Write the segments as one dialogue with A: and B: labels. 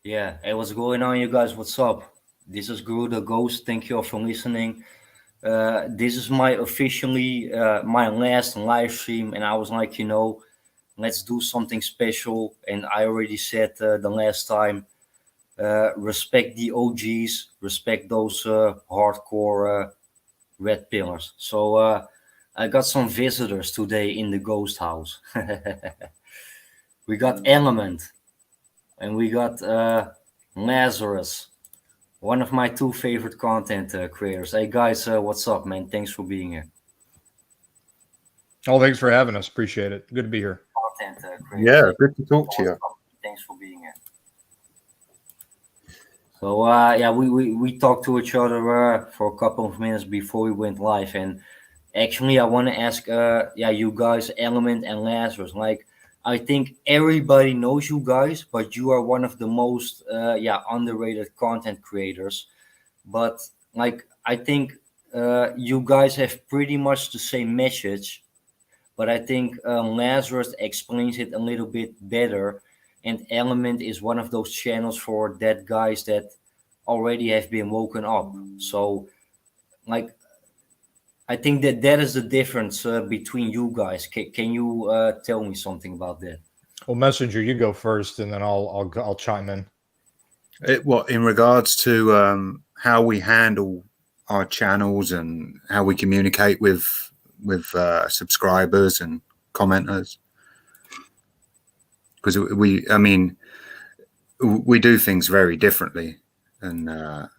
A: Yeah, hey, what's going on, you guys? What's up? This is Garuda Ghost. Thank you all for listening. This is my officially my last live stream, and I was like, let's do something special. And I already said the last time, respect the OGs, respect those hardcore red pillars. So I got some visitors today in the ghost house. We got Element, and we got Lazarus. One of my two favorite content creators. Hey guys, what's up, man? Thanks for being here.
B: Oh, thanks for having us. Appreciate it. Good to be here.
A: Content creators.
C: Yeah,
A: Hey,
C: good to talk to
A: what's
C: you.
A: up? Thanks for being here. So yeah, we talked to each other for a couple of minutes before we went live, and actually I want to ask, yeah, you guys, Element and Lazarus. Like, I think everybody knows you guys, but you are one of the most yeah underrated content creators. But like, I think you guys have pretty much the same message, but I think Lazarus explains it a little bit better. And Element is one of those channels for that guys that already have been woken up. So, like, I think that that is the difference between you guys. Can you tell me something about that?
B: Well, Messenger, you go first, and then I'll chime in.
C: What in regards to how we handle our channels and how we communicate with subscribers and commenters? Because I mean, we do things very differently, and a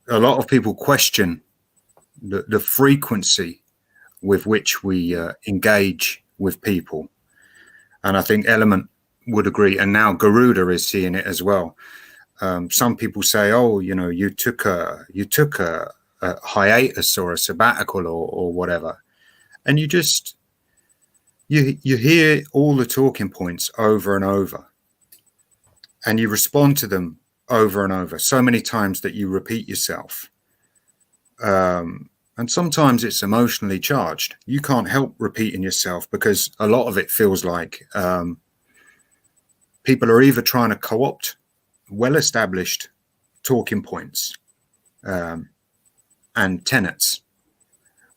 C: lot of people question the frequency with which we engage with people, and I think Element would agree, and now Garuda is seeing it as well. Some people say, "Oh, you took a hiatus or a sabbatical or whatever," and you hear all the talking points over and over, and you respond to them over and over so many times that you repeat yourself. And sometimes it's emotionally charged. You can't help repeating yourself because a lot of it feels like people are either trying to co-opt well-established talking points and tenets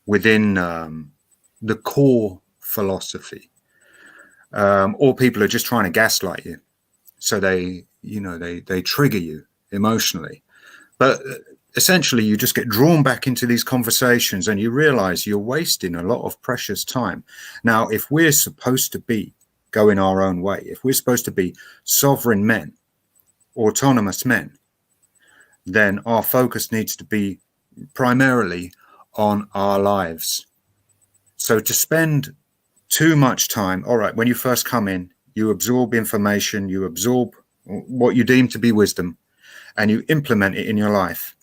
C: within the core philosophy, or people are just trying to gaslight you, so they trigger you emotionally. But essentially, you just get drawn back into these conversations, and you realize you're wasting a lot of precious time. Now, if we're supposed to be going our own way, if we're supposed to be sovereign men, autonomous men, then our focus needs to be primarily on our lives. So to spend too much time, all right, when you first come in, you absorb information, you absorb what you deem to be wisdom, and you implement it in your life.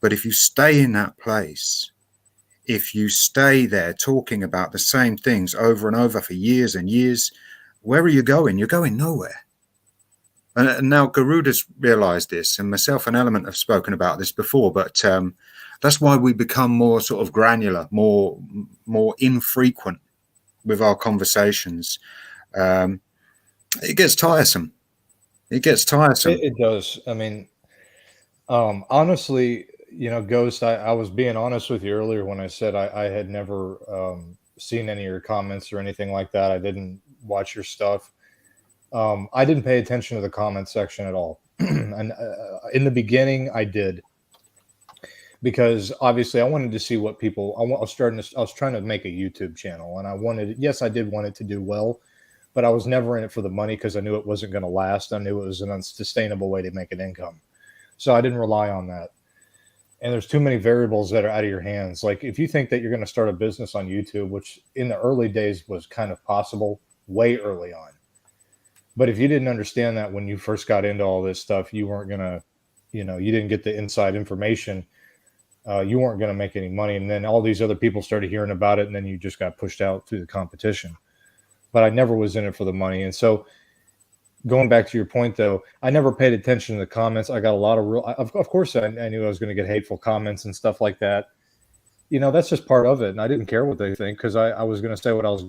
C: But if you stay in that place, if you stay there talking about the same things over and over for years and years, where are you going? You're going nowhere. And now Garuda's realized this, and myself and Element have spoken about this before, but that's why we become more sort of granular, more infrequent with our conversations. It gets tiresome. It gets tiresome.
B: It does. I mean, honestly, Ghost, I was being honest with you earlier when I said I had never seen any of your comments or anything like that. I didn't watch your stuff. I didn't pay attention to the comment section at all. And in the beginning, I did, because obviously I wanted to see what people. I was trying to make a YouTube channel, and I did want it to do well, but I was never in it for the money because I knew it wasn't going to last. I knew it was an unsustainable way to make an income, so I didn't rely on that. And there's too many variables that are out of your hands. Like, if you think that you're going to start a business on YouTube, which in the early days was kind of possible, way early on. But if you didn't understand that when you first got into all this stuff, you weren't going to, you didn't get the inside information. You weren't going to make any money. And then all these other people started hearing about it, and then you just got pushed out through the competition. But I never was in it for the money. And so, going back to your point, though, I never paid attention to the comments. I got a lot of of course, I knew I was going to get hateful comments and stuff like that. That's just part of it. And I didn't care what they think, because I was going to say what I was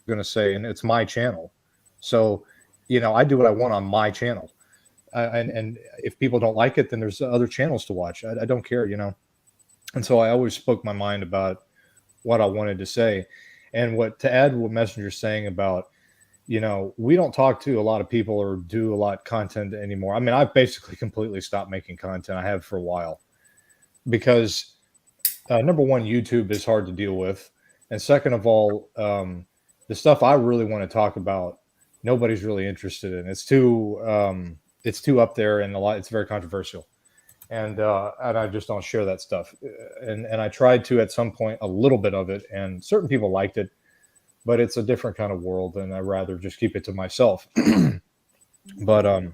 B: going to say, and it's my channel. So, I do what I want on my channel. And if people don't like it, then there's other channels to watch. I don't care, And so I always spoke my mind about what I wanted to say. And to add what Messenger's saying about, we don't talk to a lot of people or do a lot of content anymore. I mean, I've basically completely stopped making content. I have for a while because number one, YouTube is hard to deal with. And second of all, the stuff I really want to talk about, nobody's really interested in. It's too up there, and it's very controversial. And I just don't share that stuff. And I tried to at some point a little bit of it, and certain people liked it, but it's a different kind of world, and I'd rather just keep it to myself. But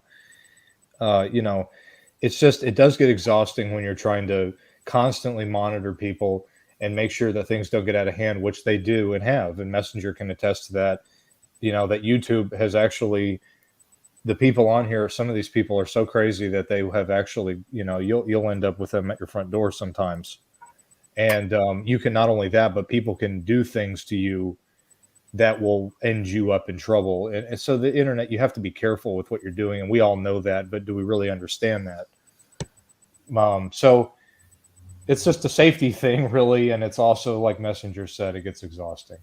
B: it does get exhausting when you're trying to constantly monitor people and make sure that things don't get out of hand, which they do and have. And Messenger can attest to that. That YouTube has actually, the people on here, some of these people are so crazy that they have actually, you'll end up with them at your front door sometimes. And you can not only that, but people can do things to you that will end you up in trouble. And so the internet, you have to be careful with what you're doing. And we all know that, but do we really understand that? So it's just a safety thing, really. And it's also, like Messenger said, it gets exhausting.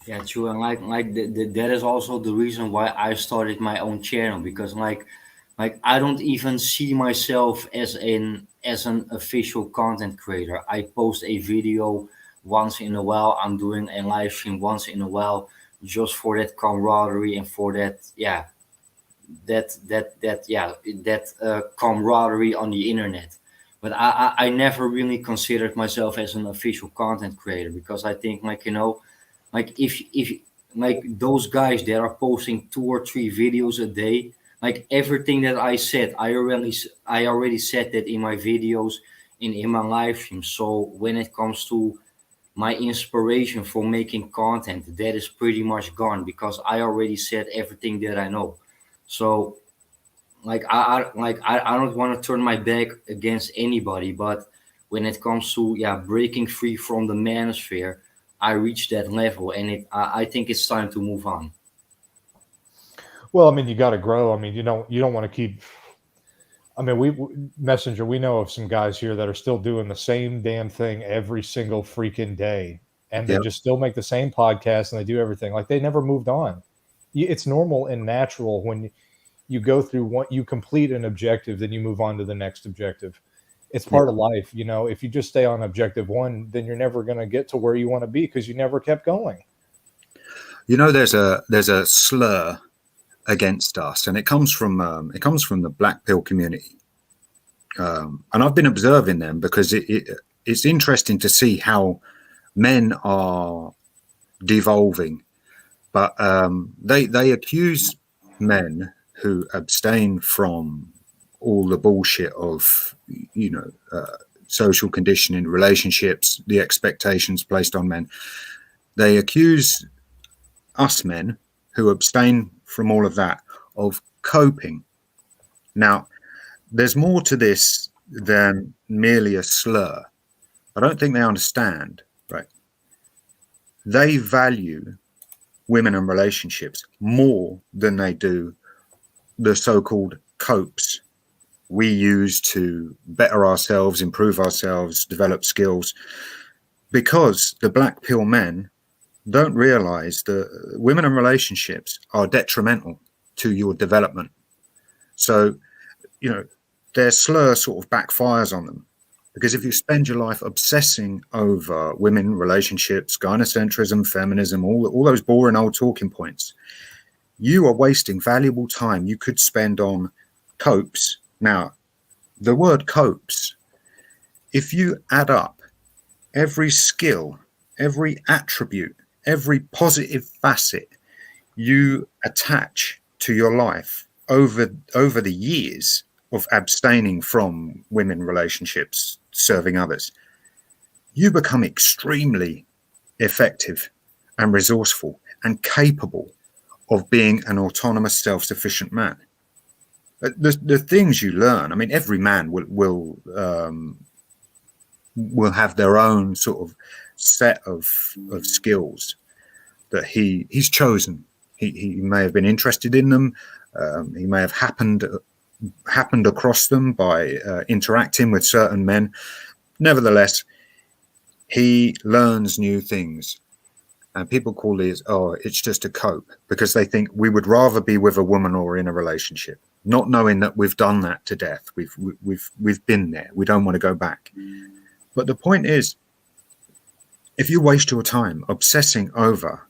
A: Yeah, true, and that is also the reason why I started my own channel, because like I don't even see myself as an official content creator. I post a video once in a while. I'm doing a live stream once in a while, just for that camaraderie and for that camaraderie on the internet. But I never really considered myself as an official content creator, because I think if like those guys that are posting 2 or 3 videos a day, like everything that I said, I already said that in my videos, in my live stream. So when it comes to my inspiration for making content, that is pretty much gone, because I already said everything that I know. So I don't want to turn my back against anybody, but when it comes to breaking free from the manosphere, I reached that level, and I think it's time to move on.
B: Well, I mean, you got to grow. I mean, you don't want to keep. I mean, Messenger, we know of some guys here that are still doing the same damn thing every single freaking day, and they just still make the same podcast and they do everything like they never moved on. It's normal and natural when you go through you complete an objective, then you move on to the next objective. It's part of life. If you just stay on objective 1, then you're never going to get to where you want to be, because you never kept going.
C: There's a slur against us, and it comes from the black pill community. And I've been observing them, because it's interesting to see how men are devolving, but they accuse men who abstain from all the bullshit of social conditioning, relationships, the expectations placed on men. They accuse us men who abstain from all of that of coping. Now, there's more to this than merely a slur. I don't think they understand, right? They value women and relationships more than they do the so-called copes we use to better ourselves, improve ourselves, develop skills, because the black pill men don't realize that women and relationships are detrimental to your development. So, their slur sort of backfires on them, because if you spend your life obsessing over women, relationships, gynocentrism, feminism, all those boring old talking points, you are wasting valuable time you could spend on copes. Now, the word copes, if you add up every skill, every attribute, every positive facet you attach to your life over the years of abstaining from women, relationships, serving others, you become extremely effective and resourceful and capable of being an autonomous, self-sufficient man. The things you learn, I mean, every man will have their own sort of set of skills that he's chosen He may have been interested in them. He may have happened across them by interacting with certain men. Nevertheless, he learns new things. And people call this, oh, it's just a cope, because they think we would rather be with a woman or in a relationship, not knowing that we've done that to death. We've been there. We don't want to go back. But the point is, if you waste your time obsessing over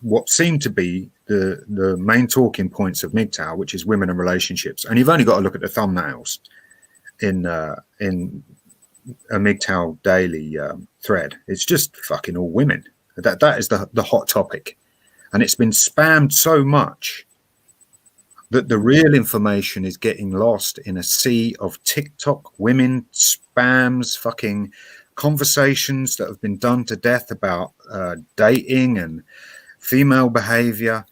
C: what seem to be the main talking points of MGTOW, which is women and relationships, and you've only got to look at the thumbnails in a MGTOW daily thread. It's just fucking all women. That is the hot topic, and it's been spammed so much that the real information is getting lost in a sea of TikTok women spams, fucking conversations that have been done to death about dating and female behavior.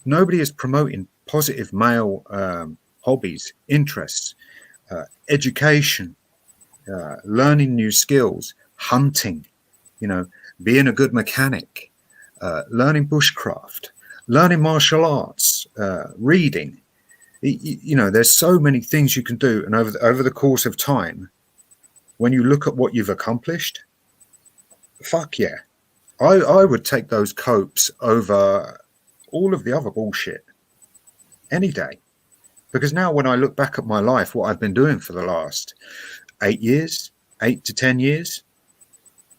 C: Nobody is promoting positive male hobbies, interests, education, learning new skills, hunting, being a good mechanic, learning bushcraft, learning martial arts, reading. There's so many things you can do. And over the course of time, when you look at what you've accomplished, fuck yeah. I would take those copes over all of the other bullshit any day. Because now when I look back at my life, what I've been doing for the last 8 to 10 years,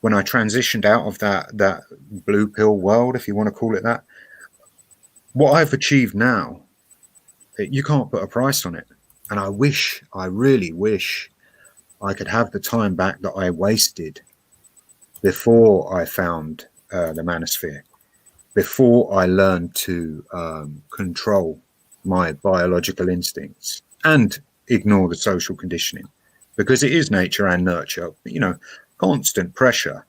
C: when I transitioned out of that blue pill world, if you want to call it that, what I've achieved now, you can't put a price on it. And I really wish I could have the time back that I wasted before I found the manosphere, before I learned to control my biological instincts and ignore the social conditioning, because it is nature and nurture. Constant pressure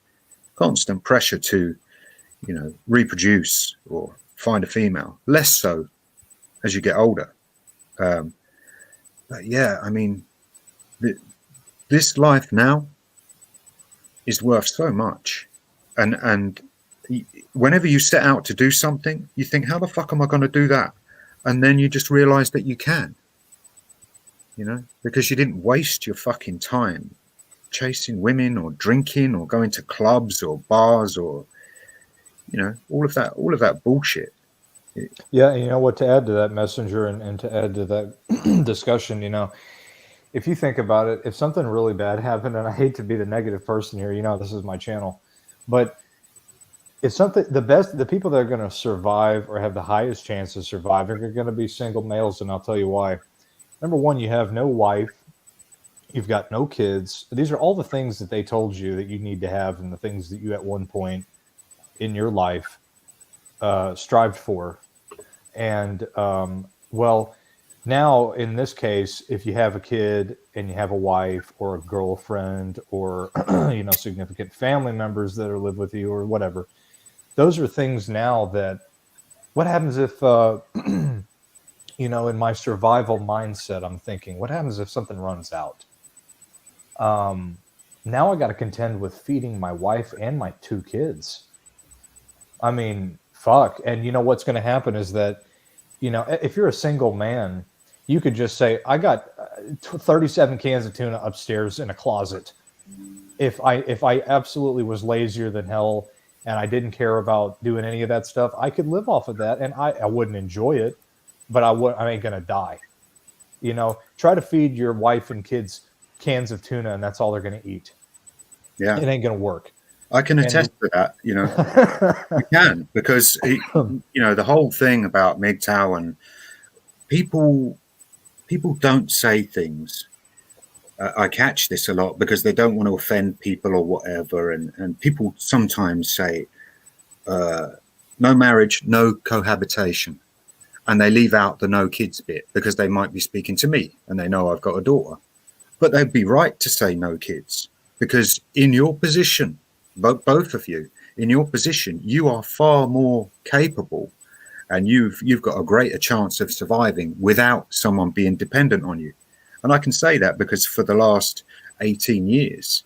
C: to reproduce or find a female, less so as you get older. But yeah, I mean, this life now is worth so much, and whenever you set out to do something, you think, how the fuck am I going to do that? And then you just realize that you can, because you didn't waste your fucking time chasing women or drinking or going to clubs or bars or, all of that bullshit.
B: Yeah. What, to add to that, Messenger, and to add to that discussion, if you think about it, if something really bad happened, and I hate to be the negative person here, this is my channel, but it's something, the people that are going to survive or have the highest chance of surviving are going to be single males. And I'll tell you why. Number one, you have no wife, you've got no kids. These are all the things that they told you that you need to have, and the things that you at one point in your life strived for. And well, now in this case, if you have a kid and you have a wife or a girlfriend or significant family members that are live with you or whatever, those are things now that, what happens if in my survival mindset, I'm thinking, what happens if something runs out? Now I got to contend with feeding my wife and my 2 kids. I mean, fuck. And what's going to happen is that, if you're a single man, you could just say, I got 37 cans of tuna upstairs in a closet. If I absolutely was lazier than hell and I didn't care about doing any of that stuff, I could live off of that, and I wouldn't enjoy it, but I ain't going to die. Try to feed your wife and kids cans of tuna and that's all they're going to eat. Yeah. It ain't going to work.
C: I can attest to that, You can, because the whole thing about MGTOW, and people don't say things. I catch this a lot because they don't want to offend people or whatever, and people sometimes say no marriage, no cohabitation, and they leave out the no kids bit because they might be speaking to me and they know I've got a daughter, but they'd be right to say no kids, because in your position, both of you, in your position, you are far more capable, and you've got a greater chance of surviving without someone being dependent on you. And I can say that because for the last 18 years,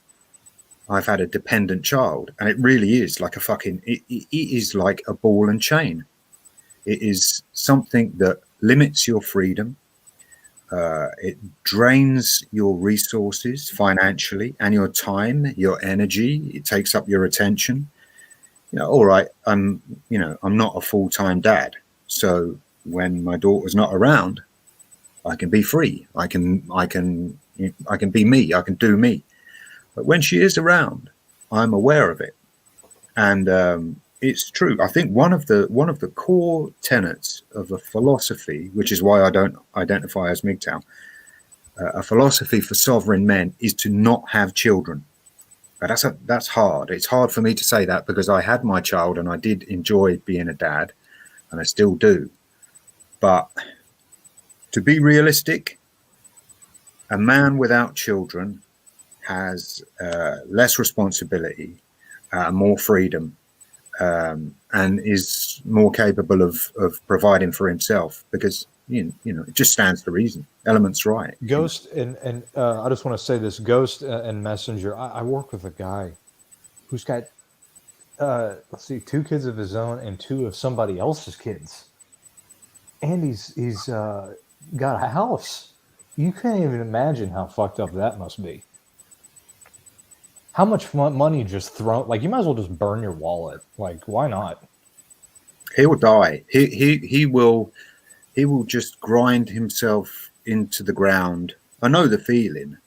C: I've had a dependent child, and it really is like a fucking. It is like a ball and chain. It is something that limits your freedom. It drains your resources financially and your time, your energy. It takes up your attention. All right, I'm not a full-time dad, so when my daughter's not around, I can be free. I can be me. I can do me. But when she is around, I'm aware of it, and it's true. I think one of the core tenets of a philosophy, which is why I don't identify as MGTOW, a philosophy for sovereign men, is to not have children. But that's hard. It's hard for me to say that because I had my child and I did enjoy being a dad, and I still do. But to be realistic, a man without children has less responsibility, more freedom, and is more capable of providing for himself because it just stands to reason. Element's right.
B: Ghost and I just want to say this: Ghost and Messenger. I work with a guy who's got let's see, 2 kids of his own and 2 of somebody else's kids, and he's got a house. You can't even imagine how fucked up that must be. How much money just thrown? Like, you might as well just burn your wallet. Like, why not?
C: He will die. He will just grind himself into the ground. I know the feeling.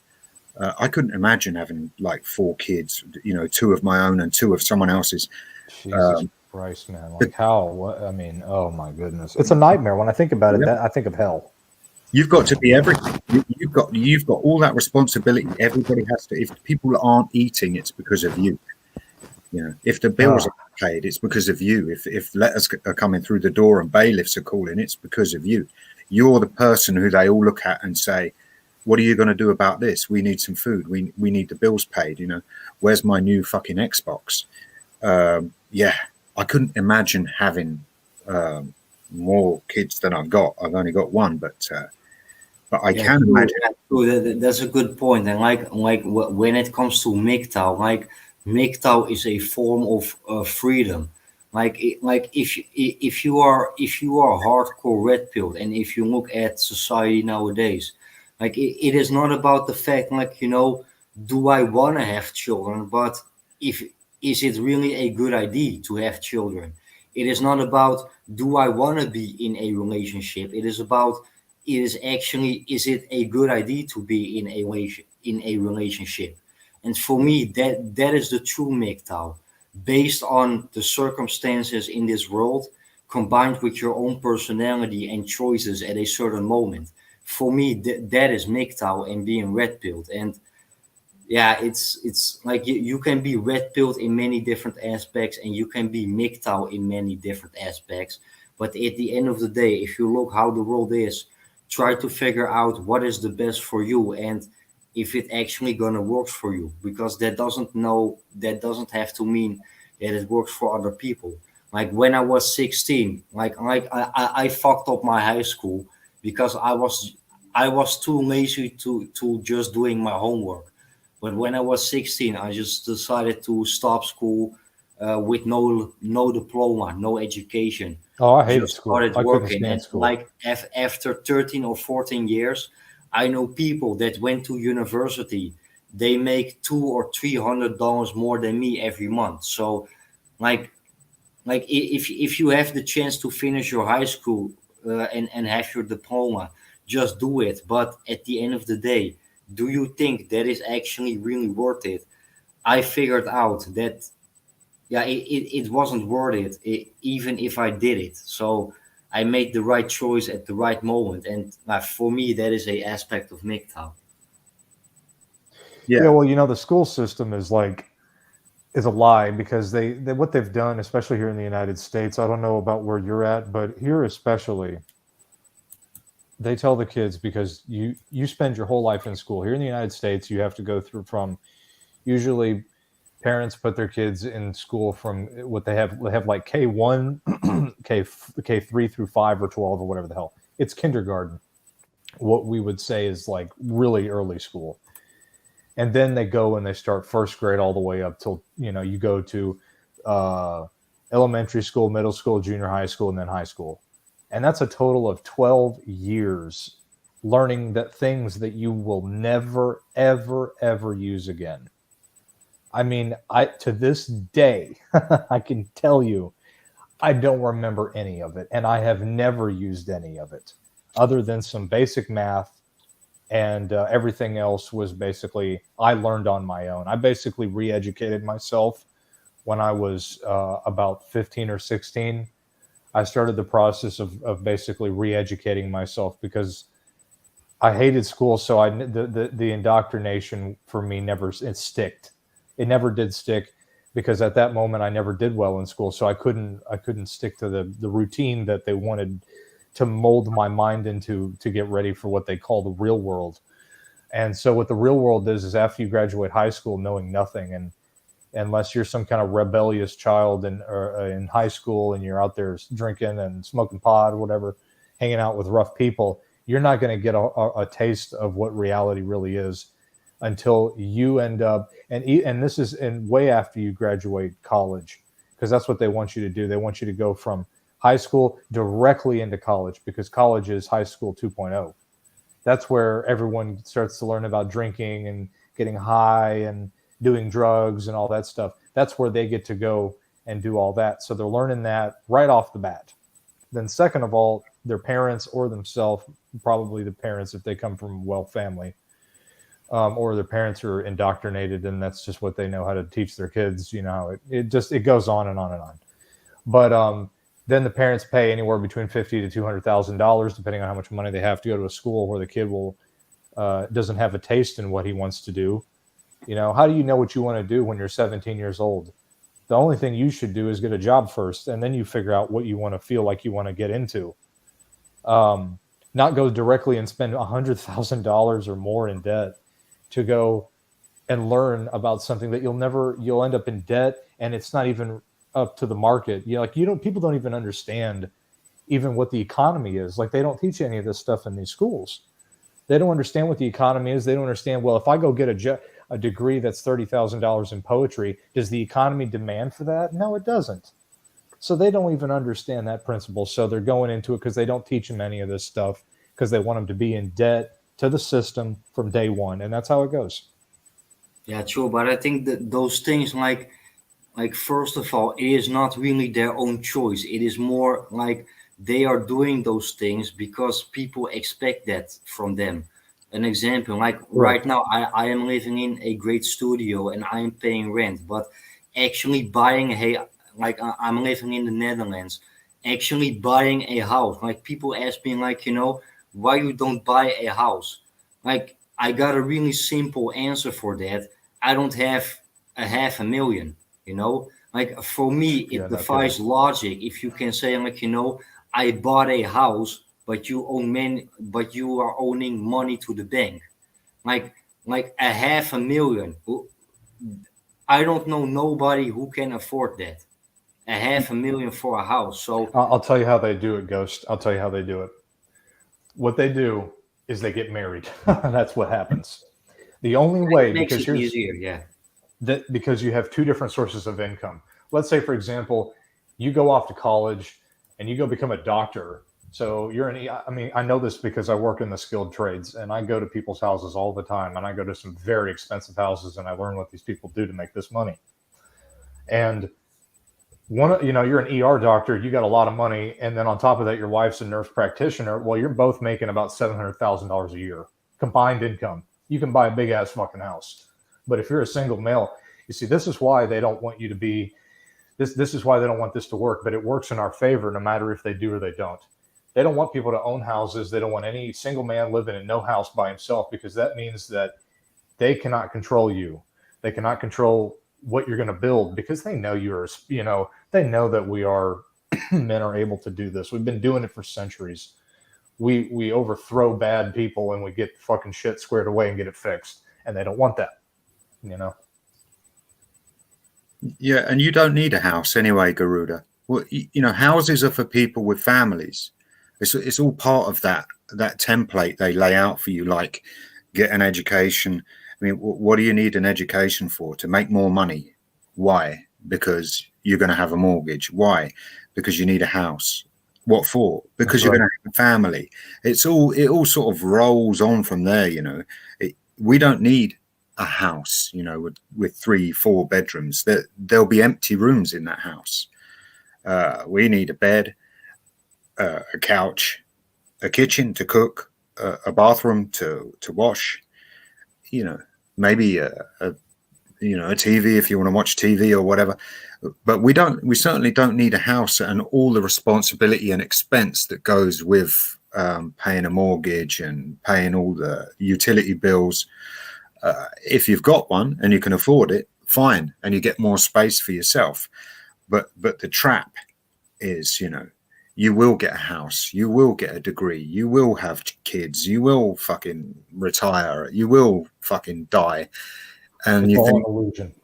C: I couldn't imagine having like 4 kids. 2 of my own and 2 of someone else's.
B: Jesus Christ, man! Like, how? What? I mean, oh my goodness, it's a nightmare. When I think about it, I think of hell.
C: You've got to be everything. You've got all that responsibility. Everybody has to. If people aren't eating, it's because of you. If the bills are paid, it's because of you. If letters are coming through the door and bailiffs are calling, it's because of you. You're the person who they all look at and say, "What are you going to do about this? We need some food. We need the bills paid. Where's my new fucking Xbox?" I couldn't imagine having more kids than I've got. I've only got 1, but I can imagine.
A: That's a good point. And like when it comes to MGTOW, like MGTOW is a form of freedom. Like if you are hardcore red pilled, and if you look at society nowadays, like it is not about the fact, like, do I want to have children, but is it really a good idea to have children? It is not about, do I want to be in a relationship? It is about, is it a good idea to be in a relationship? And for me, that is the true MGTOW, based on the circumstances in this world, combined with your own personality and choices at a certain moment. For me, that is MGTOW and being red pilled. And yeah, it's like you can be red pilled in many different aspects, and you can be MGTOW in many different aspects. But at the end of the day, if you look how the world is, try to figure out what is the best for you, and if it actually gonna work for you, because that doesn't have to mean that it works for other people. Like when I was 16, I fucked up my high school because I was too lazy to just doing my homework. But when I was 16, I just decided to stop school with no diploma, no education.
B: Oh, I hated
A: Just
B: school.
A: started
B: I couldn't
A: working,
B: stand
A: and
B: school.
A: like after 13 or 14 years, I know people that went to university. They make $200 or $300 more than me every month. So, like if you have the chance to finish your high school and have your diploma, just do it. But at the end of the day, do you think that is actually really worth it? I figured out that it wasn't worth it, even if I did it. So I made the right choice at the right moment, and for me, that is a aspect of MGTOW.
B: Yeah, well, the school system is a lie, because they what they've done, especially here in the United States. I don't know about where you're at, but here especially, they tell the kids, because you spend your whole life in school. Here in the United States, you have to go through from, usually parents put their kids in school from what they have like K1, K3 through 5 or 12 or whatever the hell. It's kindergarten. What we would say is like really early school. And then they go and they start first grade all the way up till, you go to elementary school, middle school, junior high school, and then high school. And that's a total of 12 years learning that things that you will never, ever, ever use again. I mean, to this day, I can tell you, I don't remember any of it. And I have never used any of it other than some basic math. And everything else was basically, I learned on my own. I basically re-educated myself when I was about 15 or 16. I started the process of basically re-educating myself because I hated school. So the indoctrination for me it sticked. It never did stick because at that moment I never did well in school. So I couldn't stick to the routine that they wanted to mold my mind into to get ready for what they call the real world. And so what the real world is after you graduate high school knowing nothing, and unless you're some kind of rebellious child in high school and you're out there drinking and smoking pot or whatever, hanging out with rough people, you're not going to get a taste of what reality really is until you end up, and this is way after you graduate college, because that's what they want you to do. They want you to go from high school directly into college, because college is high school 2.0. That's where everyone starts to learn about drinking and getting high and doing drugs and all that stuff. That's where they get to go and do all that. So they're learning that right off the bat. Then second of all, their parents or themselves, probably the parents if they come from a well family, or their parents are indoctrinated and that's just what they know how to teach their kids. It goes on and on and on. But then the parents pay anywhere between $50,000 to $200,000, depending on how much money they have, to go to a school where the kid doesn't have a taste in what he wants to do. How do you know what you want to do when you're 17 years old? The only thing you should do is get a job first, and then you figure out what you want to feel like you want to get into. Not go directly and spend $100,000 or more in debt to go and learn about something that you'll end up in debt, and it's not even up to the market. People don't even understand even what the economy is. Like, they don't teach any of this stuff in these schools. They don't understand what the economy is. They don't understand, well, if I go get a degree that's $30,000 in poetry, does the economy demand for that? No, it doesn't. So they don't even understand that principle. So they're going into it because they don't teach them any of this stuff, because they want them to be in debt to the system from day one. And that's how it goes.
A: Yeah, true. But I think that those things, like first of all, it is not really their own choice. It is more like they are doing those things because people expect that from them. An example, like right now, I am living in a great studio and I am paying rent, but actually buying I'm living in the Netherlands, actually buying a house. Like, people ask me, like, why you don't buy a house? Like, I got a really simple answer for that. I don't have $500,000, like, for me, it defies logic. If you can say, like, I bought a house, but you are owning money to the bank, like $500,000. I don't know nobody who can afford that. $500,000 for a house. So
B: I'll tell you how they do it, Ghost. I'll tell you how they do it. What they do is they get married. That's what happens. The only way,
A: makes it easier, yeah.
B: Because you have two different sources of income. Let's say, for example, you go off to college and you go become a doctor. So I know this because I work in the skilled trades and I go to people's houses all the time, and I go to some very expensive houses and I learn what these people do to make this money. And you're an ER doctor, you got a lot of money. And then on top of that, your wife's a nurse practitioner. Well, you're both making about $700,000 a year combined income. You can buy a big ass fucking house. But if you're a single male, you see, this is why they don't want you to be, this is why they don't want this to work, but it works in our favor no matter if they do or they don't. They don't want people to own houses. They don't want any single man living in no house by himself, because that means that they cannot control you. They cannot control what you're going to build, because they know they know that we are men are able to do this. We've been doing it for centuries. We overthrow bad people and we get fucking shit squared away and get it fixed. And they don't want that,
C: Yeah, and you don't need a house anyway, Garuda. Well, houses are for people with families. It's all part of that template they lay out for you, like get an education I mean, what do you need an education for? To make more money? Why? Because you're going to have a mortgage. Why? Because you need a house. What for? Because you're going to have a family. It all sort of rolls on from there. We don't need a house, with 3-4 bedrooms. There'll be empty rooms in that house. We need a bed, a couch, a kitchen to cook, a bathroom to wash, maybe a TV if you want to watch TV or whatever. But we certainly don't need a house and all the responsibility and expense that goes with paying a mortgage and paying all the utility bills. If you've got one and you can afford it, fine, and you get more space for yourself. But the trap is, you will get a house, you will get a degree, you will have kids, you will fucking retire, you will fucking die. And
B: it's
C: you
B: all
C: think,
B: an illusion.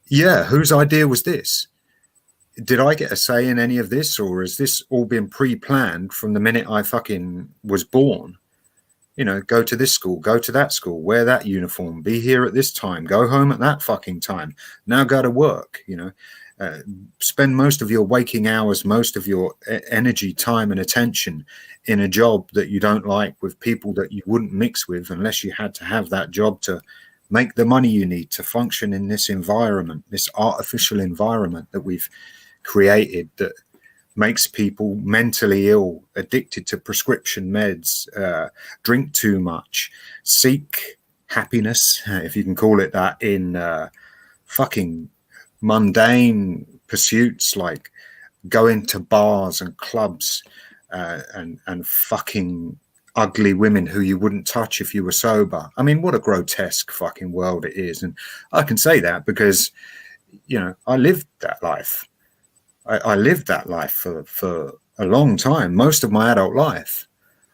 C: Yeah, whose idea was this? Did I get a say in any of this, or has this all been pre-planned from the minute I fucking was born? Go to this school, go to that school, wear that uniform, be here at this time, go home at that fucking time. Now go to work, spend most of your waking hours, most of your energy, time and attention in a job that you don't like, with people that you wouldn't mix with unless you had to have that job to make the money you need to function in this environment, this artificial environment that we've created that makes people mentally ill, addicted to prescription meds, drink too much, seek happiness, if you can call it that, in fucking mundane pursuits like going to bars and clubs and fucking ugly women who you wouldn't touch if you were sober. I mean, what a grotesque fucking world it is. And I can say that because, I lived that life. I lived that life for a long time, most of my adult life.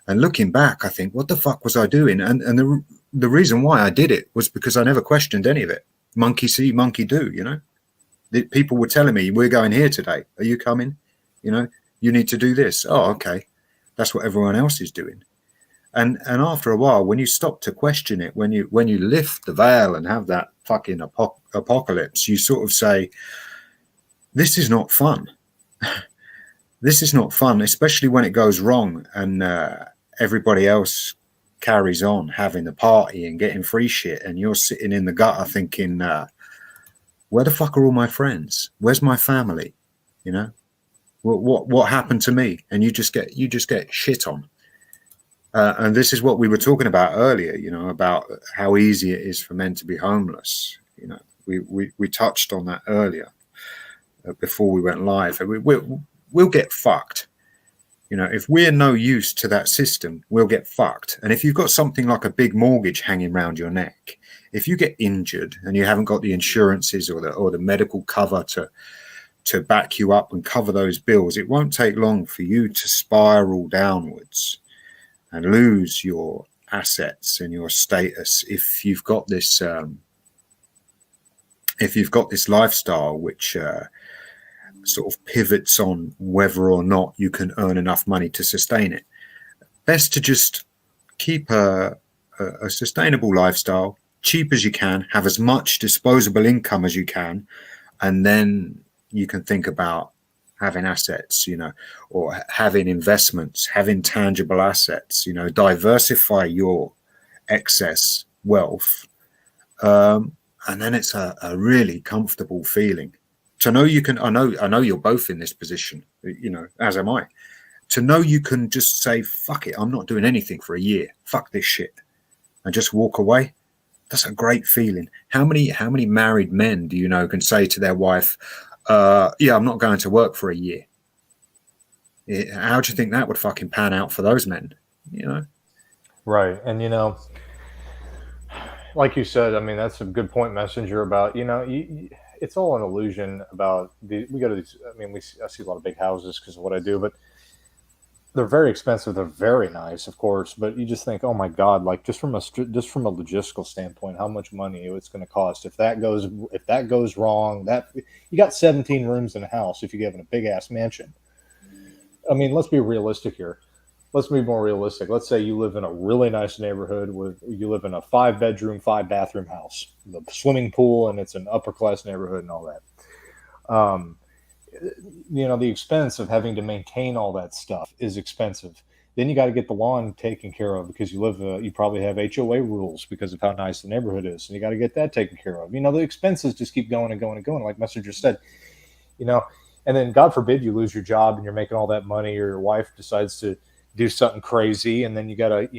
C: And looking back, I think, what the fuck was I doing? And the reason why I did it was because I never questioned any of it. Monkey see, monkey do, People were telling me, we're going here today. Are you coming? You need to do this. Oh, okay. That's what everyone else is doing. And after a while, when you stop to question it, when you lift the veil and have that fucking apocalypse, you sort of say, this is not fun. This is not fun, especially when it goes wrong and everybody else carries on having the party and getting free shit, and you're sitting in the gutter thinking, where the fuck are all my friends? Where's my family? What happened to me? And you just get shit on. And this is what we were talking about earlier, about how easy it is for men to be homeless. We touched on that earlier before we went live. We'll get fucked. If we're no use to that system, we'll get fucked. And if you've got something like a big mortgage hanging around your neck, if you get injured and you haven't got the insurances or the medical cover to back you up and cover those bills, it won't take long for you to spiral downwards and lose your assets and your status if you've got this lifestyle which sort of pivots on whether or not you can earn enough money to sustain it. Best to just keep a sustainable lifestyle, cheap as you can, have as much disposable income as you can, and then you can think about having assets, or having investments, having tangible assets, diversify your excess wealth. And then it's a really comfortable feeling to know you can, I know you're both in this position, as am I, to know you can just say, fuck it, I'm not doing anything for a year. Fuck this shit. And just walk away. That's a great feeling. How many married men do you know can say to their wife, yeah, I'm not going to work for a year? How do you think that would fucking pan out for those men?
B: Right. And, like you said, I mean, that's a good point, Messenger, about, it's all an illusion about we go to these, I mean, I see a lot of big houses because of what I do, but they're very expensive. They're very nice, of course, but you just think, oh my God, like just from a logistical standpoint, how much money it's going to cost if that goes wrong. That you got 17 rooms in a house if you live in a big ass mansion. I mean, let's be realistic here. let's be more realistic. Let's say you live in a really nice neighborhood you live in a 5-bedroom, 5-bathroom house, with a swimming pool, and it's an upper class neighborhood and all that. The expense of having to maintain all that stuff is expensive. Then you got to get the lawn taken care of because you probably have HOA rules because of how nice the neighborhood is, and you got to get that taken care of. The expenses just keep going and going and going, like Messenger said. And then God forbid you lose your job and you're making all that money, or your wife decides to do something crazy, and then you gotta,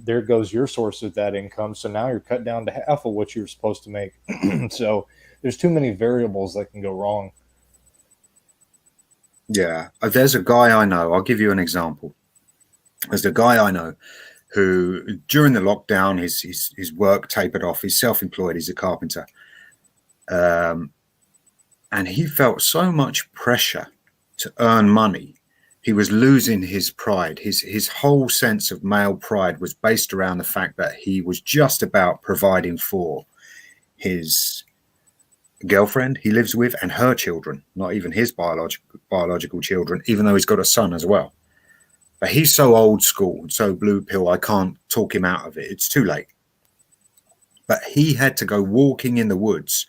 B: there goes your source of that income. So now you're cut down to half of what you were supposed to make. So there's too many variables that can go wrong.
C: Yeah, there's a guy I know. I'll give you an example. There's a guy I know who, during the lockdown, his work tapered off. He's self-employed. He's a carpenter, and he felt so much pressure to earn money. He was losing his pride. His whole sense of male pride was based around the fact that he was just about providing for his girlfriend he lives with and her children, not even his biological children, even though he's got a son as well. But he's so old school and so blue pill, I can't talk him out of it. It's too late. But he had to go walking in the woods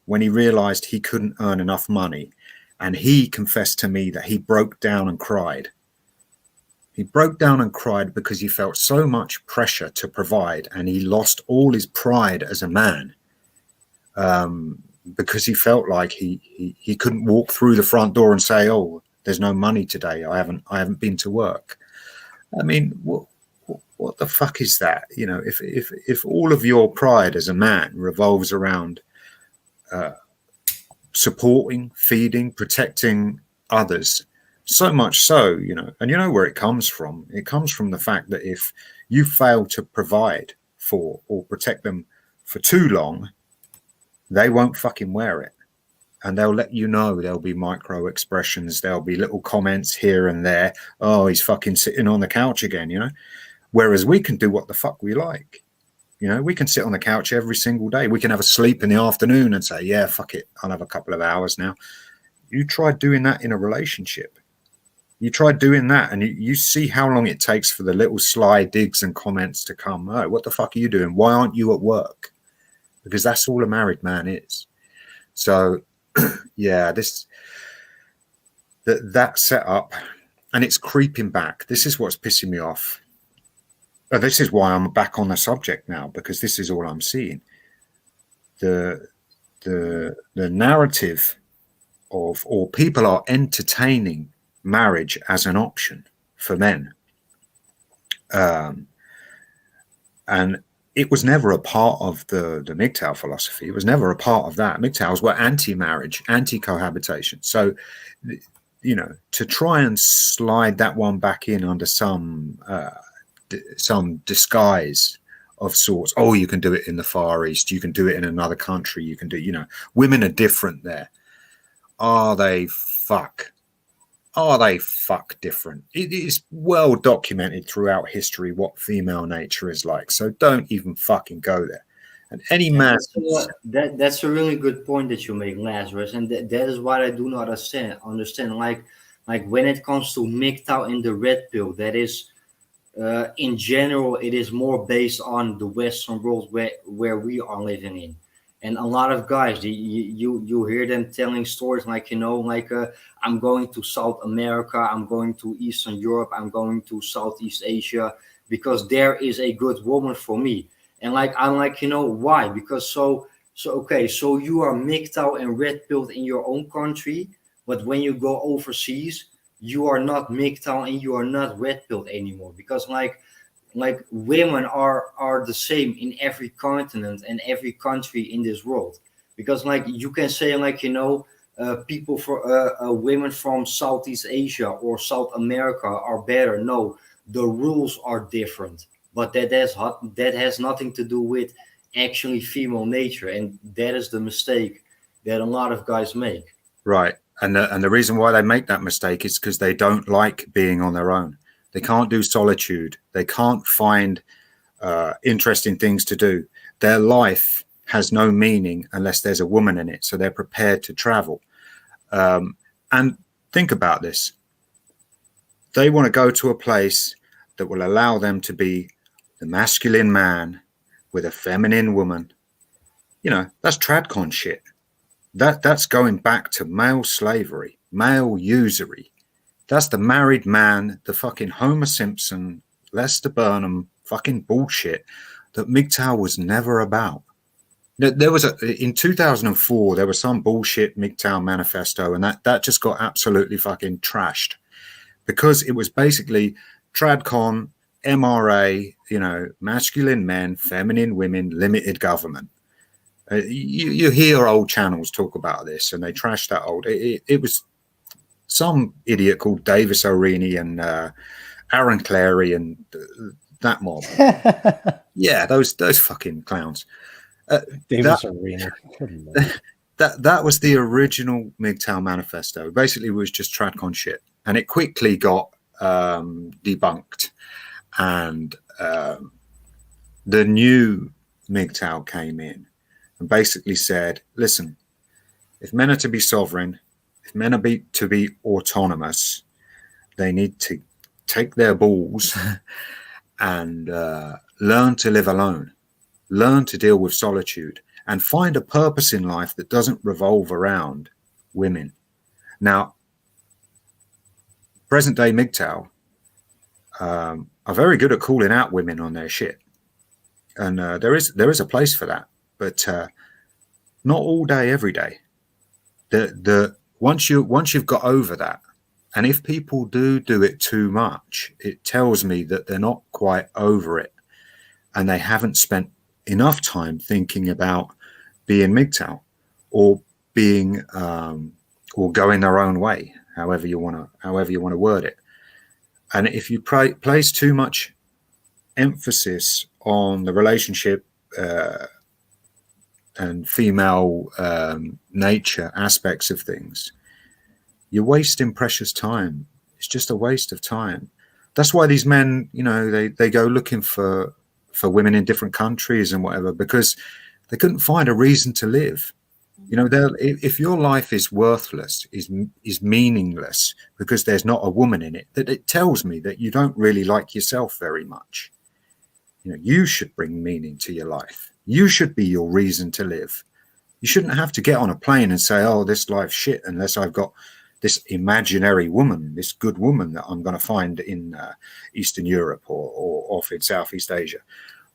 C: when he realized he couldn't earn enough money. And he confessed to me that he broke down and cried. He broke down and cried because he felt so much pressure to provide, and he lost all his pride as a man, because he felt like he couldn't walk through the front door and say, "Oh, there's no money today. I haven't been to work." I mean, what the fuck is that? If all of your pride as a man revolves around supporting, feeding, protecting others, so much so, and where it comes from. It comes from the fact that if you fail to provide for or protect them for too long, they won't fucking wear it. And they'll let you know. There'll be micro expressions. There'll be little comments here and there. Oh, he's fucking sitting on the couch again, Whereas we can do what the fuck we like. We can sit on the couch every single day. We can have a sleep in the afternoon and say, yeah, fuck it, I'll have a couple of hours now. You try doing that in a relationship. You try doing that and you see how long it takes for the little sly digs and comments to come. Oh, what the fuck are you doing? Why aren't you at work? Because that's all a married man is. So, yeah, that setup, and it's creeping back. This is what's pissing me off. This is why I'm back on the subject now, because this is all I'm seeing. The narrative or people are entertaining marriage as an option for men. And it was never a part of the MGTOW philosophy. It was never a part of that. MGTOWs were anti-marriage, anti-cohabitation. So, to try and slide that one back in under some disguise of sorts. Oh, you can do it in the Far East. You can do it in another country. You can do, women are different there. Are they fuck different? It is well documented throughout history what female nature is like. So don't even fucking go there. And any man.
A: That's a really good point that you make, Lazarus. And that is what I do not understand. Like when it comes to MGTOW and the red pill, that is, in general, it is more based on the Western world where we are living in. And a lot of guys, you hear them telling stories like, I'm going to South America, I'm going to Eastern Europe, I'm going to Southeast Asia, because there is a good woman for me. And I'm like, why? Because so you are MGTOW and red pilled in your own country, but when you go overseas, you are not MGTOW and you are not red pilled anymore, because like women are the same in every continent and every country in this world. Because you can say people women from Southeast Asia or South America are better. No, the rules are different, but that has nothing to do with actually female nature, and that is the mistake that a lot of guys make.
C: Right. And the reason why they make that mistake is because they don't like being on their own. They can't do solitude. They can't find interesting things to do. Their life has no meaning unless there's a woman in it. So they're prepared to travel. And think about this. They want to go to a place that will allow them to be the masculine man with a feminine woman. You know, that's tradcon shit. That's going back to male slavery, male usury. That's the married man, the fucking Homer Simpson, Lester Burnham fucking bullshit that MGTOW was never about. There was in 2004, there was some bullshit MGTOW manifesto, and that just got absolutely fucking trashed because it was basically tradcon, MRA, you know, masculine men, feminine women, limited government. You hear old channels talk about this, and they trash that old. It was some idiot called Davis O'Reilly and Aaron Clary and that mob. Yeah, those fucking clowns.
B: Davis O'Reilly.
C: That was the original MGTOW manifesto. Basically, it was just tradcon shit, and it quickly got debunked. And the new MGTOW came in and basically said, listen, if men are to be sovereign, if men are to be autonomous, they need to take their balls and learn to live alone, learn to deal with solitude, and find a purpose in life that doesn't revolve around women. Now, present day MGTOW are very good at calling out women on their shit. And there is a place for that, but not all day, every day. Once you've got over that, and if people do it too much, it tells me that they're not quite over it, and they haven't spent enough time thinking about being MGTOW or being or going their own way, however you want to word it. And if you place too much emphasis on the relationship and female nature aspects of things, you're wasting precious time. It's just a waste of time. That's why these men, you know, they go looking for women in different countries and whatever, because they couldn't find a reason to live. You know, if your life is worthless, is meaningless because there's not a woman in it, that it tells me that you don't really like yourself very much. You know, you should bring meaning to your life. You should be your reason to live. You shouldn't have to get on a plane and say, oh, this life's shit unless I've got this imaginary woman, this good woman that I'm going to find in Eastern Europe or off in Southeast Asia.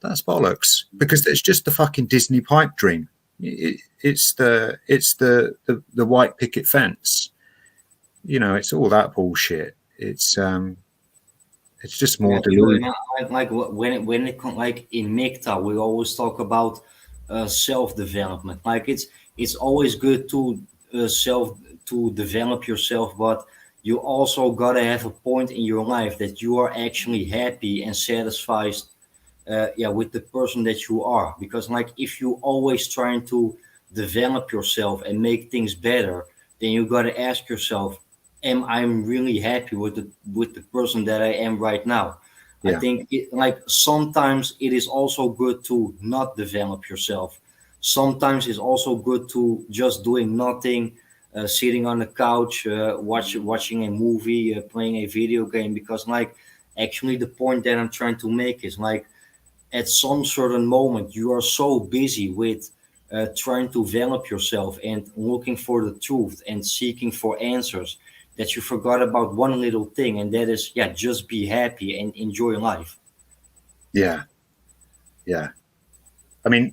C: That's bollocks, because it's just the fucking Disney pipe dream. It's the white picket fence. You know, it's all that bullshit. It's just more delusional.
A: Like when it comes, like in MGTOW, we always talk about self-development. Like it's always good to develop yourself, but you also gotta have a point in your life that you are actually happy and satisfied with the person that you are. Because like if you always trying to develop yourself and make things better, then you gotta ask yourself, am I really happy with the person that I am right now? Yeah. I think sometimes it is also good to not develop yourself. Sometimes it's also good to just doing nothing, sitting on the couch, watching a movie, playing a video game. Because like actually the point that I'm trying to make is like at some certain moment you are so busy with trying to develop yourself and looking for the truth and seeking for answers that you forgot about one little thing, and that is just be happy and enjoy life.
C: Yeah. I mean,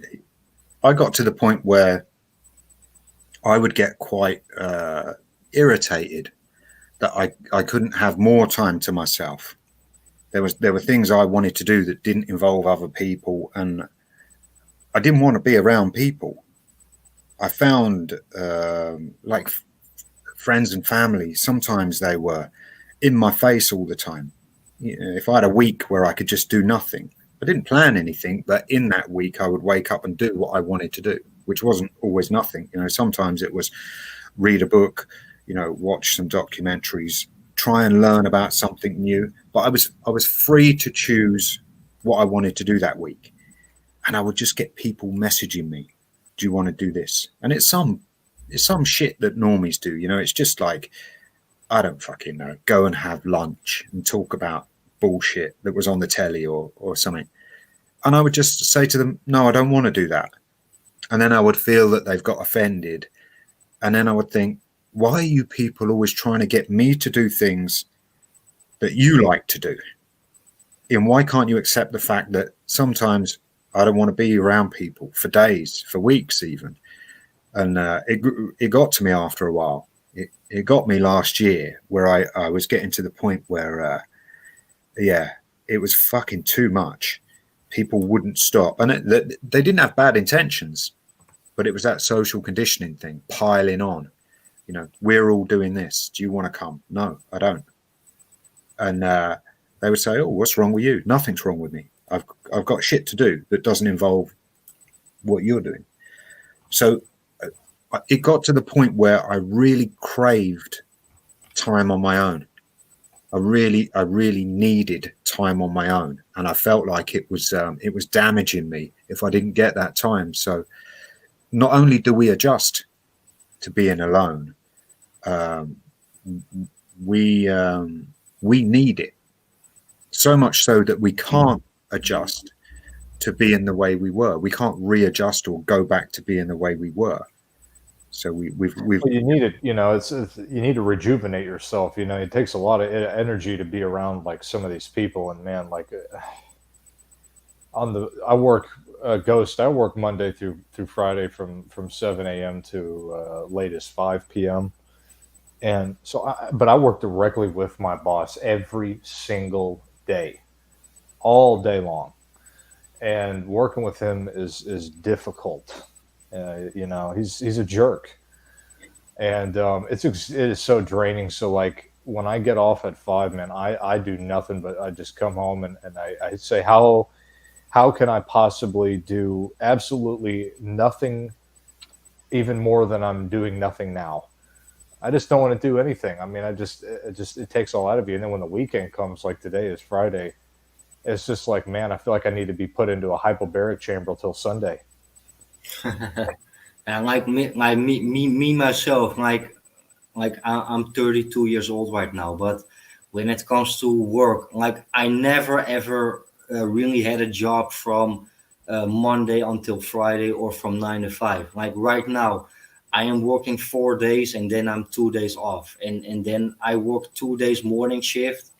C: I got to the point where I would get quite irritated that I couldn't have more time to myself. There were things I wanted to do that didn't involve other people, and I didn't want to be around people. I found like friends and family, sometimes they were in my face all the time. You know, if I had a week where I could just do nothing, I didn't plan anything, but in that week I would wake up and do what I wanted to do, which wasn't always nothing. You know, sometimes it was read a book, you know, watch some documentaries, try and learn about something new. But I was free to choose what I wanted to do that week. And I would just get people messaging me, do you want to do this? And it's some shit that normies do. You know, it's just like, I don't fucking know, go and have lunch and talk about bullshit that was on the telly or something. And I would just say to them, no, I don't want to do that. And then I would feel that they've got offended. And then I would think, why are you people always trying to get me to do things that you like to do? And why can't you accept the fact that sometimes I don't want to be around people for days, for weeks even? And it got to me after a while. It got me last year where I was getting to the point where, it was fucking too much. People wouldn't stop. And they didn't have bad intentions, but it was that social conditioning thing piling on. You know, we're all doing this. Do you want to come? No, I don't. And they would say, oh, what's wrong with you? Nothing's wrong with me. I've got shit to do that doesn't involve what you're doing. So it got to the point where I really craved time on my own. I really needed time on my own, and I felt like it was damaging me if I didn't get that time. So not only do we adjust to being alone, we need it so much so that we can't adjust to being the way we were. We can't readjust or go back to being the way we were. So we've
B: well, you need it, you know, it's you need to rejuvenate yourself. You know, it takes a lot of energy to be around like some of these people. And man, like I work Ghost. I work Monday through Friday from 7 a.m. to latest 5 p.m. And so, but I work directly with my boss every single day, all day long, and working with him is difficult. You know, he's a jerk, and it is so draining. So like when I get off at 5, man, I do nothing but I just come home and I say, how can I possibly do absolutely nothing, even more than I'm doing nothing now? I just don't want to do anything. I mean, it takes all out of you. And then when the weekend comes, like today is Friday, it's just like, man, I feel like I need to be put into a hyperbaric chamber till Sunday.
A: And like me myself, like I'm 32 years old right now, but when it comes to work, like I never ever really had a job from Monday until Friday or from 9 to 5. Like right now, I am working 4 days and then I'm 2 days off, and then I work 2 days morning shift,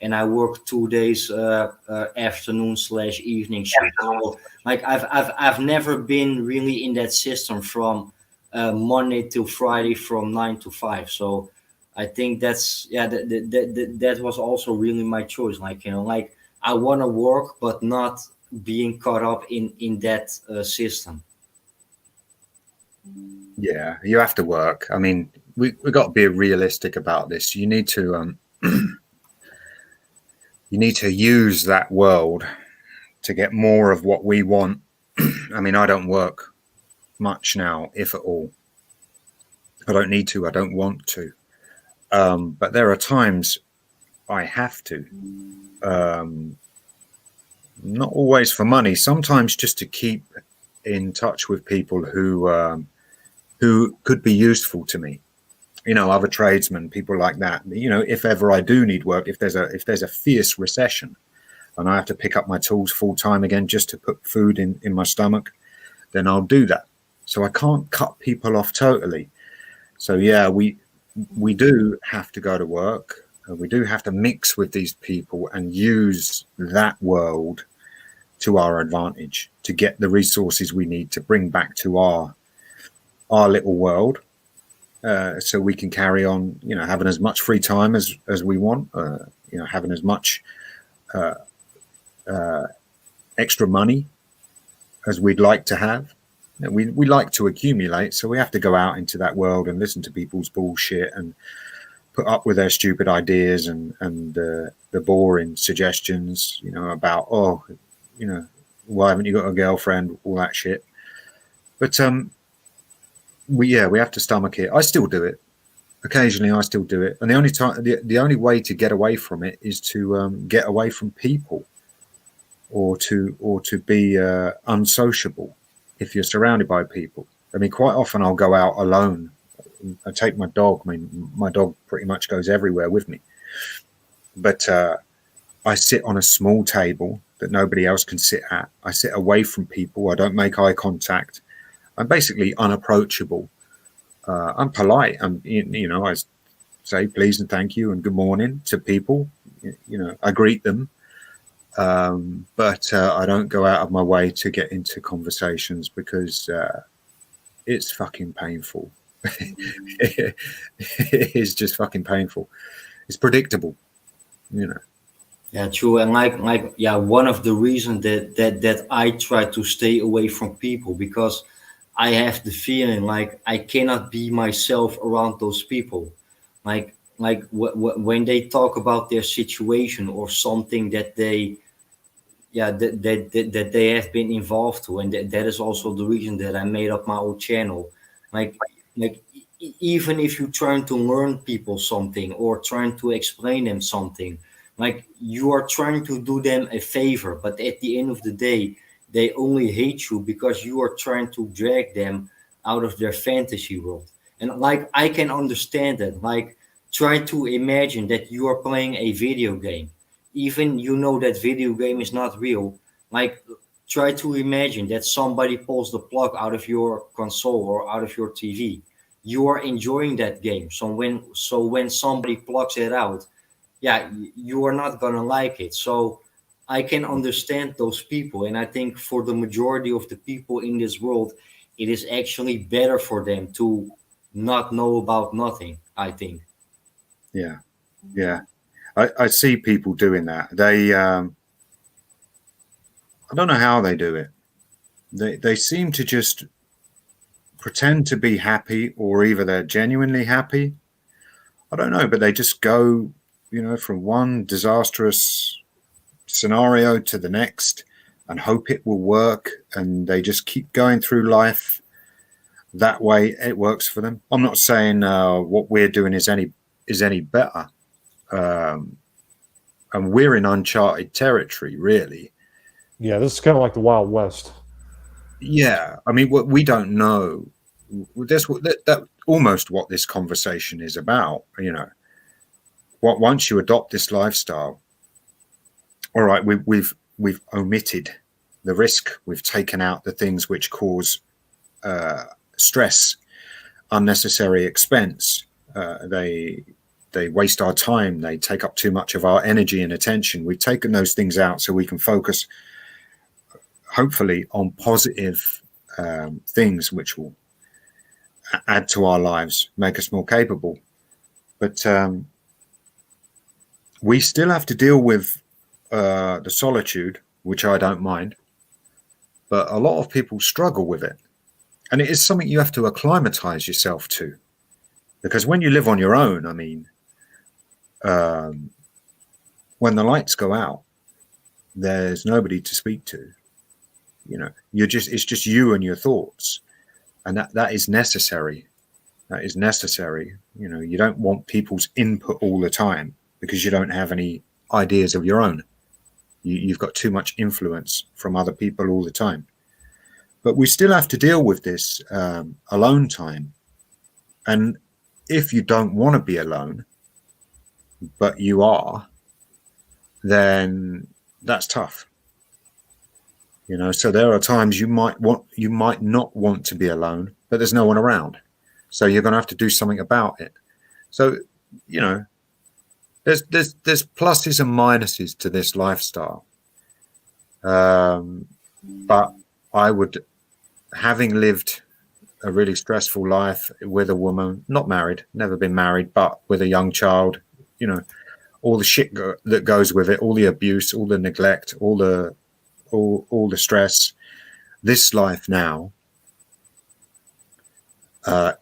A: and I work 2 days afternoon/evening shift. So, like I've never been really in that system from Monday till Friday from 9 to 5. So I think that's that was also really my choice. Like, you know, like I want to work, but not being caught up in that system.
C: Yeah, you have to work. I mean, we got to be realistic about this. You need to you need to use that world to get more of what we want. I mean, I don't work much now, if at all. I don't need to. I don't want to. But there are times I have to. Not always for money. Sometimes just to keep in touch with people who could be useful to me. You know, other tradesmen, people like that. You know, if ever I do need work, if there's a fierce recession and I have to pick up my tools full time again just to put food in my stomach, then I'll do that. So I can't cut people off totally. So yeah, we do have to go to work. We do have to mix with these people and use that world to our advantage to get the resources we need to bring back to our little world. So we can carry on, you know, having as much free time as we want, you know, having as much extra money as we'd like to have. You know, we like to accumulate, so we have to go out into that world and listen to people's bullshit and put up with their stupid ideas and the boring suggestions, you know, about, oh, you know, why haven't you got a girlfriend, all that shit. But we have to stomach it. I still do it. Occasionally I still do it. And the only time, the only way to get away from it is to get away from people or to be unsociable if you're surrounded by people. I mean, quite often I'll go out alone. I take my dog. I mean, my dog pretty much goes everywhere with me. But I sit on a small table that nobody else can sit at. I sit away from people. I don't make eye contact. I'm basically unapproachable. I'm polite. I say please and thank you and good morning to people. I greet them. But I don't go out of my way to get into conversations because it's fucking painful. It is just fucking painful. It's predictable.
A: Yeah, true. And yeah, one of the reasons that I try to stay away from people, because I have the feeling like I cannot be myself around those people. When they talk about their situation or something that they, yeah, that they have been involved to, and that is also the reason that I made up my own channel. Like even if you're trying to learn people something or trying to explain them something, like you are trying to do them a favor, but at the end of the day, they only hate you because you are trying to drag them out of their fantasy world. And like I can understand that. Like try to imagine that you are playing a video game, even you know that video game is not real. Like try to imagine that somebody pulls the plug out of your console or out of your TV. You are enjoying that game, so when somebody plugs it out, yeah, you are not gonna like it. So I can understand those people, and I think for the majority of the people in this world, it is actually better for them to not know about nothing, I think.
C: Yeah, yeah. I see people doing that. I don't know how they do it. They seem to just pretend to be happy, or either they're genuinely happy. I don't know, but they just go, from one disastrous scenario to the next and hope it will work, and they just keep going through life that way. It works for them. I'm not saying what we're doing is any better, and we're in uncharted territory, really.
B: Yeah, this is kind of like the Wild West.
C: Yeah, I mean, we don't know. That almost what this conversation is about. What once you adopt this lifestyle, all right, we've omitted the risk. We've taken out the things which cause stress, unnecessary expense. They waste our time. They take up too much of our energy and attention. We've taken those things out so we can focus, hopefully, on positive things which will add to our lives, make us more capable. But we still have to deal with the solitude, which I don't mind. But a lot of people struggle with it. And it is something you have to acclimatize yourself to. Because when you live on your own, I mean, when the lights go out, there's nobody to speak to. It's just you and your thoughts. And that is necessary. That is necessary. You don't want people's input all the time because you don't have any ideas of your own. You've got too much influence from other people all the time. But we still have to deal with this alone time. And if you don't want to be alone, but you are, then that's tough. So there are times you might not want to be alone, but there's no one around. So you're going to have to do something about it. So, there's pluses and minuses to this lifestyle. But I would, having lived a really stressful life with a woman, not married, never been married, but with a young child, all the shit that goes with it, all the abuse, all the neglect, all the stress. This life now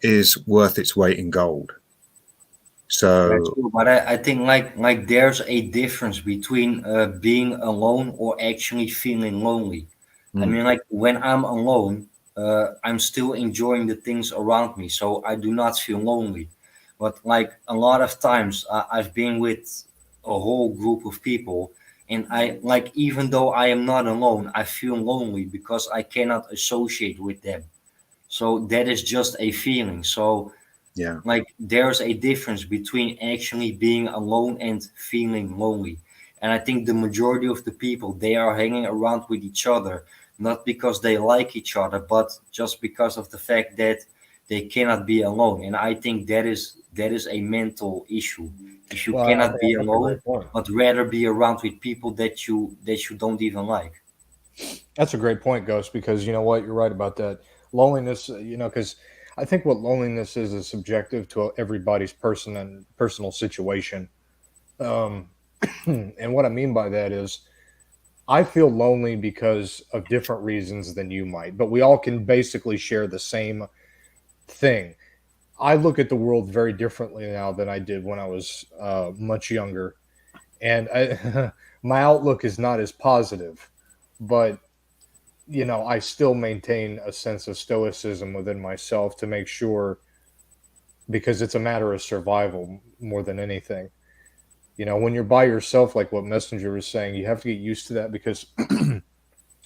C: is worth its weight in gold. So,
A: but I think like there's a difference between being alone or actually feeling lonely. I mean, like when I'm alone, I'm still enjoying the things around me, so I do not feel lonely. But like a lot of times, I've been with a whole group of people, and I like even though I am not alone, I feel lonely because I cannot associate with them. So that is just a feeling. So
C: yeah,
A: like there's a difference between actually being alone and feeling lonely. And I think the majority of the people, they are hanging around with each other, not because they like each other, but just because of the fact that they cannot be alone. And I think that is a mental issue. If you
B: Well, I
A: cannot
B: think
A: be
B: that's a
A: alone,
B: great point.
A: but rather be around with people that you don't even like.
B: That's a great point, Ghost, because you know what? You're right about that. Loneliness, because I think what loneliness is subjective to everybody's personal situation. Um, and what I mean by that is I feel lonely because of different reasons than you might, but we all can basically share the same thing. I look at the world very differently now than I did when I was much younger, and my outlook is not as positive. But I still maintain a sense of stoicism within myself to make sure, because it's a matter of survival more than anything. When you're by yourself, like what Messenger was saying, you have to get used to that because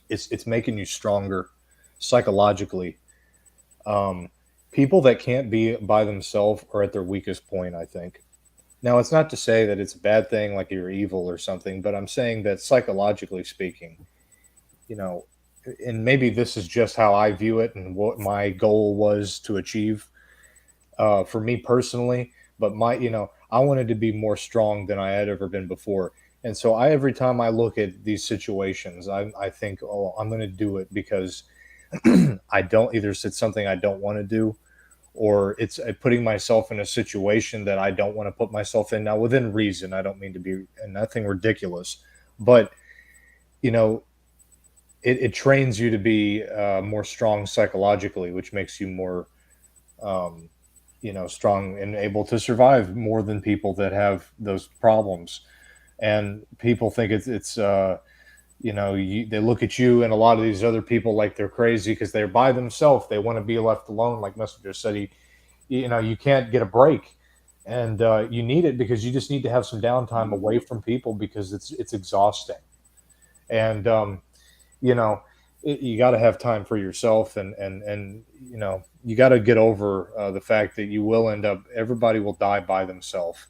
B: it's making you stronger psychologically. Um, People that can't be by themselves are at their weakest point, I think. Now, it's not to say that it's a bad thing, like you're evil or something, but I'm saying that psychologically speaking, you know, and maybe this is just how I view it and what my goal was to achieve for me personally. But I wanted to be more strong than I had ever been before. And so every time I look at these situations, I think, oh, I'm going to do it because I don't either it's something I don't want to do, or it's putting myself in a situation that I don't want to put myself in. Now, within reason, I don't mean to be nothing ridiculous, but you know, it trains you to be more strong psychologically, which makes you more, um, strong and able to survive more than people that have those problems. And people think they look at you and a lot of these other people like they're crazy because they're by themselves. They want to be left alone. Like Messenger said, you can't get a break, and you need it because you just need to have some downtime away from people because it's exhausting. And you know, you got to have time for yourself, and you got to get over the fact that you will end up. Everybody will die by themselves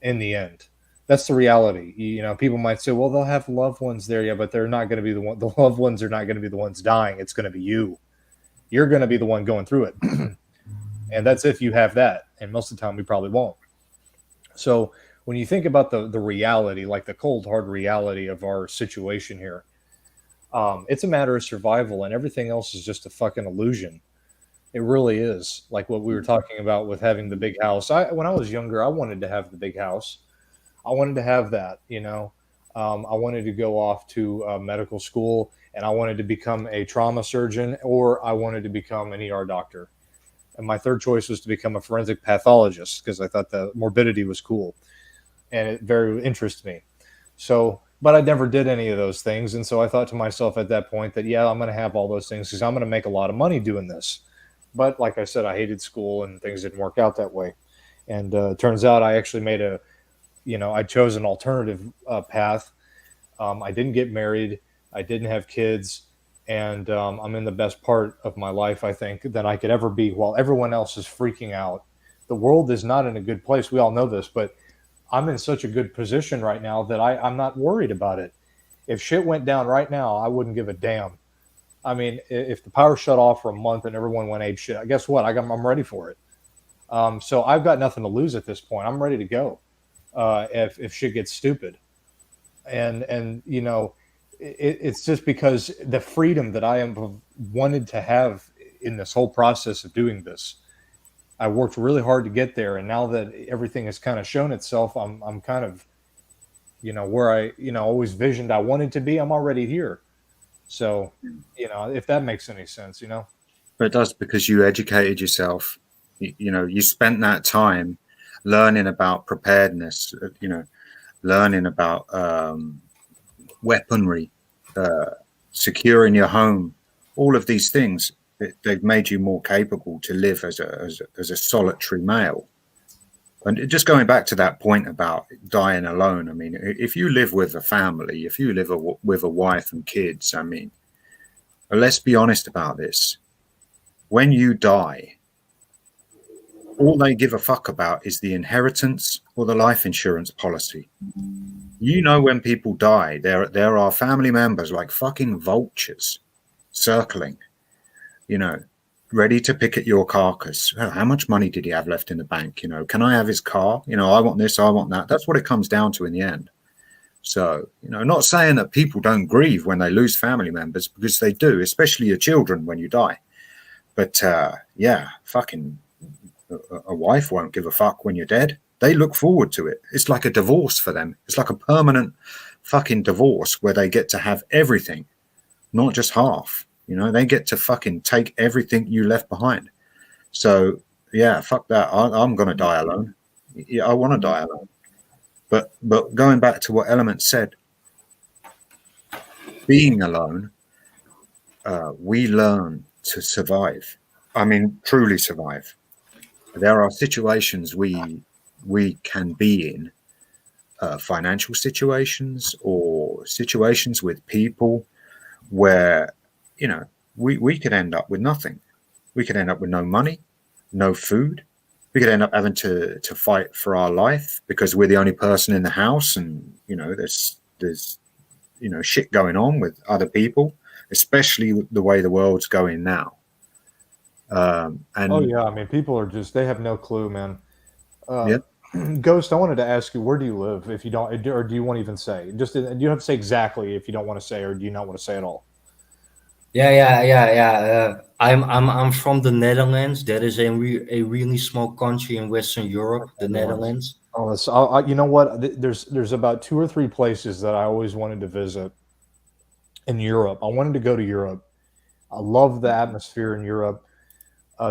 B: in the end. That's the reality. People might say, well, they'll have loved ones there, yeah, but they're not going to be the one. The loved ones are not going to be the ones dying. It's going to be you. You're going to be the one going through it, and that's if you have that. And most of the time, we probably won't. So when you think about the reality, like the cold hard reality of our situation here, it's a matter of survival, and everything else is just a fucking illusion. It really is. Like what we were talking about with having the big house. When I was younger, I wanted to have the big house. I wanted to have that. I wanted to go off to medical school, and I wanted to become a trauma surgeon, or I wanted to become an ER doctor. And my third choice was to become a forensic pathologist because I thought the morbidity was cool and it very interests me. So, but I never did any of those things. And so I thought to myself at that point that, yeah, I'm going to have all those things because I'm going to make a lot of money doing this. But like I said, I hated school and things didn't work out that way. And it turns out I actually I chose an alternative path. I didn't get married. I didn't have kids. And I'm in the best part of my life, I think, that I could ever be while everyone else is freaking out. The world is not in a good place. We all know this, but I'm in such a good position right now that I'm not worried about it. If shit went down right now, I wouldn't give a damn. I mean, if the power shut off for a month and everyone went ape shit, guess what? I'm ready for it. So I've got nothing to lose at this point. I'm ready to go if shit gets stupid. And it's just because the freedom that I have wanted to have in this whole process of doing this. I worked really hard to get there, and now that everything has kind of shown itself, I'm kind of, where I, always visioned I wanted to be. I'm already here. So, if that makes any sense.
C: But it does, because you educated yourself. You spent that time learning about preparedness. Learning about weaponry, securing your home. All of these things, they've made you more capable to live as a solitary male. And just going back to that point about dying alone, I mean, if you live with a family, if you live with a wife and kids, I mean, let's be honest about this. When you die, All they give a fuck about is the inheritance or the life insurance policy. You know, when people die, there are family members like fucking vultures circling, you know, ready to pick at your carcass. Oh, how much money did he have left in the bank? You know, can I have his car? You know, I want this, I want that. That's what it comes down to in the end. So, you know, not saying that people don't grieve when they lose family members, because they do, especially your children when you die. But yeah, fucking a wife won't give a fuck when you're dead. They look forward to it. It's like a divorce for them. It's like a permanent fucking divorce where they get to have everything, not just half. You know, they get to fucking take everything you left behind. So yeah, fuck that. I'm gonna die alone. Yeah, I want to die alone. But going back to what Element said, being alone, we learn to survive. I mean, truly survive. There are situations we can be in, financial situations or situations with people where, you know, we could end up with nothing. We could end up with no money, no food. We could end up having to fight for our life because we're the only person in the house, and you know, there's you know, shit going on with other people, especially the way the world's going now. And
B: Oh yeah, I mean, people are just, they have no clue, man.
C: yeah,
B: Ghost, I wanted to ask you, where do you live? If you don't, or do you want to even say? Just, do you have to say exactly if you don't want to say, or do you not want to say at all?
A: Yeah. I'm from the Netherlands. That is a really small country in Western Europe, the
B: Netherlands.
A: Netherlands.
B: Oh, you know what? There's about 2 or 3 places that I always wanted to visit in Europe. I wanted to go to Europe. I love the atmosphere in Europe.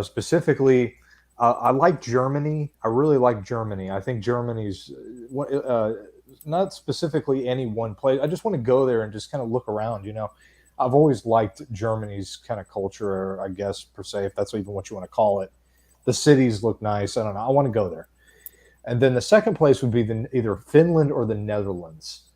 B: Specifically, I like Germany. I really like Germany. I think Germany's not specifically any one place. I just want to go there and just kind of look around. You know, I've always liked Germany's kind of culture, I guess, per se, if that's even what you want to call it. The cities look nice. I don't know. I want to go there. And then the second place would be either Finland or the Netherlands.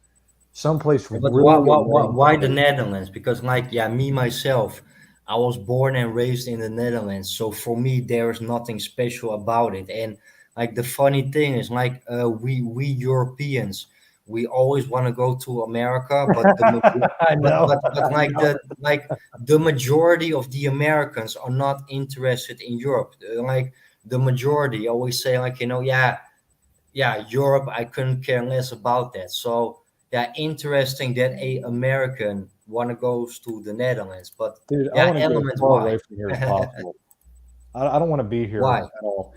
B: Someplace
A: But
B: really away.
A: why the Netherlands? Because, like, yeah, me myself, I was born and raised in the Netherlands, so for me there is nothing special about it. And like the funny thing is, like, we Europeans, we always want to go to America, but
B: I know.
A: but like the majority of the Americans are not interested in Europe. Like the majority always say, like, yeah, Europe, I couldn't care less about that. So yeah, interesting that a American wanna goes to the Netherlands, but
B: Dude, I
A: yeah,
B: want to get as
A: elements
B: far away
A: why?
B: from here as possible. I don't want to be here
A: Why?
B: at all.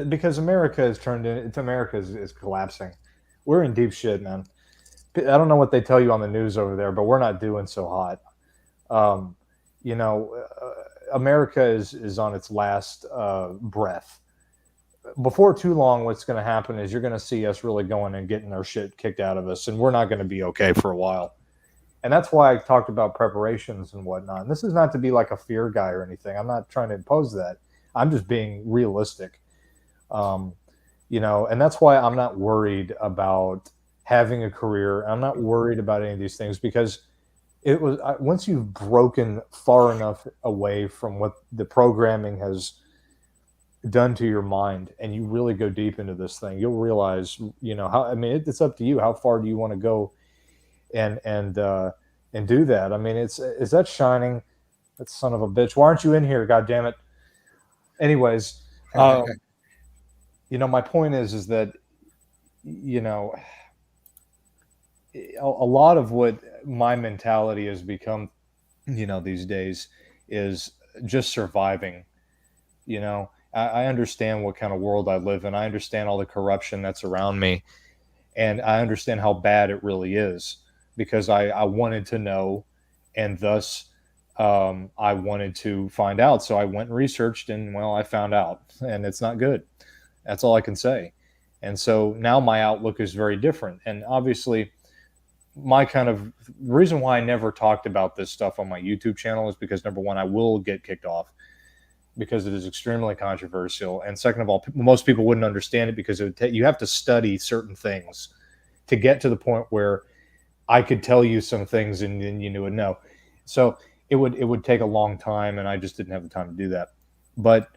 B: Because America has turned into, America is collapsing. We're in deep shit, man. I don't know what they tell you on the news over there, but we're not doing so hot. Um, you know, America is on its last breath. Before too long, what's going to happen is you're going to see us really going and getting our shit kicked out of us, and we're not going to be okay for a while. And that's why I talked about preparations and whatnot. And this is not to be like a fear guy or anything. I'm not trying to impose that. I'm just being realistic. Um, you know, and that's why I'm not worried about having a career. I'm not worried about any of these things because once you've broken far enough away from what the programming has done to your mind and you really go deep into this thing, you'll realize, you know, how, I mean, it's up to you. How far do you want to go and do that? I mean, is that Shining? That son of a bitch. Why aren't you in here? God damn it. Anyways, you know, my point is that, you know, a lot of what my mentality has become, you know, these days is just surviving. You know, I understand what kind of world I live in. I understand all the corruption that's around me, and I understand how bad it really is because I wanted to know, and thus I wanted to find out. So I went and researched, and well, I found out, and it's not good. That's all I can say. And so now my outlook is very different. And obviously, my kind of reason why I never talked about this stuff on my YouTube channel is because number one, I will get kicked off because it is extremely controversial. And second of all, most people wouldn't understand it because you have to study certain things to get to the point where I could tell you some things and then you would know. So it would take a long time, and I just didn't have the time to do that. But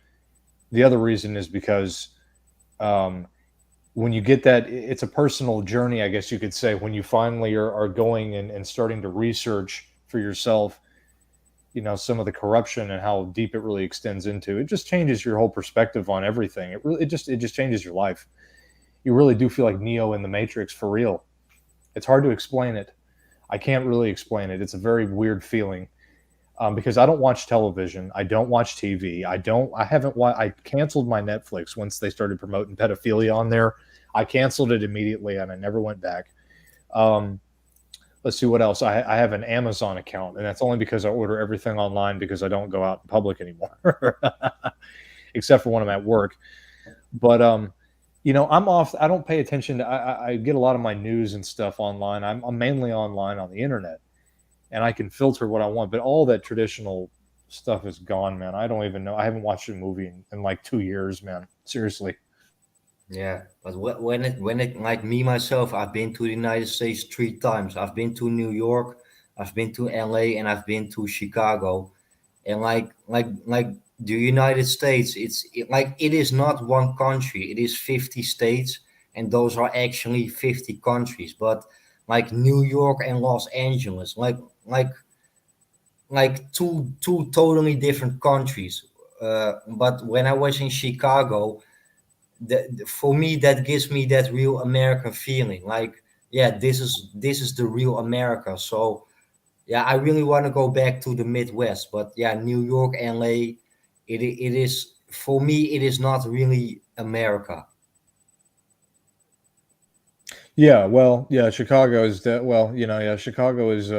B: The other reason is because um, when you get that, it's a personal journey, I guess you could say, when you finally are going and starting to research for yourself, some of the corruption and how deep it really extends into. It just changes your whole perspective on everything. It just changes your life. You really do feel like Neo in the Matrix for real. It's hard to explain it. I can't really explain it. It's a very weird feeling. Because I don't watch television. I don't watch TV. I haven't I canceled my Netflix once they started promoting pedophilia on there. I canceled it immediately and I never went back. Um, let's see what else. I have an Amazon account, and that's only because I order everything online because I don't go out in public anymore, except for when I'm at work. But I'm off. I don't pay attention to. I get a lot of my news and stuff online. I'm mainly online on the internet, and I can filter what I want. But all that traditional stuff is gone, man. I don't even know. I haven't watched a movie in like 2 years, man. Seriously.
A: Yeah, but when it like me myself, I've been to the United States 3 times. I've been to New York, I've been to LA, and I've been to Chicago. And like the United States, like it is not one country. It is 50 states, and those are actually 50 countries. But like New York and Los Angeles, like two totally different countries. But when I was in Chicago, for me that gives me that real American feeling. Like, yeah, this is the real America. So yeah, I really want to go back to the Midwest. But yeah, New York, LA, it is for me. It is not really America.
B: Yeah, well, yeah, Chicago is that. Well, yeah, Chicago is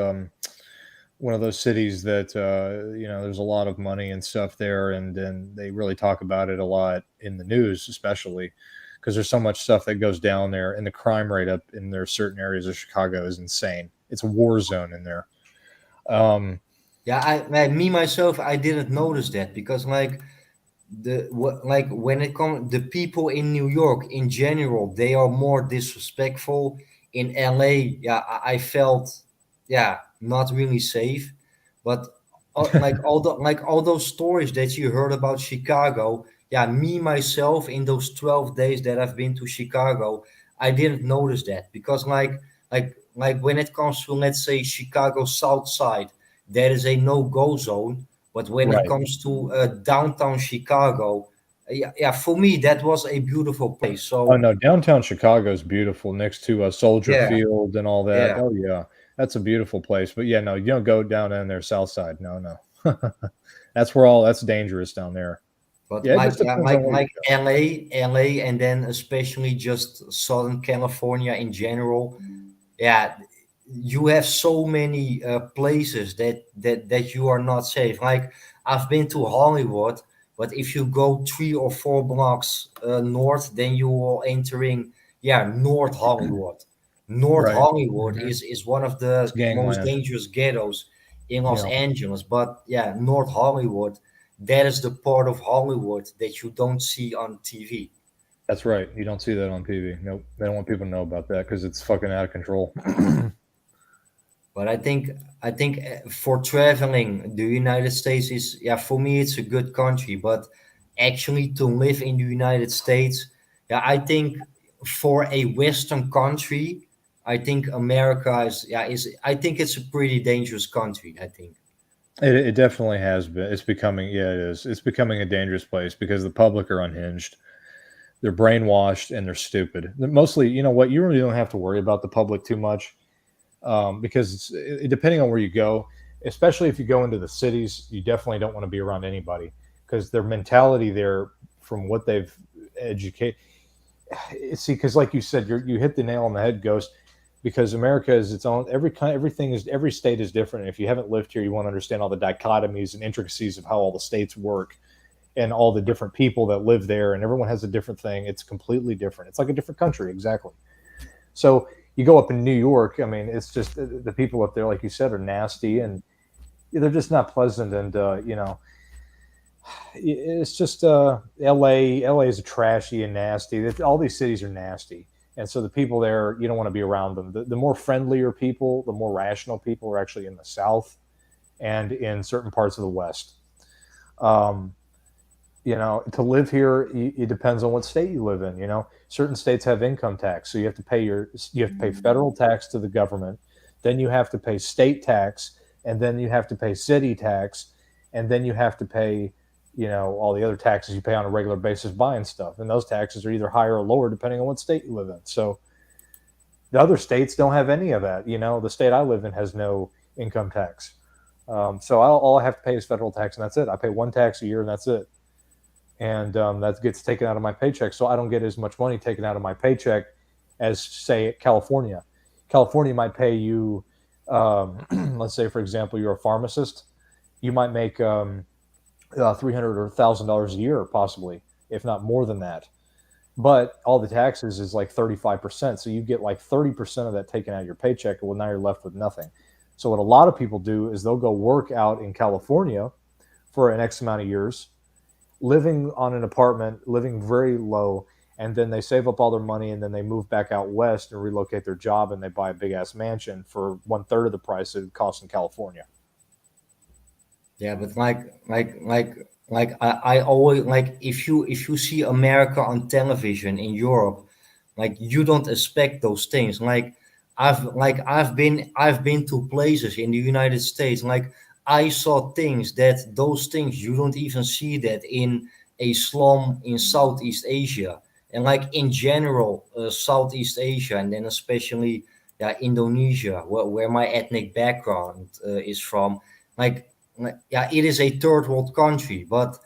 B: one of those cities that there's a lot of money and stuff there, and they really talk about it a lot in the news, especially because there's so much stuff that goes down there, and the crime rate up in there certain areas of Chicago is insane. It's a war zone in there. Um,
A: Yeah, me myself, I didn't notice that because like when it comes the people in New York in general, they are more disrespectful. In LA, yeah, I felt, yeah, not really safe. But like all those stories that you heard about Chicago, yeah, me myself in those 12 days that I've been to Chicago, I didn't notice that because like when it comes to, let's say, Chicago South Side, there is a no-go zone. But when it
B: right.
A: comes to downtown Chicago, yeah, for me that was a beautiful place.
B: Oh
A: So
B: no, downtown Chicago is beautiful next to Soldier
A: yeah,
B: Field and all that.
A: yeah.
B: Oh yeah, that's a beautiful place. But yeah, no, you don't go down in there South Side. No, no, that's dangerous down there.
A: But
B: Yeah, it
A: like,
B: just
A: yeah,
B: depends on where you
A: like LA, and then especially just Southern California in general. Yeah, you have so many places that you are not safe. Like, I've been to Hollywood, but if you go 3 or 4 blocks north, then you are entering, yeah, North Hollywood.
B: go.
A: North
B: Right.
A: Hollywood
B: Hmm.
A: is one of
B: It's
A: the most
B: gangland.
A: dangerous ghettos in Los
B: Yeah,
A: Angeles. But yeah, North Hollywood, that is the part of Hollywood that you don't see on TV.
B: that's right. You don't see that on TV. Nope. They don't want people to know about that because it's fucking out of control.
A: But I think for traveling, the United States is, yeah, for me it's a good country. But actually to live in the United States, yeah, I think for a Western country, I think America is, yeah, is I think it's a pretty dangerous country. I think.
B: It definitely has been. It's becoming, yeah, it is. It's becoming a dangerous place because the public are unhinged. They're brainwashed and they're stupid. Mostly, you know what? You really don't have to worry about the public too much because depending on where you go, especially if you go into the cities, you definitely don't want to be around anybody because their mentality there, from what they've educated. See, because like you said, you hit the nail on the head, Ghost. Because America is its own. Everything is, every state is different. And if you haven't lived here, you won't understand all the dichotomies and intricacies of how all the states work and all the different people that live there. And everyone has a different thing. It's completely different. It's like a different country, exactly. So you go up in New York. I mean, it's just the people up there, like you said, are nasty and they're just not pleasant. And it's just LA. LA is trashy and nasty. All these cities are nasty, and so the people there, you don't want to be around them. The more friendlier people, the more rational people are actually in the South and in certain parts of the West. Um, to live here, it depends on what state you live in. Certain states have income tax, so you have to pay federal tax to the government, then you have to pay state tax, and then you have to pay city tax, and then you have to pay, all the other taxes you pay on a regular basis buying stuff, and those taxes are either higher or lower depending on what state you live in. So the other states don't have any of that. The state I live in has no income tax. So all I have to pay is federal tax, and that's it. I pay one tax a year, and that's it. And that gets taken out of my paycheck. So I don't get as much money taken out of my paycheck as, say, California. California might pay you, let's say, for example, you're a pharmacist. You might make $300 or $1,000 a year, possibly, if not more than that. But all the taxes is like 35%. So you get like 30% of that taken out of your paycheck. Well, now you're left with nothing. So what a lot of people do is they'll go work out in California for an X amount of years, living on an apartment, living very low, and then they save up all their money, and then they move back out west and relocate their job, and they buy a big ass mansion for 1/3 of the price it costs in California.
A: Yeah, but I always like, if you see America on television in Europe, like you don't expect those things. I've been to places in the United States, like I saw things that those things you don't even see that in a slum in Southeast Asia, and like in general Southeast Asia, and then especially Indonesia, where my ethnic background is from. It is a third world country, but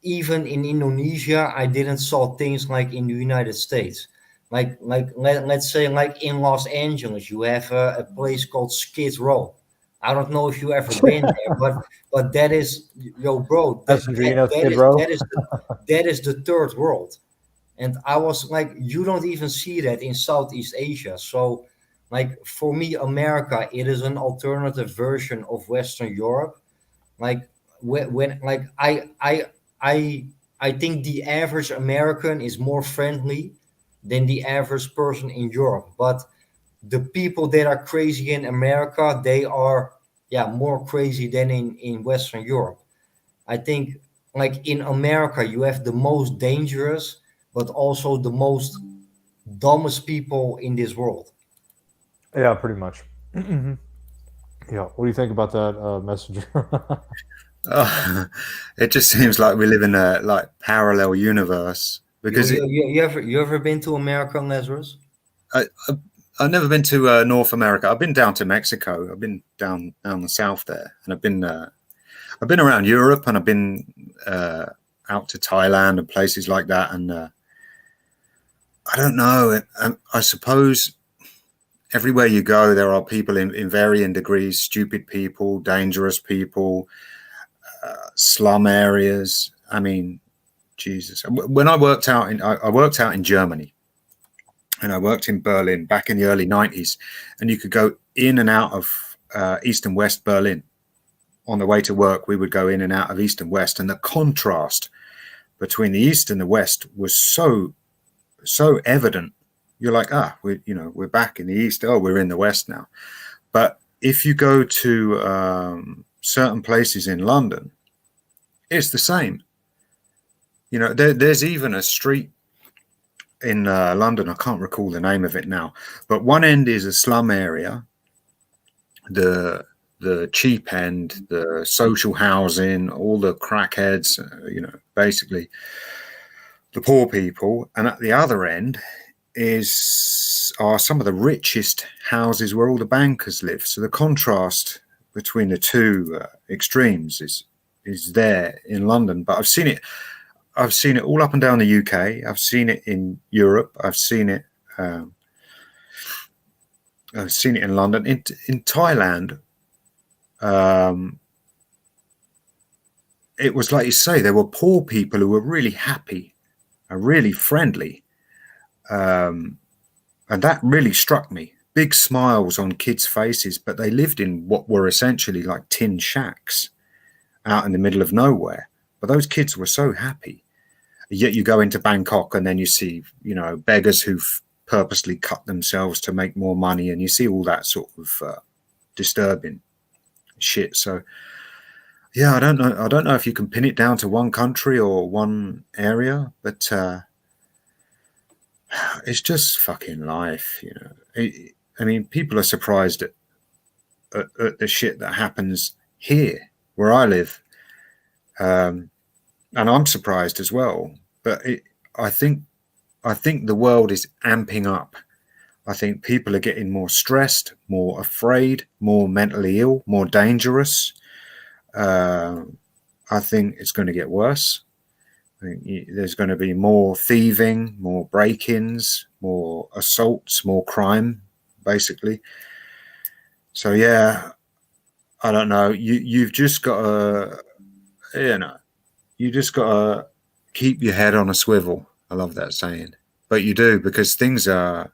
A: even in Indonesia, I didn't saw things like in the United States. Let's say like in Los Angeles, you have a place called Skid Row. I don't know if you ever been there, but that is, bro.
B: Skid Row?
A: That is the third world, and I was like, you don't even see that in Southeast Asia. So, like for me, America, it is an alternative version of Western Europe. Like when like I think the average American is more friendly than the average person in Europe, but the people that are crazy in America, they are more crazy than in Western Europe. I think like in America you have the most dangerous but also the most dumbest people in this world.
B: Yeah, pretty much. Yeah. What do you think about that, Messenger?
C: It just seems like we live in a like parallel universe because
A: You ever been to America, Lazarus?
C: I've never been to North America. I've been down to Mexico. I've been down the south there, and I've been around Europe, and I've been out to Thailand and places like that. And I don't know. I suppose everywhere you go, there are people in varying degrees: stupid people, dangerous people, slum areas. I mean, Jesus. When I worked out in Germany. And I worked in Berlin back in the early 90s, and you could go in and out of East and West Berlin. On the way to work, we would go in and out of East and West, and the contrast between the East and the West was so evident. You're like, we're back in the East. Oh, we're in the West now. But if you go to certain places in London, it's the same. There's even a street in London, I can't recall the name of it now, but one end is a slum area, the cheap end, the social housing, all the crackheads, basically the poor people, and at the other end are some of the richest houses where all the bankers live. So the contrast between the two extremes is there in London. But I've seen it all up and down the UK. I've seen it in Europe. I've seen it in London. In Thailand, it was like you say, there were poor people who were really happy and really friendly. And that really struck me. Big smiles on kids' faces, but they lived in what were essentially like tin shacks out in the middle of nowhere. But those kids were so happy. Yet you go into Bangkok and then you see, beggars who've purposely cut themselves to make more money, and you see all that sort of disturbing shit. So yeah, I don't know. I don't know if you can pin it down to one country or one area, but it's just fucking life, you know. I mean, people are surprised at the shit that happens here where I live, um, and I'm surprised as well. But I think I think the world is amping up. I think people are getting more stressed, more afraid, more mentally ill, more dangerous. Uh, I think it's going to get worse. I think there's going to be more thieving, more break-ins, more assaults, more crime, basically. So yeah, I don't know. You've just got to, you know, you just got to keep your head on a swivel. I love that saying, but you do, because things are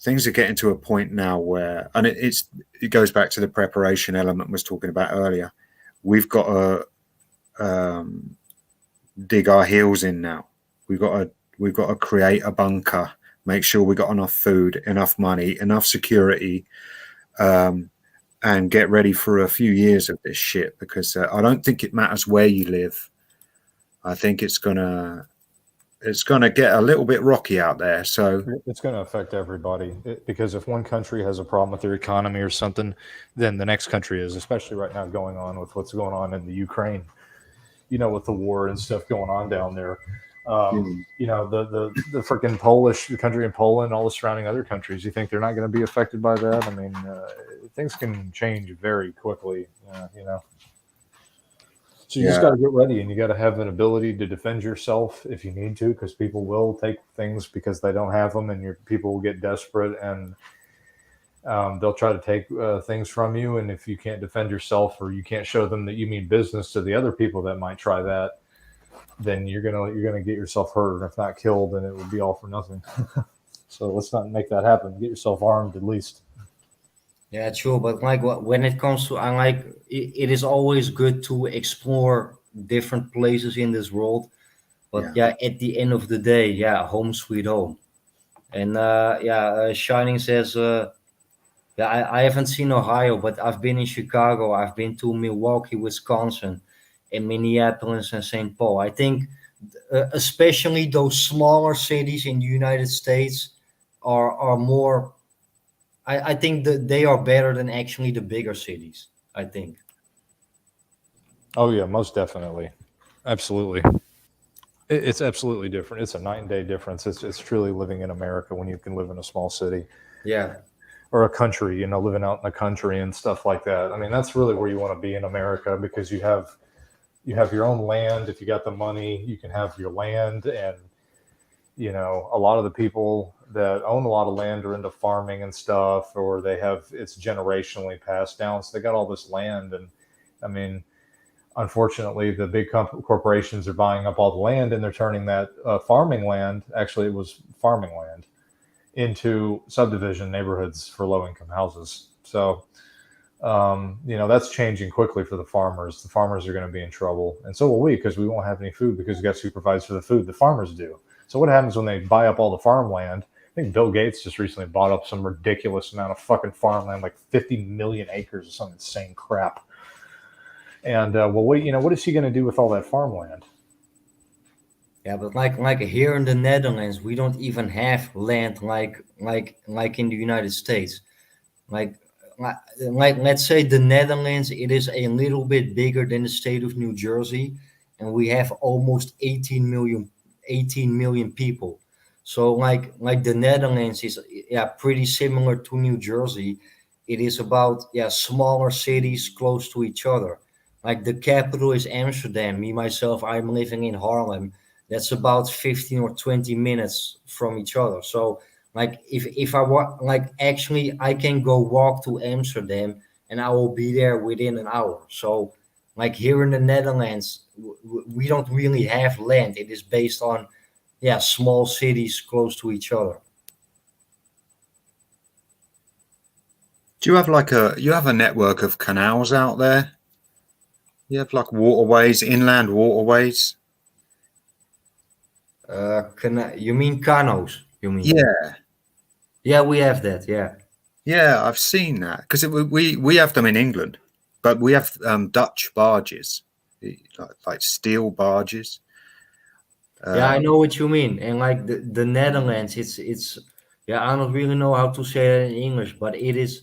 C: getting to a point now where, and it goes back to the preparation element I was talking about earlier. We've got to dig our heels in now. We've got to create a bunker, make sure we got enough food, enough money, enough security, and get ready for a few years of this shit. Because I don't think it matters where you live. I think it's gonna get a little bit rocky out there. So
B: It's going to affect everybody because if one country has a problem with their economy or something, then the next country is, especially right now going on with what's going on in the Ukraine, you know, with the war and stuff going on down there. You know, the freaking Polish, the country in Poland, all the surrounding other countries, you think they're not going to be affected by that? I mean, things can change very quickly, you know. So you just got to get ready, and you got to have an ability to defend yourself if you need to, because people will take things because they don't have them, and people will get desperate, and they'll try to take things from you. And if you can't defend yourself, or you can't show them that you mean business to the other people that might try that, then you're gonna get yourself hurt, and if not killed, then it would be all for nothing. So let's not make that happen. Get yourself armed at least.
A: Yeah, true. But like when it comes to, I like it is always good to explore different places in this world. But yeah, at the end of the day, yeah, home sweet home. And Shining says, yeah, I haven't seen Ohio, but I've been in Chicago. I've been to Milwaukee, Wisconsin, and Minneapolis and St. Paul. I think, especially those smaller cities in the United States, are more. I think that they are better than actually the bigger cities. I think.
B: Oh yeah, most definitely, absolutely. It's absolutely different. It's a night and day difference. It's truly living in America when you can live in a small city
A: Yeah,
B: or a country, you know, living out in the country and stuff like that. I mean, that's really where you want to be in America, because you have your own land. If you got the money, you can have your land. And you know, a lot of the people that own a lot of land are into farming and stuff, or they have, it's generationally passed down, so they got all this land. And I mean, unfortunately, the big corporations are buying up all the land, and they're turning that farming land, actually it was farming land, into subdivision neighborhoods for low income houses. So you know, that's changing quickly for the farmers. The farmers are going to be in trouble, and so will we, because we won't have any food, because guess who provides for the food? The farmers do. So what happens when they buy up all the farmland? I think Bill Gates just recently bought up some ridiculous amount of fucking farmland, like 50 million acres or some insane crap. And you know, what is he going to do with all that farmland?
A: yeah, but like here in the Netherlands, we don't even have land like in the United States. Like like let's say the Netherlands, it is a little bit bigger than the state of New Jersey, and we have almost 18 million people. So like the Netherlands is, yeah, pretty similar to New Jersey. It is about, yeah, smaller cities close to each other. Like the capital is Amsterdam. Me myself, I'm living in Harlem. That's about 15 or 20 minutes from each other. So like if I want, like, actually I can go walk to Amsterdam and I will be there within an hour. So like here in the Netherlands, we don't really have land. It is based on, yeah, small cities close to each other.
C: do you have a network of canals out there? You have like waterways, inland waterways?
A: You mean Kanos? You mean?
C: Yeah,
A: Yeah, we have that. Yeah.
C: yeah, I've seen that because we have them in England. but we have Dutch barges, like steel barges.
A: Yeah, I know what you mean. And like the Netherlands, it's yeah, I don't really know how to say it in English, but it is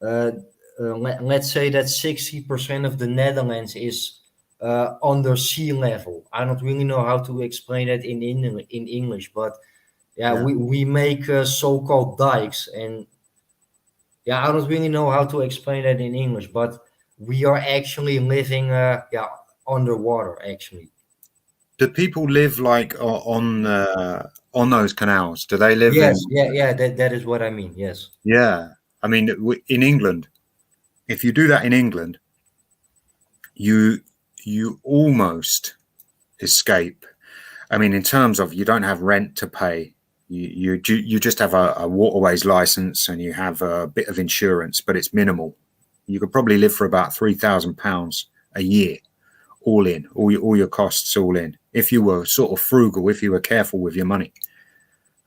A: uh, let's say that 60% of the Netherlands is under sea level. I don't really know how to explain that in English, but yeah,
C: Yeah.
A: we make so-called dikes, and yeah, I don't really know how to explain that in English, but we are actually living yeah, underwater actually.
C: Do people live like on those canals? Do they live in?
A: Yes, yeah, that is what I mean. Yes.
C: Yeah, I mean, in England, if you do that in England, you you almost escape. I mean, in terms of you don't have rent to pay, you just have a waterways license and you have a bit of insurance, but it's minimal. You could probably live for about £3,000 a year, all in, all your costs all in, if you were sort of frugal, if you were careful with your money.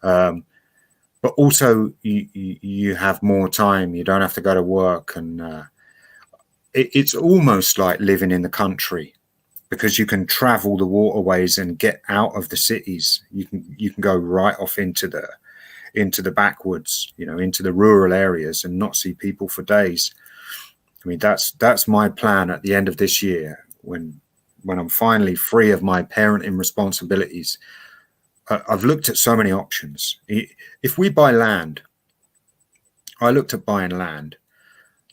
C: But also you have more time. You don't have to go to work, and it's almost like living in the country, because you can travel the waterways and get out of the cities. You can go right off into the backwoods, into the rural areas, and not see people for days. I mean, that's my plan at the end of this year, when I'm finally free of my parenting responsibilities. I've looked at so many options. If we buy land, I looked at buying land.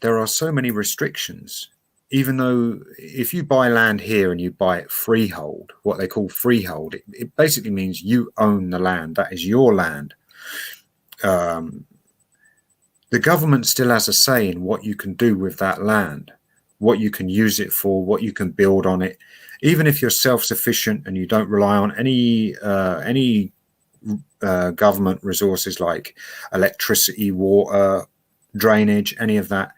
C: There are so many restrictions. Even though if you buy land here and you buy it freehold, what they call freehold, it basically means you own the land. That is your land. The government still has a say in what you can do with that land, what you can use it for, what you can build on it. Even if you're self-sufficient and you don't rely on any government resources like electricity, water, drainage, any of that,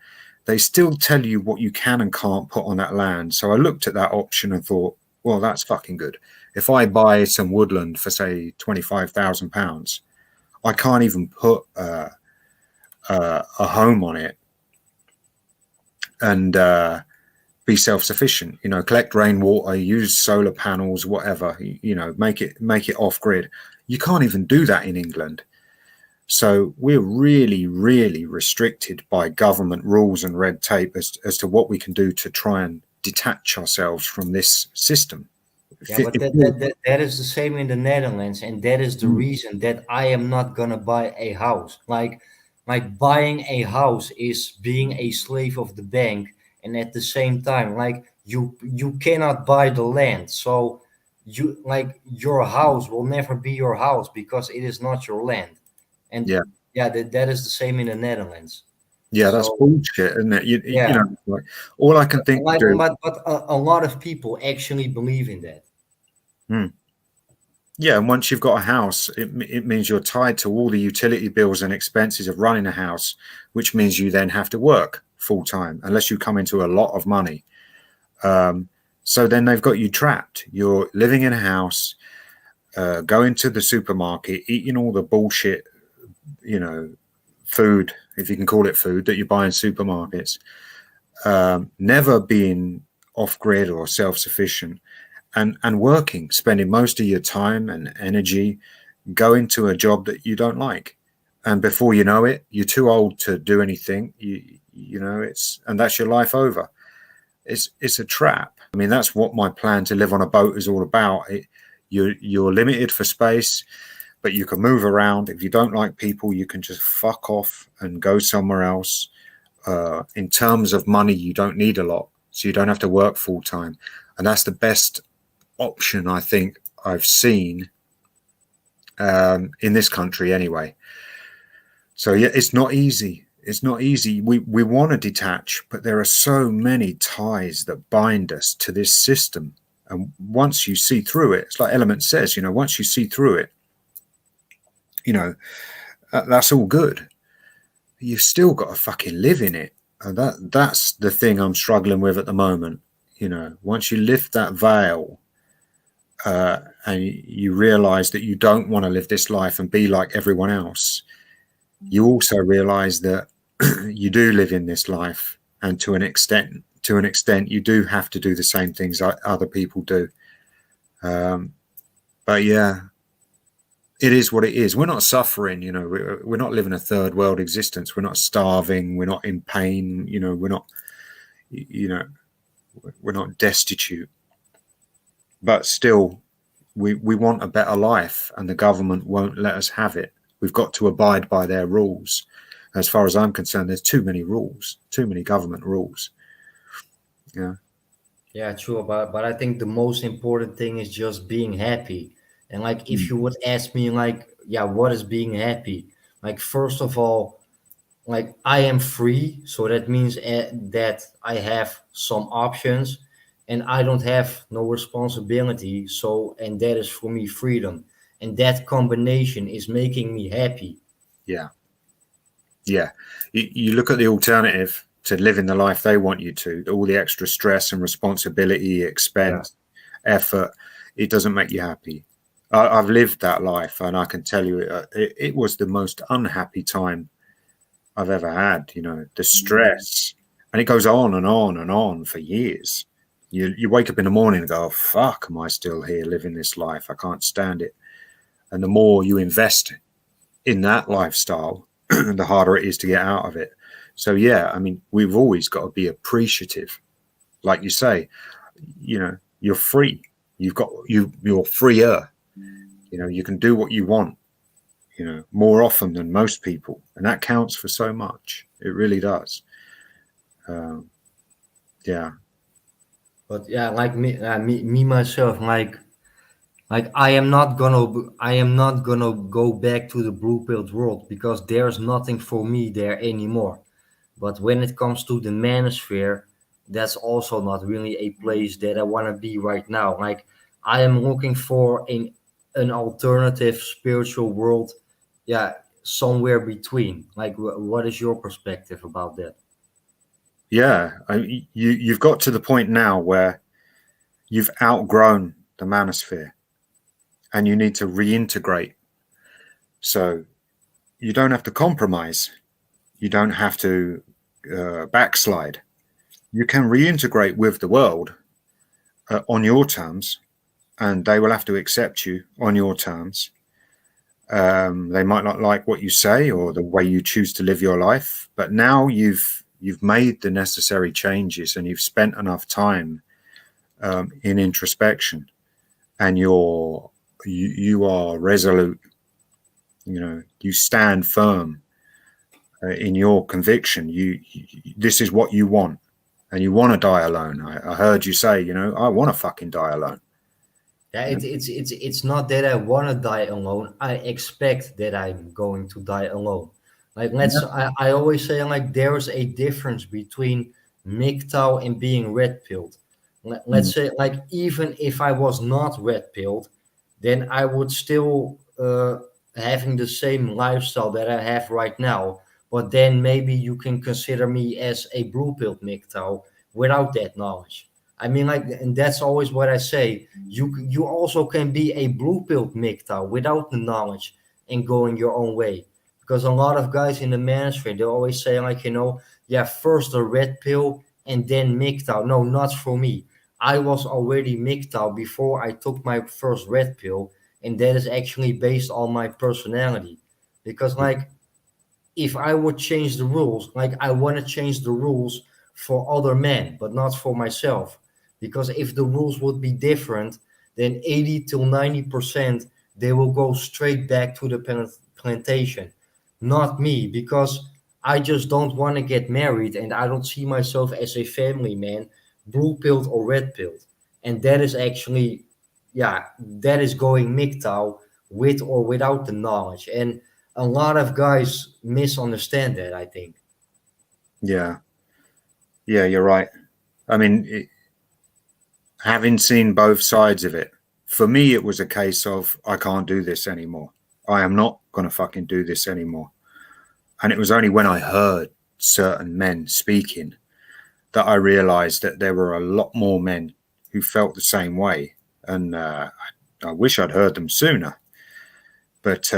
C: they still tell you what you can and can't put on that land. So I looked at that option and thought, well, that's fucking good. If I buy some woodland for, say, £25,000, I can't even put a home on it and be self-sufficient, collect rainwater, use solar panels, whatever, make it off grid. You can't even do that in England. So we're really, really restricted by government rules and red tape as to what we can do to try and detach ourselves from this system.
A: Yeah, but that is the same in the Netherlands, and that is the reason that I am not gonna buy a house. Like buying a house is being a slave of the bank, and at the same time, like you cannot buy the land. So you like your house will never be your house because it is not your land. And
C: Yeah.
A: yeah, that is the same in the Netherlands.
C: Yeah, that's
A: So
C: bullshit, isn't it?
A: yeah,
C: Like, all I can think to
A: like
C: do.
A: but a lot of people actually believe in that.
C: Yeah, and once you've got a house, it means you're tied to all the utility bills and expenses of running a house, which means you then have to work full time unless you come into a lot of money. So then they've got you trapped. You're living in a house, going to the supermarket, eating all the bullshit, food, if you can call it food, that you buy in supermarkets, never being off grid or self-sufficient. And working, spending most of your time and energy going to a job that you don't like, and before you know it, you're too old to do anything. And that's your life over. It's a trap. I mean, that's what my plan to live on a boat is all about. You're limited for space, but you can move around. If you don't like people, you can just fuck off and go somewhere else. In terms of money, you don't need a lot, so you don't have to work full time, and that's the best option I think I've seen in this country anyway. So yeah, it's not easy. It's not easy. We want to detach, but there are so many ties that bind us to this system. And once you see through it, it's like Element says, once you see through it, that's all good. You've still got to fucking live in it. And that's the thing I'm struggling with at the moment. Once you lift that veil, and you realize that you don't want to live this life and be like everyone else, you also realize that you do live in this life, and to an extent to an extent, you do have to do the same things other people do. But yeah, it is what it is. We're not suffering, you know, we're not living a third world existence. We're not starving. We're not in pain. You know, we're not, you know, we're not destitute. But still, we want a better life, and the government won't let us have it. We've got to abide by their rules. As far as I'm concerned, there's too many rules, too many government rules. Yeah.
A: Yeah, true. But I think the most important thing is just being happy. And like, if you would ask me, like, yeah, what is being happy? Like, first of all, like, I am free, so that means that I have some options, and I don't have no responsibility. So, and that is for me freedom, and that combination is making me happy.
C: Yeah. Yeah. You look at the alternative to living the life they want you to, all the extra stress and responsibility, expense, effort, it doesn't make you happy. I've lived that life, and I can tell you it was the most unhappy time I've ever had. You know, the stress, and it goes on and on and on for years. You wake up in the morning and go, oh, fuck, am I still here living this life? I can't stand it. And the more you invest in that lifestyle, the harder it is to get out of it. So yeah, I mean, we've always got to be appreciative. Like you say, you know, you're free. You're freer. You know, you can do what you want, you know, more often than most people, and that counts for so much. It really does. Yeah.
A: But yeah, like me myself, like I am not gonna go back to the blue pilled world, because there's nothing for me there anymore. But when it comes to the manosphere, that's also not really a place that I want to be right now. Like, I am looking for an alternative spiritual world, yeah, somewhere between. Like, what is your perspective about that?
C: Yeah. You've got to the point now where you've outgrown the manosphere, and you need to reintegrate. So you don't have to compromise. You don't have to backslide. You can reintegrate with the world on your terms, and they will have to accept you on your terms. They might not like what you say or the way you choose to live your life, but now you've made the necessary changes, and you've spent enough time in introspection, and you are resolute. You know, you stand firm in your conviction. This is what you want, and you want to die alone. I heard you say, you know, I want to fucking die alone.
A: Yeah, it's not that I want to die alone. I expect that I'm going to die alone. Like, I always say, like, there is a difference between MGTOW and being red pilled. Let's say, like, even if I was not red pilled, then I would still having the same lifestyle that I have right now. But then maybe you can consider me as a blue pilled MGTOW without that knowledge. I mean, like, and that's always what I say. You also can be a blue pilled MGTOW without the knowledge and going your own way. Because a lot of guys in the manosphere, they always say, like, you know, yeah, first the red pill and then MGTOW. No, not for me. I was already MGTOW before I took my first red pill, and that is actually based on my personality. Because, like, if I would change the rules, like, I want to change the rules for other men, but not for myself. Because if the rules would be different, then 80 till 90% they will go straight back to the plantation. Not me, because I just don't want to get married, and I don't see myself as a family man, blue pilled or red pilled. And that is actually, yeah, that is going MGTOW with or without the knowledge. And a lot of guys misunderstand that, I think.
C: Yeah. Yeah, you're right. I mean, having seen both sides of it, for me, it was a case of, I can't do this anymore. I am not going to fucking do this anymore. And it was only when I heard certain men speaking that I realized that there were a lot more men who felt the same way. And I wish I'd heard them sooner. But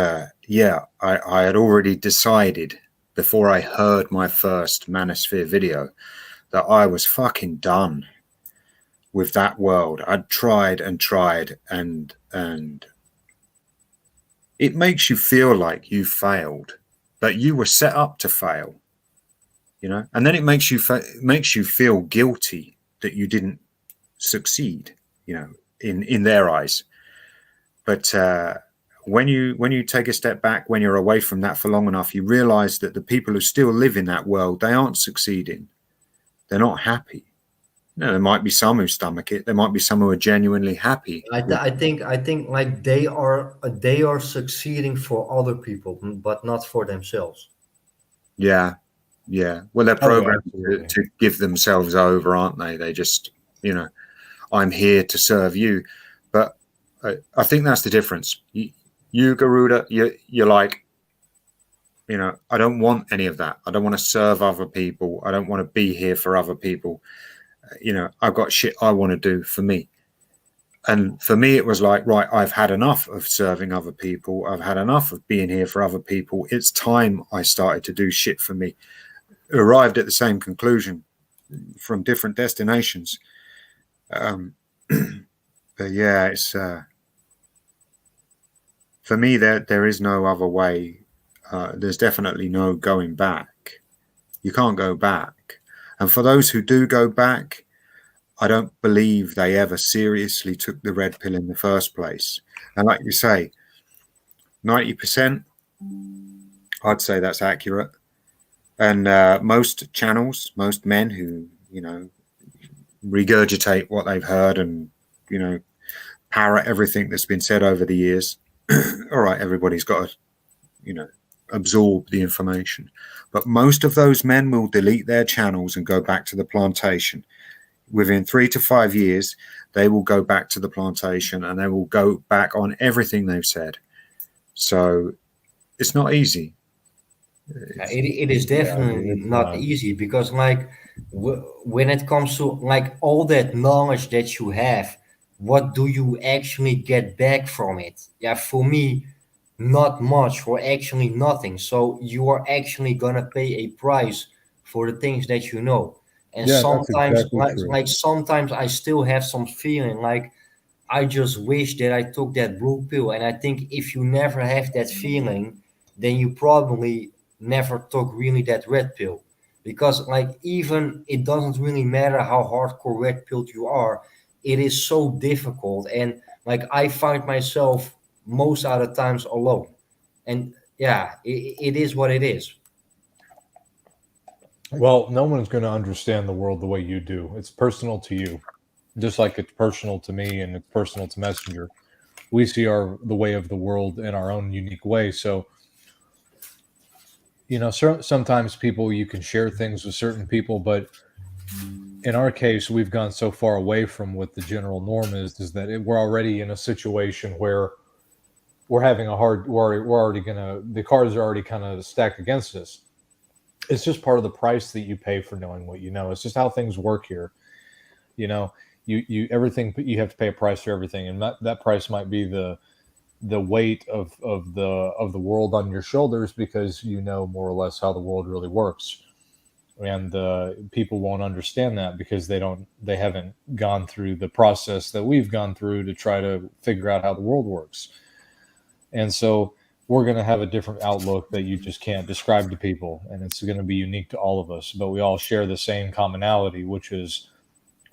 C: yeah, I had already decided before I heard my first Manosphere video that I was fucking done with that world. I'd tried and tried, and it makes you feel like you failed, but you were set up to fail, you know. And then it makes you feel guilty that you didn't succeed, you know, in their eyes. But when you take a step back, when you're away from that for long enough, you realize that the people who still live in that world, they aren't succeeding. They're not happy. No, there might be some who stomach it. There might be some who are genuinely happy.
A: I think like they are succeeding for other people, but not for themselves.
C: Yeah, yeah. Well, they're
B: Oh,
C: programmed
B: absolutely.
C: to give themselves over, aren't they? They just, you know, I'm here to serve you. But I think that's the difference. You Garuda, you're like, you know, I don't want any of that. I don't want to serve other people. I don't want to be here for other people. You know, I've got shit I want to do for me. And for me, it was like, right, I've had enough of serving other people. I've had enough of being here for other people. It's time I started to do shit for me. Arrived at the same conclusion from different destinations. But yeah, it's for me, there is no other way. There's definitely no going back. You can't go back. And for those who do go back, I don't believe they ever seriously took the red pill in the first place. And like you say, 90%, I'd say that's accurate. And most channels, most men who, you know, regurgitate what they've heard and, you know, parrot everything that's been said over the years. All right, everybody's got to, you know, absorb the information. But most of those men will delete their channels and go back to the plantation. Within 3 to 5 years, they will go back to the plantation and they will go back on everything they've said. So it's not easy.
A: It is definitely not easy, because like when it comes to like all that knowledge that you have, what do you actually get back from it? Yeah, for me, not much, or actually nothing. So you are actually gonna pay a price for the things that you know. And
B: Yeah, that's
A: sometimes
B: exactly true.
A: like sometimes I still have some feeling like I just wish that I took that blue pill. And I think if you never have that feeling, then you probably never took really that red pill. Because like even it doesn't really matter how hardcore red pilled you are, it is so difficult. And like I find myself most of the times alone. And yeah, it is what it is.
B: Well, no one's going to understand the world the way you do. It's personal to you, just like it's personal to me and it's personal to Messenger. We see the way of the world in our own unique way. So, you know, sometimes you can share things with certain people, but in our case, we've gone so far away from what the general norm is that we're already in a situation where we're having we're already the cards are already kind of stacked against us. It's just part of the price that you pay for knowing what you know. It's just how things work here. You know, you everything, you have to pay a price for everything, and that price might be the weight of the world on your shoulders, because you know more or less how the world really works. And people won't understand that because they haven't gone through the process that we've gone through to try to figure out how the world works. And so we're going to have a different outlook that you just can't describe to people, and it's going to be unique to all of us. But we all share the same commonality, which is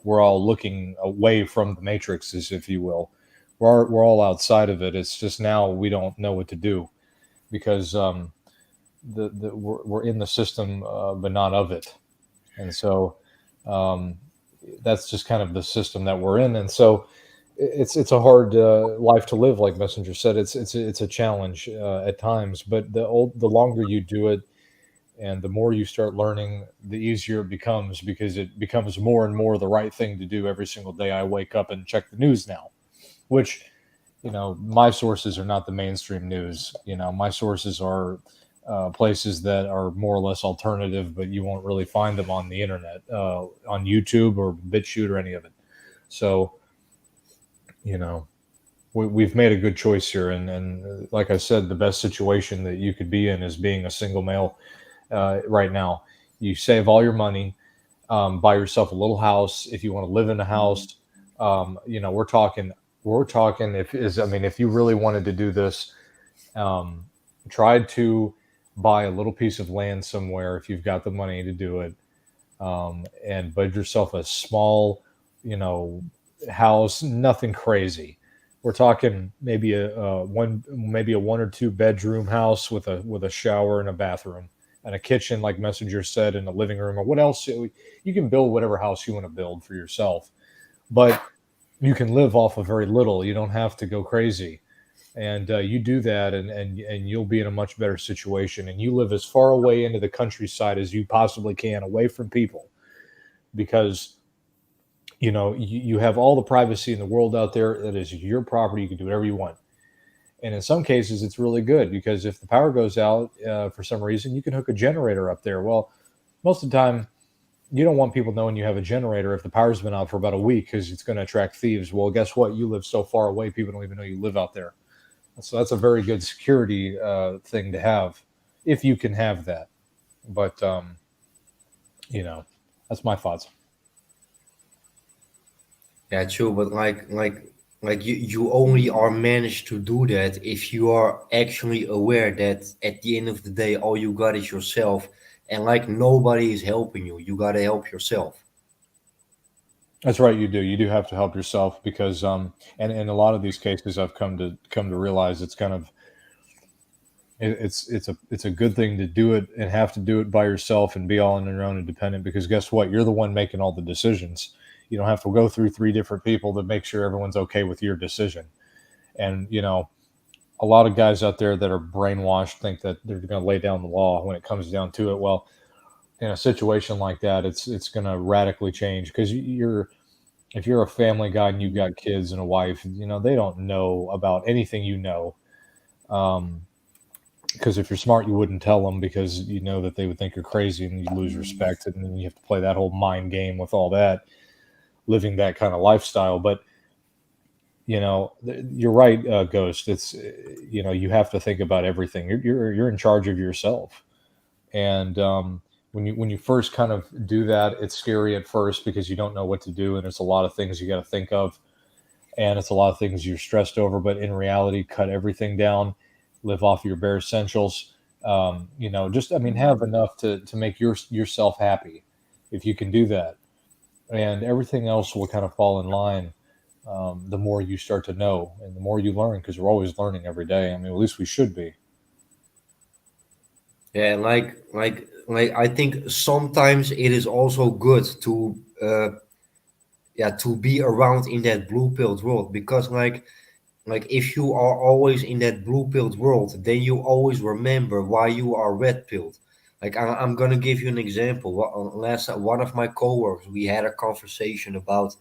B: we're all looking away from the matrices, if you will. We're all outside of it. It's just now we don't know what to do, because we're in the system, but not of it. And so that's just kind of the system that we're in. And so it's a hard life to live, like Messenger said. It's a challenge at times, but the longer you do it, and the more you start learning, the easier it becomes, because it becomes more and more the right thing to do every single day. I wake up and check the news now, which, you know, my sources are not the mainstream news. You know, my sources are places that are more or less alternative, but you won't really find them on the internet, on YouTube or BitChute or any of it. So, you know, we've made a good choice here. And like I said, the best situation that you could be in is being a single male right now. You save all your money. buy yourself a little house if you want to live in a house. We're talking if you really wanted to do this, um, try to buy a little piece of land somewhere if you've got the money to do it, and build yourself a small, you know, house, nothing crazy. We're talking maybe maybe a 1 or 2 bedroom house with a shower and a bathroom and a kitchen, like Messenger said, and a living room, or what else. You can build whatever house you want to build for yourself, but you can live off of very little. You don't have to go crazy, and you do that, and you'll be in a much better situation. And you live as far away into the countryside as you possibly can, away from people, because you have all the privacy in the world out there. That is your property. You can do whatever you want. And in some cases, it's really good because if the power goes out for some reason, you can hook a generator up there. Well, most of the time, you don't want people knowing you have a generator if the power's been out for about a week because it's going to attract thieves. Well, guess what? You live so far away, people don't even know you live out there. So that's a very good security thing to have, if you can have that. But that's my thoughts.
A: Yeah, true. But like you only are managed to do that if you are actually aware that at the end of the day, all you got is yourself, and like nobody is helping you. You gotta help yourself.
B: That's right. You do. You do have to help yourself because, and in a lot of these cases, I've come to realize it's kind of it's a good thing to do it and have to do it by yourself and be all on your own independent, because guess what? You're the one making all the decisions. You don't have to go through 3 different people to make sure everyone's okay with your decision. And a lot of guys out there that are brainwashed think that they're going to lay down the law when it comes down to it. Well, in a situation like that, it's going to radically change, because if you're a family guy and you've got kids and a wife, they don't know about anything, because if you're smart, you wouldn't tell them, because you know that they would think you're crazy and you lose respect, and then you have to play that whole mind game with all that, living that kind of lifestyle. But you're right, Ghost. It's you have to think about everything. You're in charge of yourself, and when you first kind of do that, it's scary at first because you don't know what to do, and it's a lot of things you got to think of, and it's a lot of things you're stressed over. But in reality, cut everything down, live off your bare essentials. Have enough to make yourself happy, if you can do that, and everything else will kind of fall in line. The more you start to know, and the more you learn, because we're always learning every day. I mean, at least we should be.
A: Yeah, like I think sometimes it is also good to to be around in that blue pilled world, because like if you are always in that blue pilled world, then you always remember why you are red pilled. Like I'm gonna give you an example. Last one of my coworkers, we had a conversation about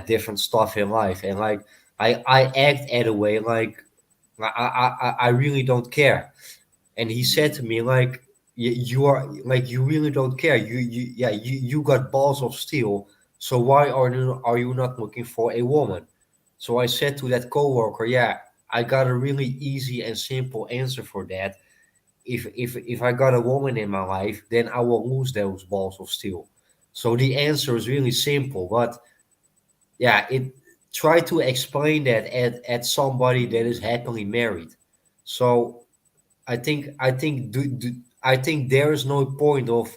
A: different stuff in life, and like I act at a way like I really don't care. And he said to me like, you are like, you really don't care, you got balls of steel, so why are you not looking for a woman? So I said to that coworker, yeah, I got a really easy and simple answer for that. If I got a woman in my life, then I will lose those balls of steel. So the answer is really simple, but it try to explain that at somebody that is happily married. So I think there is no point of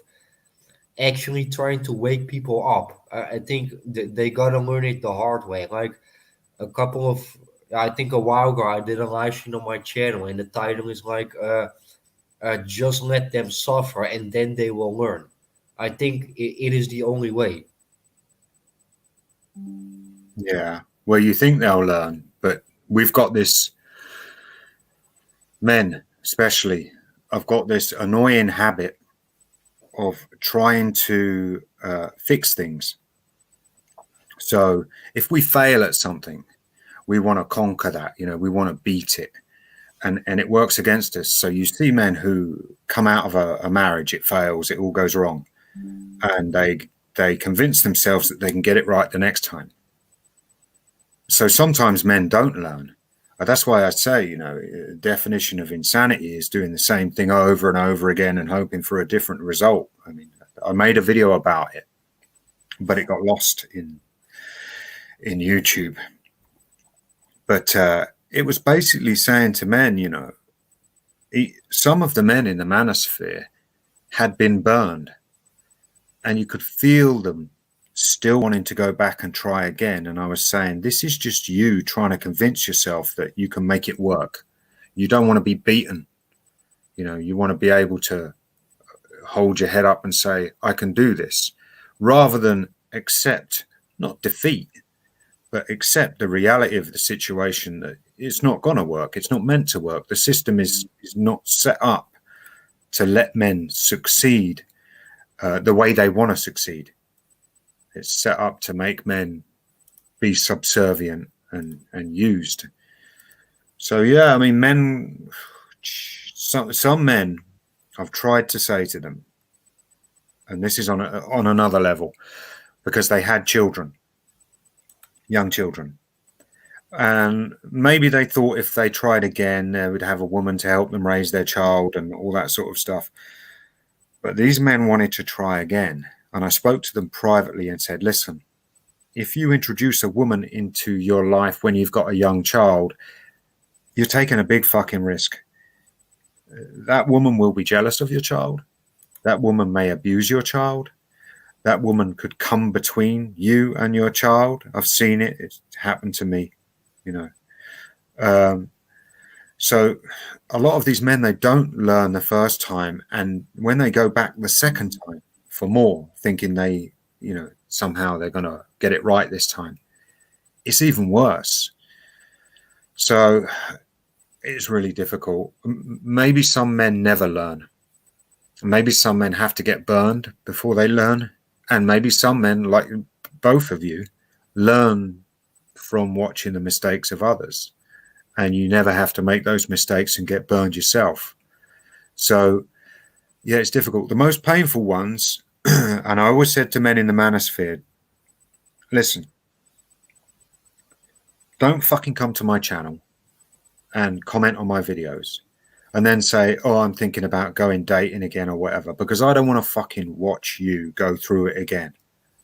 A: actually trying to wake people up. I think they gotta learn it the hard way. Like a couple of, I think a while ago, I did a live stream on my channel, and the title is like, "Just let them suffer, and then they will learn." I think it is the only way.
C: Yeah. Well, you think they'll learn, but we've got this, men especially, I've got this annoying habit of trying to fix things. So if we fail at something, we want to conquer that, we want to beat it. And it works against us. So you see men who come out of a marriage, it fails, it all goes wrong. And they convince themselves that they can get it right the next time. So sometimes men don't learn. That's why I say, definition of insanity is doing the same thing over and over again and hoping for a different result. I mean, I made a video about it. but it got lost in YouTube. But it was basically saying to men, you know, some of the men in the manosphere had been burned, and you could feel them still wanting to go back and try again. And I was saying, this is just you trying to convince yourself that you can make it work. You don't want to be beaten. You know, you want to be able to hold your head up and say, I can do this, rather than accept, not defeat, but accept the reality of the situation, that it's not going to work. It's not meant to work. The system is not set up to let men succeed the way they want to succeed. It's set up to make men be subservient and used. So, yeah, I mean, men, some men, I've tried to say to them, and this is on another level, because they had children, young children. And maybe they thought if they tried again, they would have a woman to help them raise their child and all that sort of stuff. But these men wanted to try again. And I spoke to them privately and said, listen, if you introduce a woman into your life when you've got a young child, you're taking a big fucking risk. That woman will be jealous of your child. That woman may abuse your child. That woman could come between you and your child. I've seen it. It's happened to me, you know. So a lot of these men, they don't learn the first time. And when they go back the second time for more, thinking they, you know, somehow they're going to get it right this time, it's even worse. So it's really difficult. Maybe some men never learn. Maybe some men have to get burned before they learn. And maybe some men, like both of you, learn from watching the mistakes of others. And you never have to make those mistakes and get burned yourself. So, yeah, it's difficult. The most painful ones, and I always said to men in the manosphere, listen, don't fucking come to my channel and comment on my videos and then say, oh, I'm thinking about going dating again or whatever, because I don't want to fucking watch you go through it again.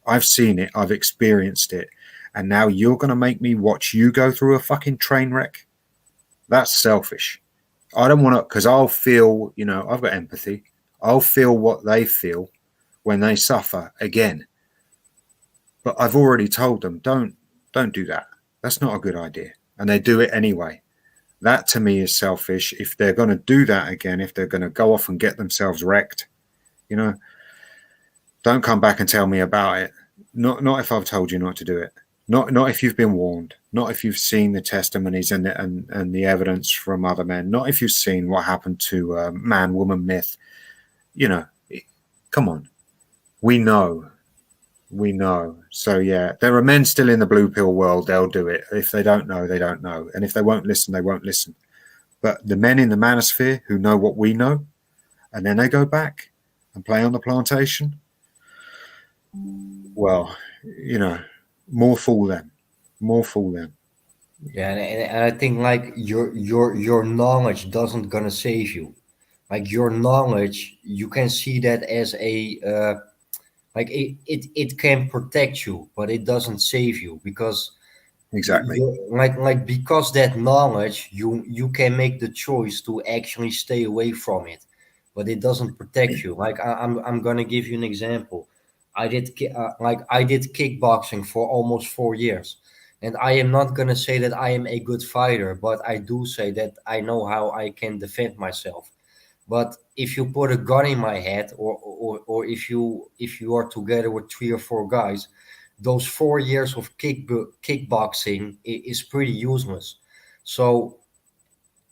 C: I've seen it. I've experienced it. And now you're going to make me watch you go through a fucking train wreck? That's selfish. I don't want to, because I'll feel, you know, I've got empathy. I'll feel what they feel when they suffer again. But I've already told them, don't do that. That's not a good idea. And they do it anyway. That to me is selfish. If they're going to do that again, if they're going to go off and get themselves wrecked, you know, don't come back and tell me about it. Not if I've told you not to do it. Not if you've been warned. Not if you've seen the testimonies and the evidence from other men. Not if you've seen what happened to man-woman myth. You know, come on. We know. So, yeah, there are men still in the blue pill world. They'll do it. If they don't know, they don't know. And if they won't listen, they won't listen. But the men in the manosphere who know what we know, and then they go back and play on the plantation, well, you know, more fool them.
A: Yeah, and I think like your knowledge doesn't gonna save you. Like your knowledge, you can see that as a like it can protect you, but it doesn't save you, because
C: Exactly.
A: like because that knowledge, you can make the choice to actually stay away from it, but it doesn't protect you. Like I'm gonna give you an example. I did kickboxing for almost 4 years, and I am not gonna say that I am a good fighter, but I do say that I know how I can defend myself. But if you put a gun in my head, or if you are together with 3 or 4 guys, those 4 years of kickboxing is pretty useless. So,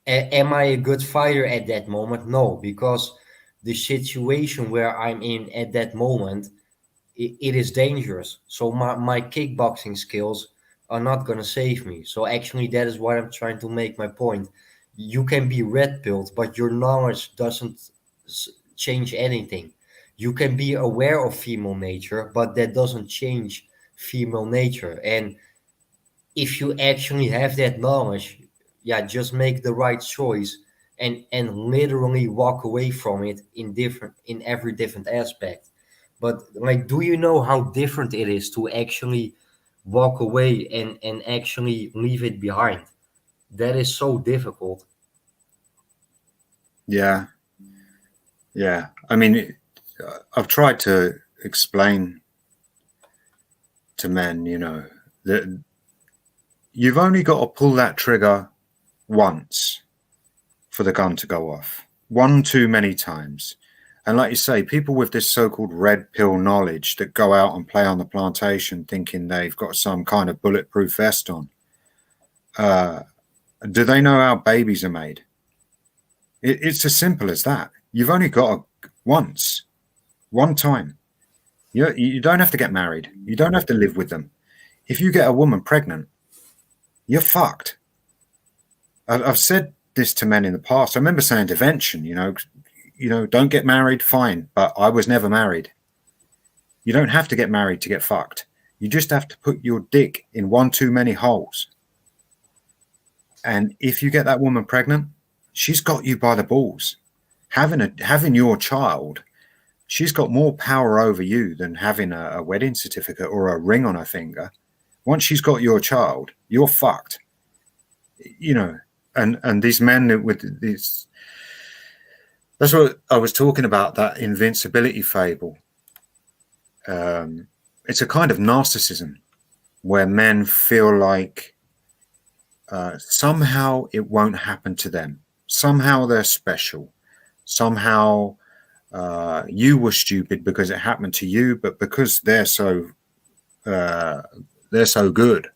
A: am I a good fighter at that moment? No, because the situation where I'm in at that moment, it is dangerous. So my kickboxing skills are not going to save me. So actually, that is what I'm trying to make my point. You can be red pilled, but your knowledge doesn't change anything. You can be aware of female nature, but that doesn't change female nature. And if you actually have that knowledge, yeah, just make the right choice, and literally walk away from it in every different aspect. But like, do you know how different it is to actually walk away and actually leave it behind? That is so difficult.
C: Yeah, yeah. I mean, I've tried to explain to men, that you've only got to pull that trigger once for the gun to go off. One too many times. And like you say, people with this so-called red pill knowledge that go out and play on the plantation thinking they've got some kind of bulletproof vest on. Do they know how babies are made? It's as simple as that. You've only got once, one time. You don't have to get married. You don't have to live with them. If you get a woman pregnant, you're fucked. I've said this to men in the past. I remember saying to Vention, don't get married, fine, but I was never married. You don't have to get married to get fucked. You just have to put your dick in one too many holes. And if you get that woman pregnant, she's got you by the balls. Having your child, she's got more power over you than having a wedding certificate or a ring on her finger. Once she's got your child, you're fucked. And these men with these, that's what I was talking about, that invincibility fable. It's a kind of narcissism where men feel like somehow it won't happen to them. Somehow they're special. Somehow you were stupid because it happened to you, but because they're so good,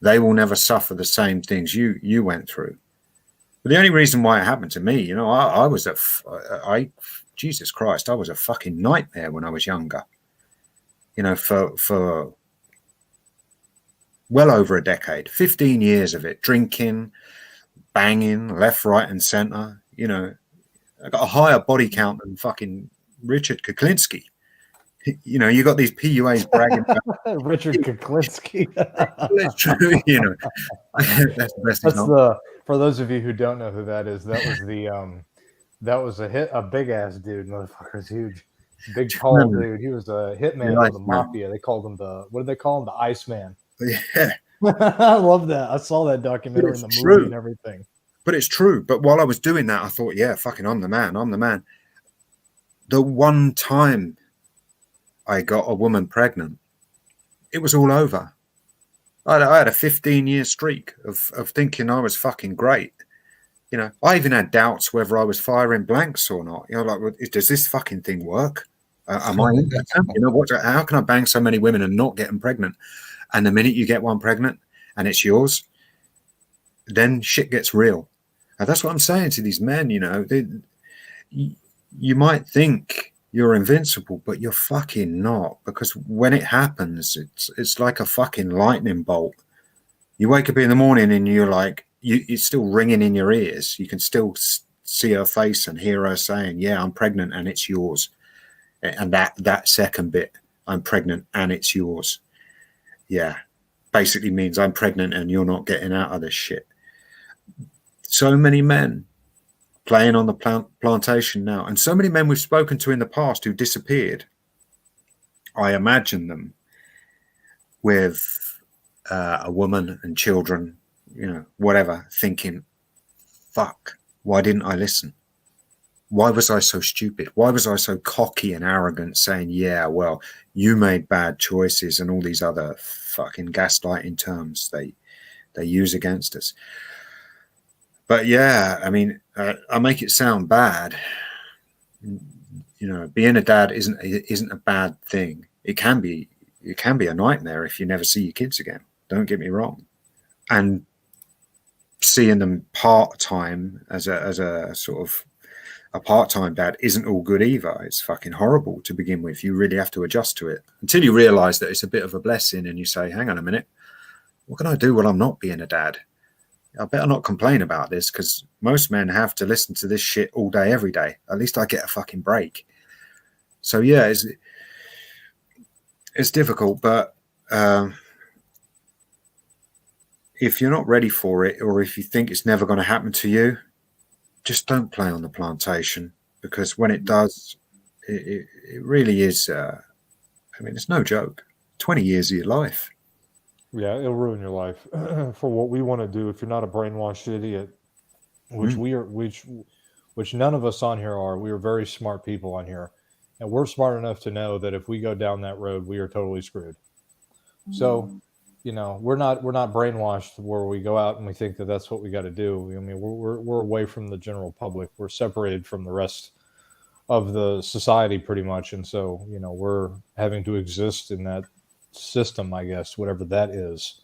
C: they will never suffer the same things you went through. But the only reason why it happened to me, I was Jesus Christ, I was a fucking nightmare when I was younger. For well over a decade, 15 years of it, drinking, banging, left, right, and center. I got a higher body count than fucking Richard Kuklinski. You got these PUAs bragging about
B: Richard Kuklinski.
C: That's true. That's the best
B: example. For those of you who don't know who that is, that was a big ass dude. Motherfucker's huge, big tall dude. He was a hitman for the mafia. They called him what did they call him? The Iceman.
C: Yeah.
B: I love that. I saw that documentary in the movie and everything.
C: But it's true. But while I was doing that, I thought, yeah, fucking, I'm the man. I'm the man. The one time I got a woman pregnant, it was all over. I had a 15-year streak of thinking I was fucking great. I even had doubts whether I was firing blanks or not. Does this fucking thing work? Am I? How can I bang so many women and not get them pregnant? And the minute you get one pregnant and it's yours, then shit gets real. And that's what I'm saying to these men. You might think you're invincible, but you're fucking not, because when it happens, it's like a fucking lightning bolt. You wake up in the morning and you're like, it's still ringing in your ears. You can still see her face and hear her saying, yeah, I'm pregnant and it's yours. And that second bit, I'm pregnant and it's yours. Yeah, basically means I'm pregnant and you're not getting out of this shit. So many men playing on the plantation now, and so many men we've spoken to in the past who disappeared. I imagine them with a woman and children, whatever, thinking, fuck, why didn't I listen? Why was I so stupid? Why was I so cocky and arrogant, saying, yeah, well, you made bad choices, and all these other fucking gaslighting terms they use against us. But yeah, I mean, I make it sound bad. Being a dad isn't a bad thing. It can be a nightmare if you never see your kids again. Don't get me wrong. And seeing them part-time as a sort of a part-time dad isn't all good either. It's fucking horrible to begin with. You really have to adjust to it until you realize that it's a bit of a blessing, and you say, hang on a minute, what can I do when I'm not being a dad? I better not complain about this, because most men have to listen to this shit all day, every day. At least I get a fucking break. So yeah, it's difficult, but if you're not ready for it, or if you think it's never going to happen to you, just don't play on the plantation, because when it does, it really is. I mean, it's no joke. 20 years of your life.
B: Yeah, it'll ruin your life for what we want to do. If you're not a brainwashed idiot, which we are, which none of us on here are. We are very smart people on here, and we're smart enough to know that if we go down that road, we are totally screwed. So, you know, we're not brainwashed where we go out and we think that that's what we got to do. I mean, we're away from the general public. We're separated from the rest of the society pretty much, and so, you know, we're having to exist in that system, I guess, whatever that is.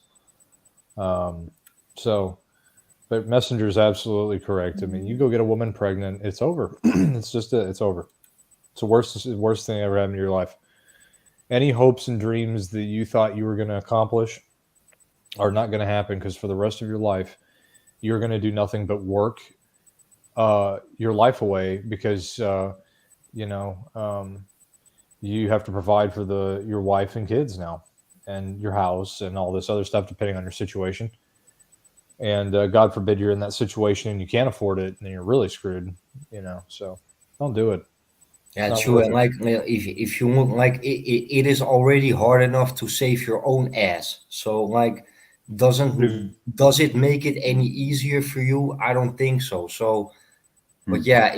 B: So, but Messenger is absolutely correct. I mean, you go get a woman pregnant, it's over. It's just it's over. It's the worst thing that ever happened in your life. Any hopes and dreams that you thought you were going to accomplish are not going to happen, because for the rest of your life, you're going to do nothing but work your life away, because you know, you have to provide for your wife and kids now, and your house and all this other stuff, depending on your situation. And God forbid you're in that situation and you can't afford it, and then you're really screwed, you know. So don't do it.
A: Yeah,
B: Not
A: true.
B: worth
A: And
B: it.
A: like, if you look, like, it is already hard enough to save your own ass. So like,
B: Dude,
A: does it make it any easier for you? I don't think so. So, but
C: Mm.
A: yeah,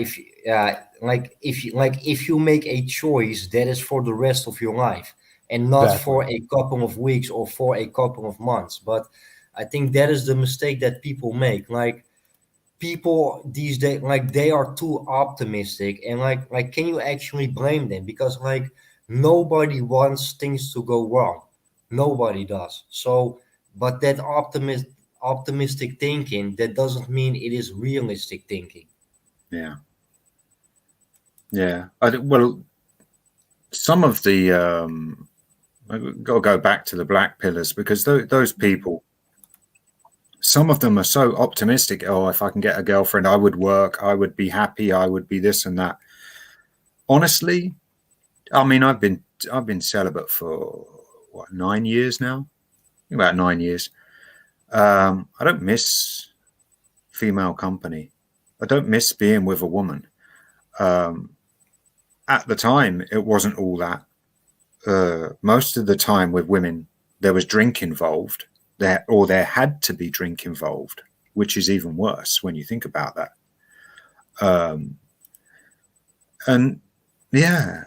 A: if you make a choice, that is for the rest of your life, and not
B: exactly.
A: for a couple of weeks or for a couple of months. But I think that is the mistake that people make. Like, people these days, like, they are too optimistic, and like can you actually blame them? Because like, nobody wants things to go wrong. Nobody does. So, but that optimistic thinking, that doesn't mean it is realistic thinking.
C: Yeah. Yeah. Well, some of the I've got to go back to the black pillars, because those people, some of them are so optimistic. Oh, if I can get a girlfriend, I would work, I would be happy, I would be this and that. Honestly, I mean, I've been celibate for what, 9 years now, about 9 years. I don't miss female company. I don't miss being with a woman. At the time, it wasn't all that. Most of the time with women, there was drink involved, there had to be drink involved, which is even worse when you think about that. And yeah,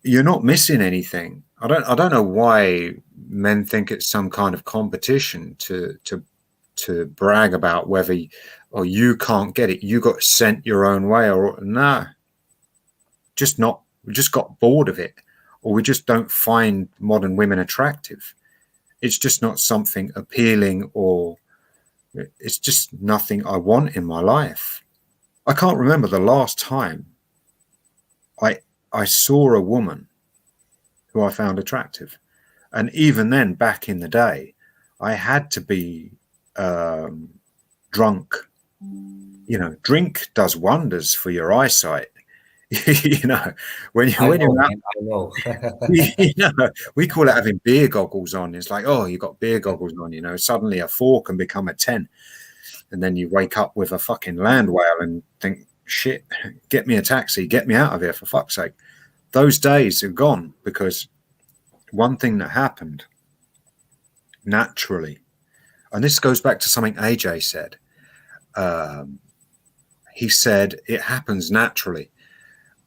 C: you're not missing anything. I don't know why men think it's some kind of competition to brag about whether you can't get it, you got sent your own way, or nah, just not. We just got bored of it, or we just don't find modern women attractive. It's just not something appealing, or it's just nothing I want in my life. I can't remember the last time I saw a woman who I found attractive. And even then, back in the day, I had to be drunk. You know, drink does wonders for your eyesight. You know, when
A: I know,
C: you're out,
A: man, I know.
C: you know, we call it having beer goggles on. It's like, oh, you got beer goggles on. You know, suddenly a 4 can become a 10, and then you wake up with a fucking land whale and think, shit, get me a taxi, get me out of here, for fuck's sake. Those days are gone, because one thing that happened naturally, and this goes back to something AJ said. He said it happens naturally.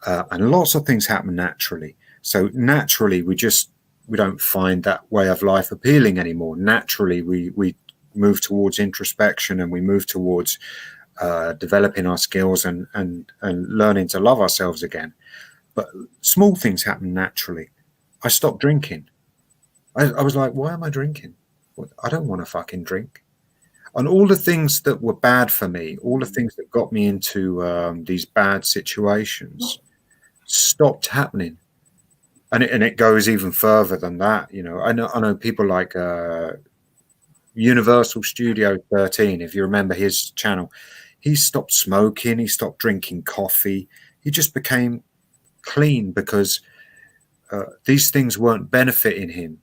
C: And lots of things happen naturally. So naturally, we don't find that way of life appealing anymore. Naturally, we move towards introspection, and we move towards developing our skills and learning to love ourselves again. But small things happen naturally. I stopped drinking. I was like, why am I drinking? I don't want to fucking drink. And all the things that were bad for me, all the things that got me into these bad situations, stopped happening. And it goes even further than that. You know, I know people like Universal Studio 13, if you remember his channel. He stopped smoking, he stopped drinking coffee, he just became clean, because these things weren't benefiting him.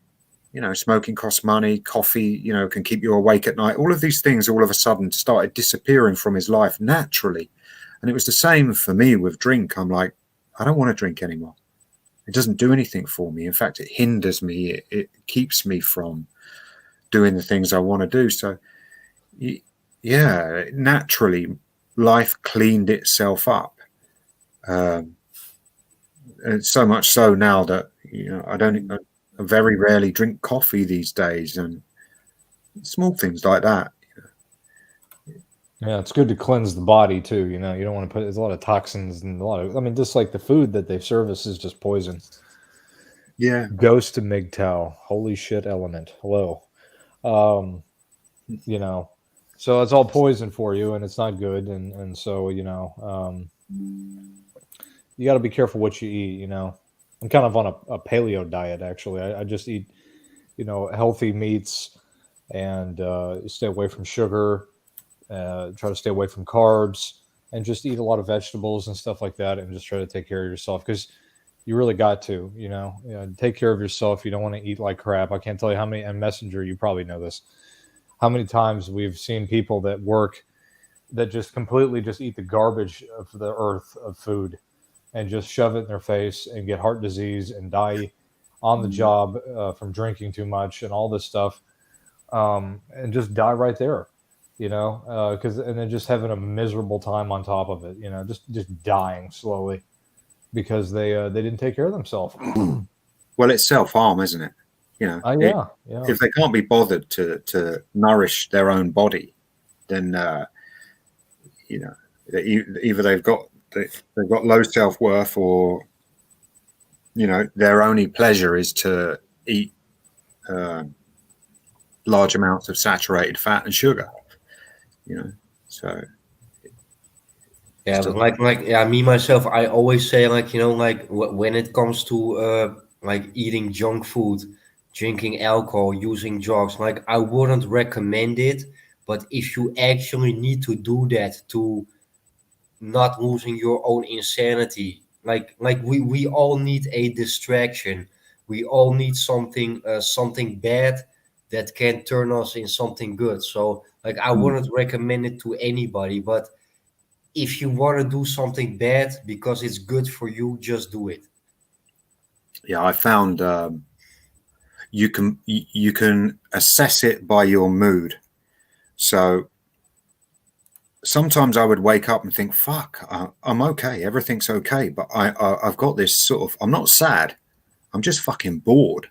C: You know, smoking costs money, coffee, you know, can keep you awake at night. All of these things all of a sudden started disappearing from his life naturally. And it was the same for me with drink. I'm like, I don't want to drink anymore. It doesn't do anything for me. In fact, it hinders me. It keeps me from doing the things I want to do. So, yeah, naturally, life cleaned itself up. And so much so now that, I very rarely drink coffee these days, and small things like that.
B: Yeah, it's good to cleanse the body too. You don't want to there's a lot of toxins and just like the food that they serve us is just poison.
C: Yeah.
B: Ghost to MGTOW. Holy shit element. Hello. So it's all poison for you, and it's not good. And so, you got to be careful what you eat. I'm kind of on a paleo diet, actually. I just eat, healthy meats and stay away from sugar, try to stay away from carbs, and just eat a lot of vegetables and stuff like that, and just try to take care of yourself, because you really got to, take care of yourself. You don't want to eat like crap. I can't tell you how many, and Messenger, you probably know this, how many times we've seen people that work that just completely just eat the garbage of the earth of food and just shove it in their face and get heart disease and die on the job from drinking too much and all this stuff, and just die right there, and then just having a miserable time on top of it, just dying slowly because they didn't take care of themselves.
C: Well, it's self-harm, isn't it?
B: Yeah.
C: If they can't be bothered to nourish their own body, then either they've got low self-worth, or their only pleasure is to eat large amounts of saturated fat and sugar. So
A: Yeah, me myself, I always say, when it comes to eating junk food, drinking alcohol, using drugs, I wouldn't recommend it. But if you actually need to do that to not losing your own insanity, we all need a distraction. We all need something bad that can turn us in something good. So I wouldn't recommend it to anybody, but if you want to do something bad because it's good for you, just do it.
C: Yeah, I found you can assess it by your mood. So sometimes I would wake up and think, "Fuck, I'm okay. Everything's okay." But I've got this sort of, I'm not sad. I'm just fucking bored,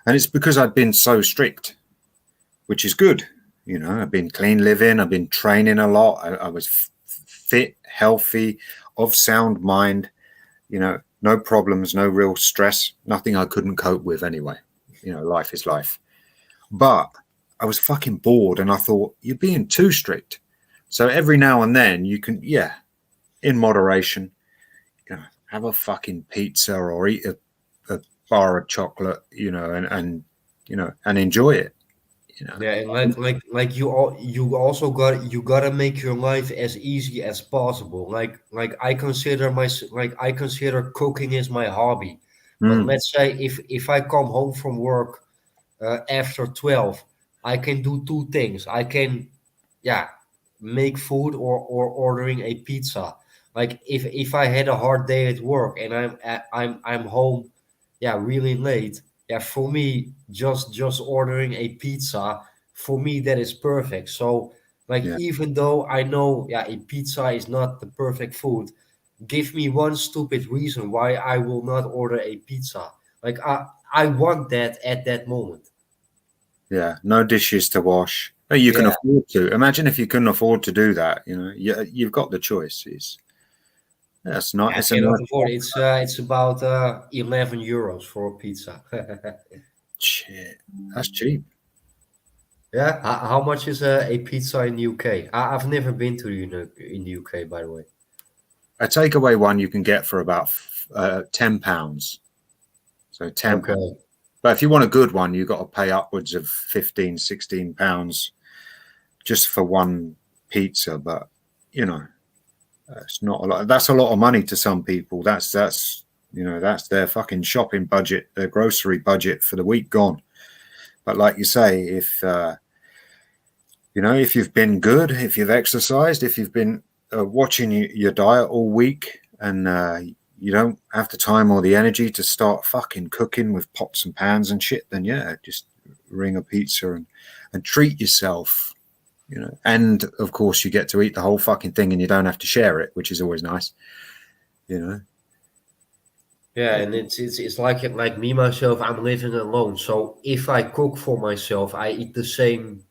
C: and it's because I've been so strict, which is good. I've been clean living. I've been training a lot. I was fit, healthy, of sound mind. No problems, no real stress, nothing I couldn't cope with anyway. Life is life. But I was fucking bored, and I thought, you're being too strict. So every now and then you can, in moderation, have a fucking pizza or eat a bar of chocolate, and enjoy it.
A: Yeah, and you also gotta make your life as easy as possible. I consider cooking is my hobby. But let's say if I come home from work after 12, I can do two things. I can, make food, or ordering a pizza. If I had a hard day at work and I'm home, really late. Yeah, for me, just ordering a pizza, for me that is perfect. So
C: Yeah.
A: even though I know, a pizza is not the perfect food, give me one stupid reason why I will not order a pizza. I want that at that moment.
C: Yeah, no dishes to wash. Oh, you can
A: Yeah,
C: afford to. Imagine if you couldn't afford to do that. You've got the choice. That's not.
A: I
C: It's a
A: cannot
C: nice
A: afford it. It's about 11 euros for a pizza.
C: shit. That's cheap.
A: Yeah, how much is a pizza in the UK? I've never been to in the UK, by the way.
C: A takeaway one you can get for about £10. So £10.
A: Okay.
C: But if you want a good one, you've got to pay upwards of £15, £16 just for one pizza. But it's not a lot. That's a lot of money to some people. That's their fucking shopping budget, their grocery budget for the week gone. But like you say, if you've been good, if you've exercised, if you've been watching your diet all week, and you don't have the time or the energy to start fucking cooking with pots and pans and shit, then yeah, just ring a pizza and treat yourself, you know. And of course, you get to eat the whole fucking thing, and you don't have to share it, which is always nice, you know.
A: Yeah, and it's like me myself. I'm living alone, so if I cook for myself, I eat the same.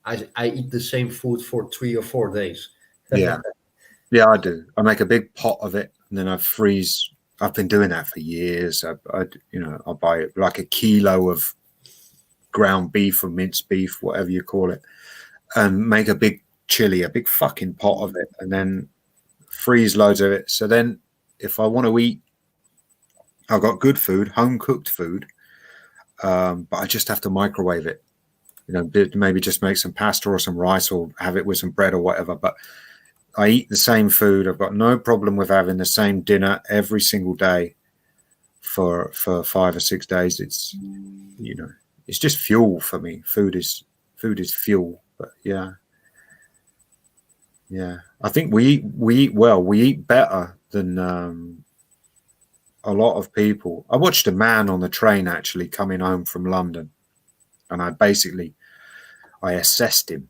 A: I eat the same food for 3 or 4 days.
C: Yeah, yeah, I do. I make a big pot of it, and then I freeze. I've been doing that for years. You know, I buy like a kilo of ground beef or minced beef, whatever you call it, and make a big chili, a big fucking pot of it, and then freeze loads of it. So then, if I want to eat, I've got good food, home cooked food, but I just have to microwave it. You know, maybe just make some pasta or some rice, or have it with some bread or whatever. But I eat the same food. I've got no problem with having the same dinner every single day for 5 or 6 days. It's, you know, it's just fuel for me. Food is fuel. But yeah, I think we eat well. We eat better than a lot of people. I watched a man on the train actually coming home from London, and I assessed him,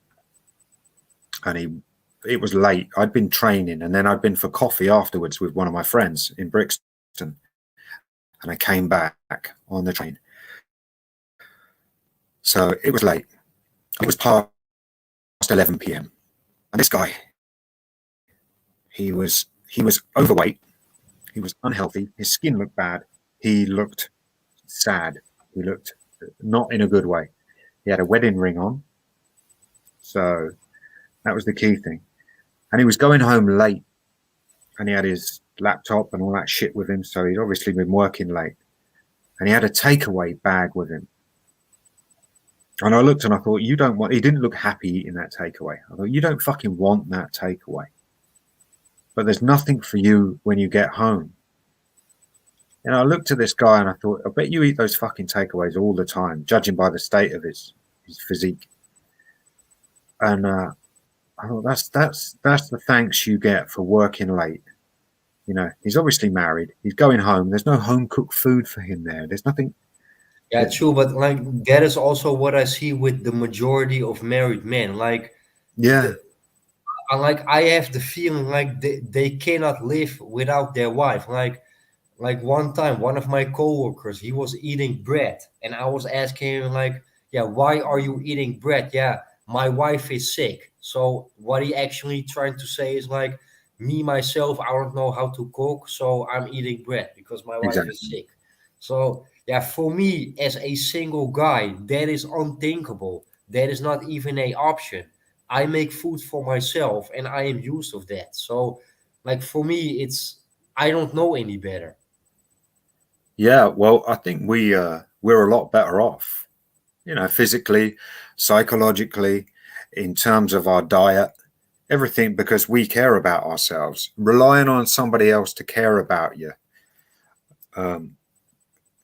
C: and it was late. I'd been training, and then I'd been for coffee afterwards with one of my friends in Brixton, and I came back on the train. So it was late. It was past 11 p.m. And this guy, he was overweight. He was unhealthy. His skin looked bad. He looked sad. He looked not in a good way. He had a wedding ring on. So that was the key thing. And he was going home late, and he had his laptop and all that shit with him. So he'd obviously been working late, and he had a takeaway bag with him. And I looked and I thought, he didn't look happy eating that takeaway. I thought, you don't fucking want that takeaway. But there's nothing for you when you get home. And I looked at this guy and I thought, I bet you eat those fucking takeaways all the time, judging by the state of his physique. And I thought, that's the thanks you get for working late. You know, he's obviously married. He's going home. There's no home cooked food for him there. There's nothing.
A: Yeah, true, but like that is also what I see with the majority of married men. Like,
C: Yeah,
A: I have the feeling like they cannot live without their wife. Like one time, one of my coworkers, he was eating bread, and I was asking him like, "Yeah, why are you eating bread?" Yeah, my wife is sick. So what he actually trying to say is like, me myself, I don't know how to cook, so I'm eating bread because my wife is
C: exactly.
A: sick. So yeah, for me as a single guy, that is unthinkable. That is not even a option. I make food for myself, and I am used of that. So, like for me, I don't know any better.
C: Yeah, well, I think we're a lot better off, you know, physically, psychologically, in terms of our diet, everything, because we care about ourselves. Relying on somebody else to care about you,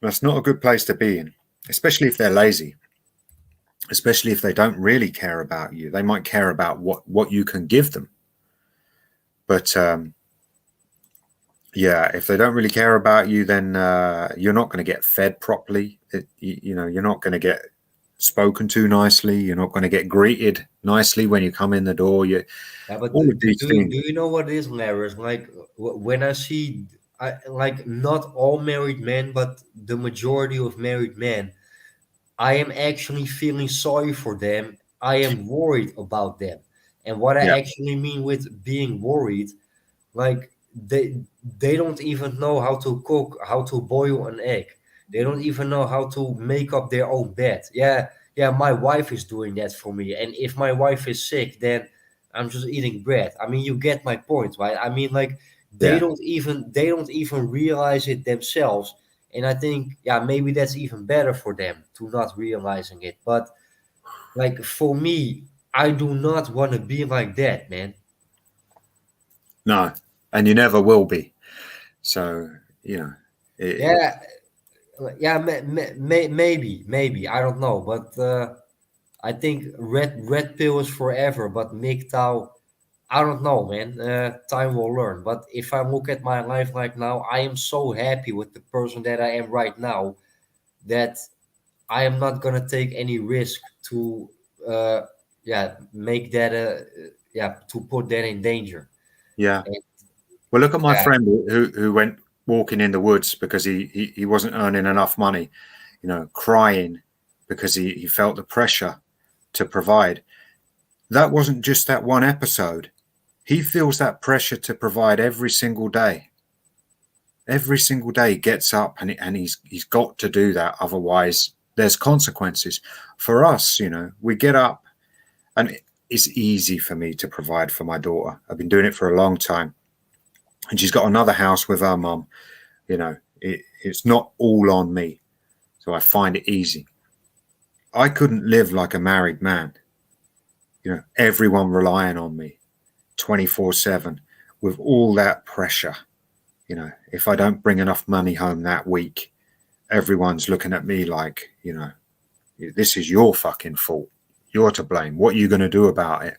C: that's not a good place to be in, especially if they're lazy, especially if they don't really care about you. They might care about what you can give them, but yeah, if they don't really care about you, then you're not going to get fed properly. You know, you're not going to get spoken to nicely. You're not going to get greeted nicely when you come in the door.
A: Yeah, but
C: All of these
A: do
C: things.
A: you know what it is, Larry? Like when I see, like not all married men, but the majority of married men, I am actually feeling sorry for them. I am worried about them. And what I
C: Yeah,
A: actually mean with being worried, like they don't even know how to cook, how to boil an egg. They don't even know how to make up their own bed. Yeah, yeah, my wife is doing that for me. And if my wife is sick, then I'm just eating bread. I mean, you get my point, right? I mean, like
C: yeah.
A: they don't even realize it themselves. And I think, yeah, maybe that's even better for them to not realizing it. But like for me, I do not want to be like that, man.
C: No, and you never will be. So, you know, it,
A: Yeah, yeah, maybe I don't know, but I think red pill is forever. But MGTOW, I don't know, man. Time will learn. But if I look at my life right now, I am so happy with the person that I am right now that I am not gonna take any risk to, uh, yeah, make that, yeah, to put that in danger.
C: Yeah.
A: And,
C: Well, look at my
A: yeah,
C: friend who went walking in the woods because he wasn't earning enough money, you know, crying because he felt the pressure to provide. That wasn't just that one episode. He feels that pressure to provide every single day. Every single day he gets up and he's got to do that. Otherwise, there's consequences. For us, you know, we get up and it's easy for me to provide for my daughter. I've been doing it for a long time. And she's got another house with her mum. You know, it's not all on me. So I find it easy. I couldn't live like a married man. You know, everyone relying on me 24/7 with all that pressure. You know, if I don't bring enough money home that week, everyone's looking at me like, you know, this is your fucking fault. You're to blame. What are you going to do about it?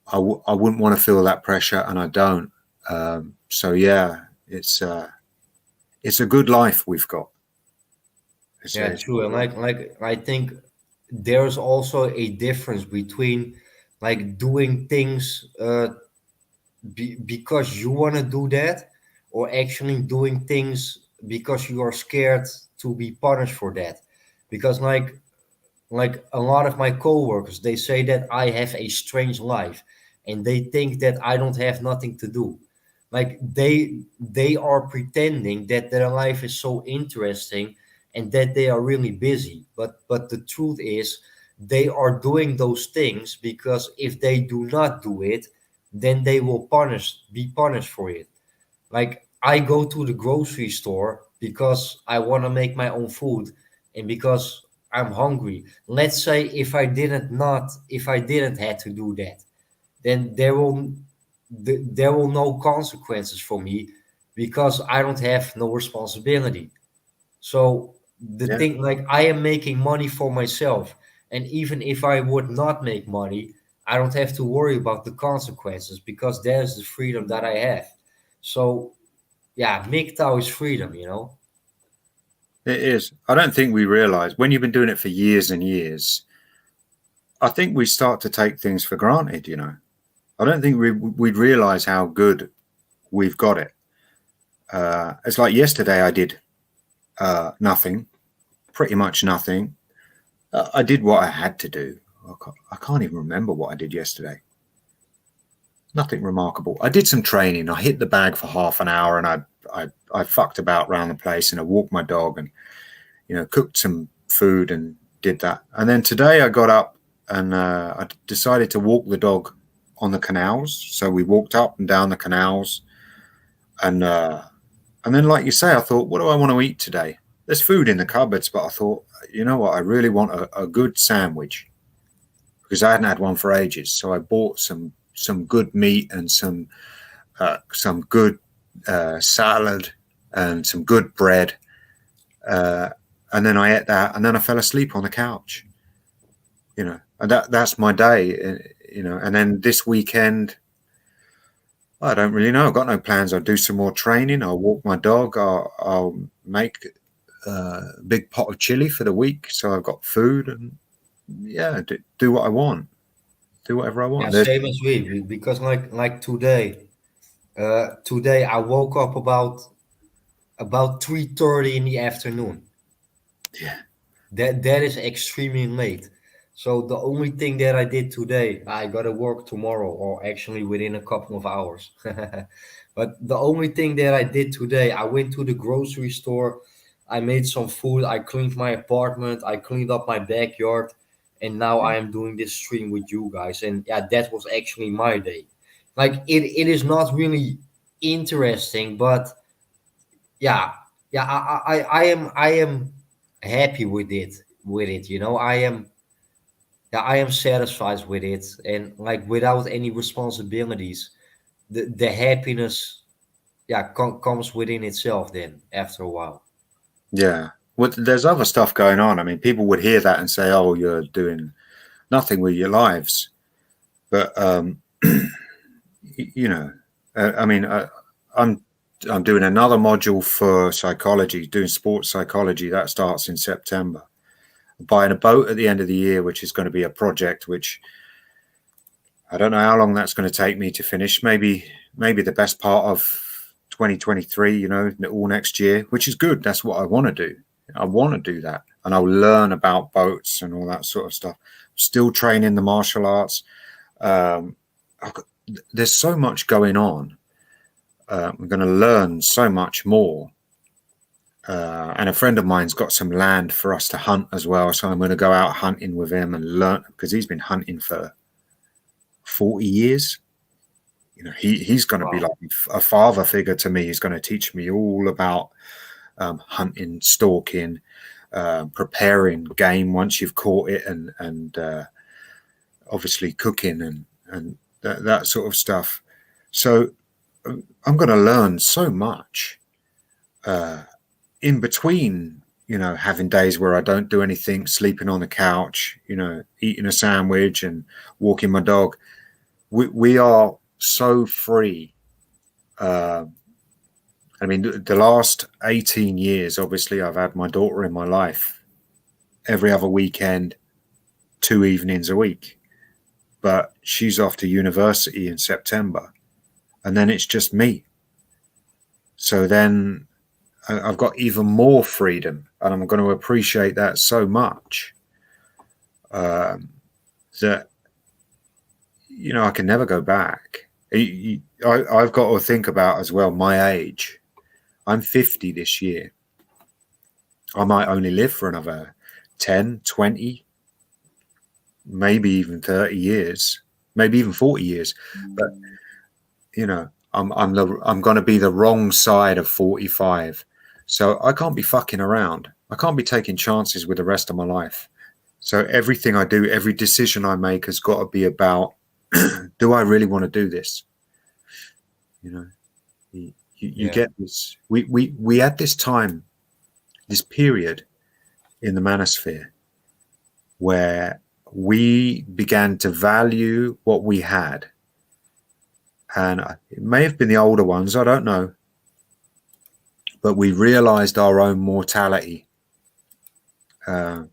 C: I wouldn't want to feel that pressure, and I don't. So yeah, it's a good life we've got.
A: yeah, true. And like I think there's also a difference between like doing things because you want to do that, or actually doing things because you are scared to be punished for that. Because like a lot of my coworkers, they say that I have a strange life, and they think that I don't have nothing to do. Like they are pretending that their life is so interesting and that they are really busy. But the truth is, they are doing those things because if they do not do it, then they will be punished for it. Like I go to the grocery store because I want to make my own food and because I'm hungry. Let's say if I didn't have to do that, then there will no consequences for me because I don't have no responsibility. So the
C: Yeah,
A: thing, like I am making money for myself, and even if I would not make money, I don't have to worry about the consequences because there's the freedom that I have. So yeah, MGTOW is freedom, you know.
C: it is. I don't think we realize when you've been doing it for years and years. I think we start to take things for granted. You know, I don't think we'd realize how good we've got it. It's like yesterday I did nothing, pretty much nothing. I did what I had to do. I can't even remember what I did yesterday. Nothing remarkable. I did some training. I hit the bag for half an hour and I fucked about around the place and I walked my dog and, you know, cooked some food and did that. And then today I got up and I decided to walk the dog on the canals. So we walked up and down the canals and then, like you say, I thought, what do I want to eat today? There's food in the cupboards, but I thought, you know what? I really want a good sandwich because I hadn't had one for ages. So I bought some good meat and some good salad and some good bread. And then I ate that, and then I fell asleep on the couch. You know, and that's my day. You know, and then this weekend, I don't really know. I've got no plans. I'll do some more training. I'll walk my dog. I'll make a big pot of chili for the week, so I've got food and yeah, do what I want. Do whatever I
A: Yeah,
C: want.
A: same as we because like today, today I woke up about 3:30 in the afternoon.
C: Yeah,
A: That is extremely late. So the only thing that I did today, I gotta work tomorrow, or actually within a couple of hours. But the only thing that I did today, I went to the grocery store, I made some food, I cleaned my apartment, I cleaned up my backyard, and now I am doing this stream with you guys. And yeah, that was actually my day. Like it is not really interesting, but yeah, yeah, I am happy with it, you know. I am satisfied with it, and like without any responsibilities, the happiness, yeah, comes within itself then after a while.
C: yeah. Well, there's other stuff going on. I mean, people would hear that and say, "Oh, you're doing nothing with your lives," but you know, I mean, I'm doing another module for psychology, doing sports psychology. That starts in September. I'm buying a boat at the end of the year, which is going to be a project which I don't know how long that's going to take me to finish. Maybe the best part of 2023, you know, all next year, which is good. That's what I want to do. I want to do that. And I'll learn about boats and all that sort of stuff. Still training the martial arts. There's so much going on. I'm going to learn so much more. And a friend of mine's got some land for us to hunt as well. So I'm going to go out hunting with him and learn, because he's been hunting for 40 years. You know, he's going to be like a father figure to me. He's going to teach me all about hunting, stalking, preparing game once you've caught it, and obviously cooking and that sort of stuff. So I'm going to learn so much in between, you know, having days where I don't do anything, sleeping on the couch, you know, eating a sandwich and walking my dog. We are so free. I mean, the last 18 years, obviously, I've had my daughter in my life every other weekend, 2 evenings a week. But she's off to university in September. And then it's just me. So then I've got even more freedom. And I'm going to appreciate that so much that, you know, I can never go back. I've got to think about as well my age. I'm 50 this year. I might only live for another 10, 20, maybe even 30 years, maybe even 40 years. But, you know, I'm going to be the wrong side of 45. So I can't be fucking around. I can't be taking chances with the rest of my life. So everything I do, every decision I make has got to be about, do I really want to do this? You know, you get this. We had this time, this period in the manosphere where we began to value what we had. And it may have been the older ones, I don't know. But we realized our own mortality. And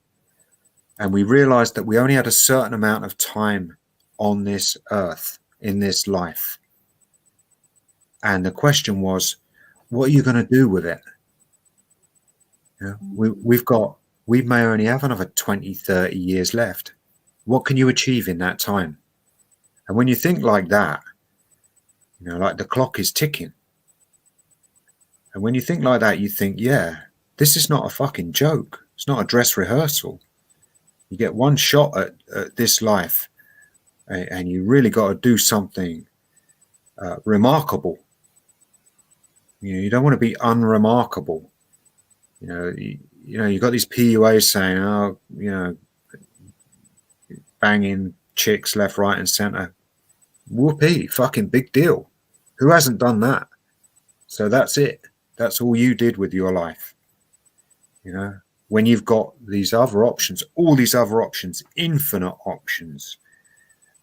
C: we realized that we only had a certain amount of time on this earth, in this life. And the question was, what are you going to do with it? You know, we may only have another 20, 30 years left. What can you achieve in that time? And when you think like that, you know, like the clock is ticking. And when you think like that, you think, yeah, this is not a fucking joke. It's not a dress rehearsal. You get one shot at this life, and you really got to do something remarkable. You know, you don't want to be unremarkable. You know, you got these PUAs saying, oh, you know, banging chicks left, right, and center. Whoopee, fucking big deal. Who hasn't done that? So that's it. That's all you did with your life. You know, when you've got these other options, all these other options, infinite options,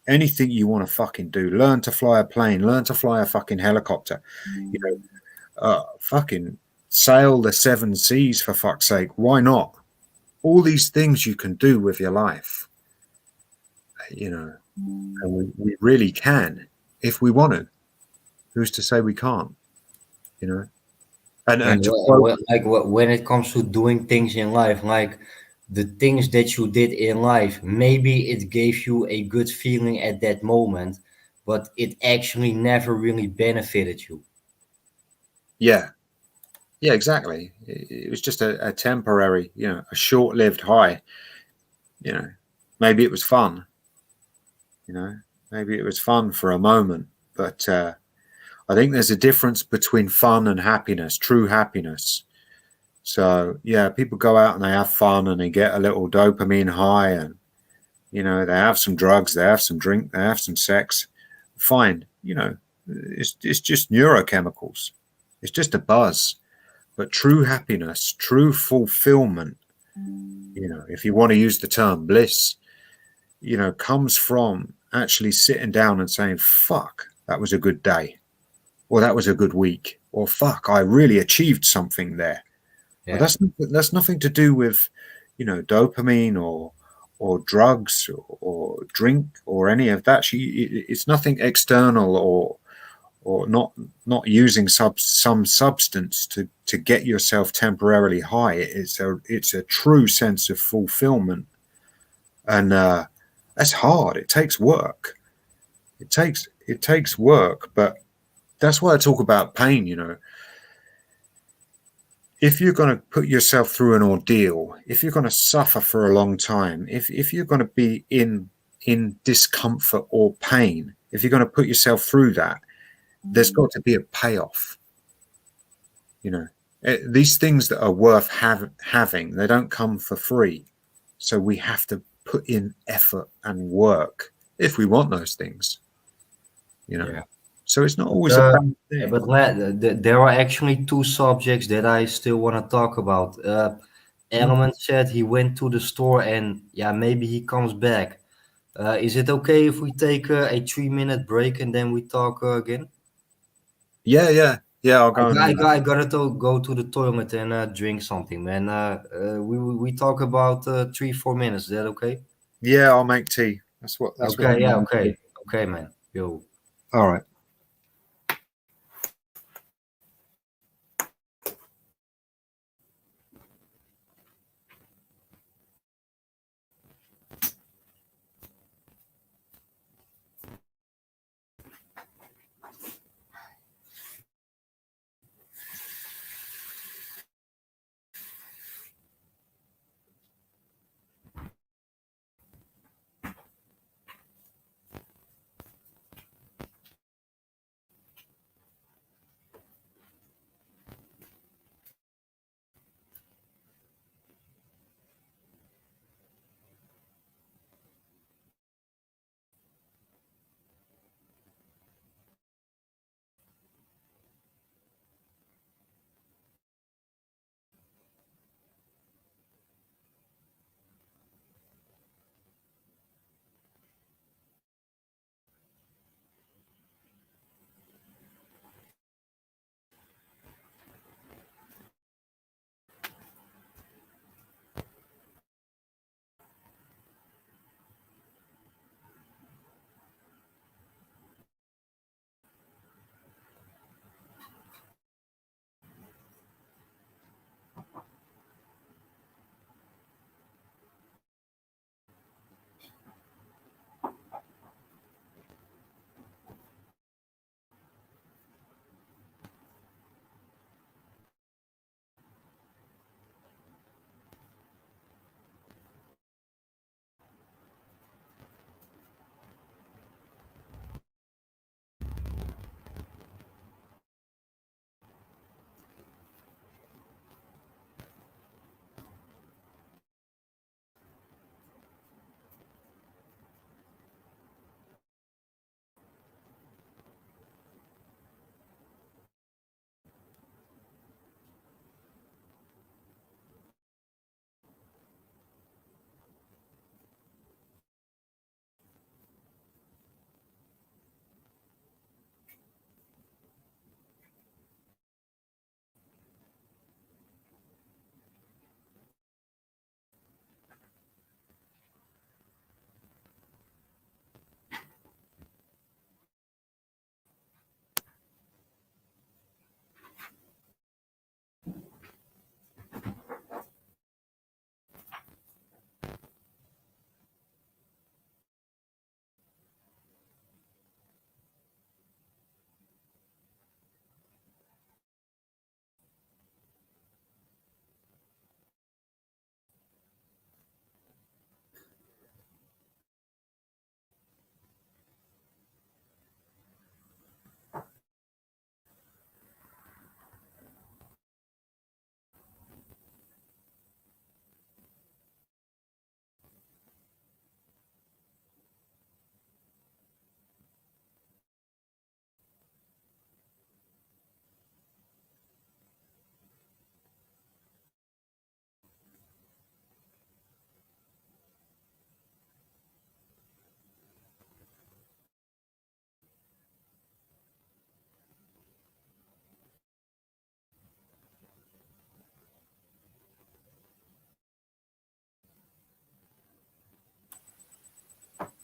C: anything you want to fucking do, learn to fly a plane, learn to fly a fucking helicopter, you know, fucking sail the 7 seas for fuck's sake. Why not? All these things you can do with your life, you know, and we really can if we want to. Who's to say we can't, you know? And
A: like when it comes to doing things in life, like the things that you did in life, maybe it gave you a good feeling at that moment, but it actually never really benefited you.
C: Yeah, exactly. It was just a temporary, you know, a short-lived high. You know, maybe it was fun. You know, maybe it was fun for a moment, but I think there's a difference between fun and happiness, true happiness. So, yeah, people go out and they have fun and they get a little dopamine high and, you know, they have some drugs, they have some drink, they have some sex. Fine. You know, it's just neurochemicals. It's just a buzz. But true happiness, true fulfillment, you know, if you want to use the term bliss, you know, comes from actually sitting down and saying, fuck, that was a good day, or that was a good week, or fuck, I really achieved something there. But
A: Yeah.
C: that's nothing to do with, dopamine or drugs or drink or any of that. It's nothing external or not using some substance to get yourself temporarily high. It's a true sense of fulfillment, and that's hard. It takes work. It takes work, but that's why I talk about pain. If you're going to put yourself through an ordeal, if you're going to suffer for a long time, if you're going to be in discomfort or pain, if you're going to put yourself through that, there's got to be a payoff. These things that are worth having, they don't come for free. So we have to put in effort and work if we want those things.
A: Yeah.
C: So it's not always a bad
A: Yeah,
C: thing.
A: but there are actually two subjects that I still want to talk about. Element said he went to the store and yeah, maybe he comes back. Is it okay if we take a 3-minute break and then we talk again?
C: Yeah. I'll go and
A: I gotta go to the toilet and drink something, man. We talk about 3-4 minutes. Is that okay?
C: yeah, I'll make tea. That's what
A: Okay,
C: I'm
A: yeah,
C: going to do.
A: okay, man. Yo.
C: All right.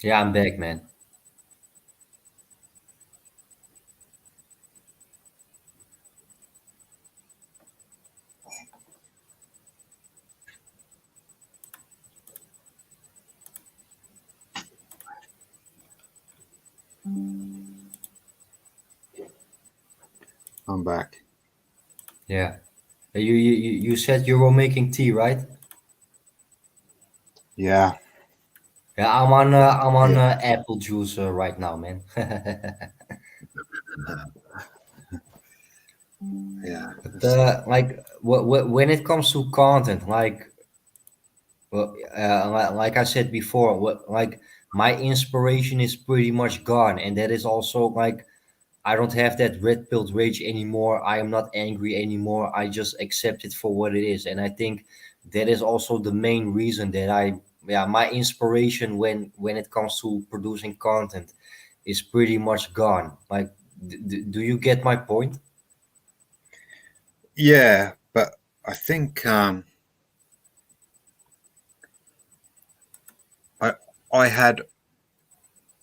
A: Yeah, I'm back, man.
C: I'm back.
A: Yeah. You said you were making tea, right?
C: Yeah,
A: Yeah, I'm on
C: yeah,
A: apple juice right now, man.
C: yeah.
A: But like when it comes to content, like like I said before, like my inspiration is pretty much gone, and that is also like I don't have that red pilled rage anymore. I am not angry anymore. I just accept it for what it is, and I think that is also the main reason that yeah, my inspiration when it comes to producing content is pretty much gone. Like, do you get my point?
C: Yeah, but I think I I had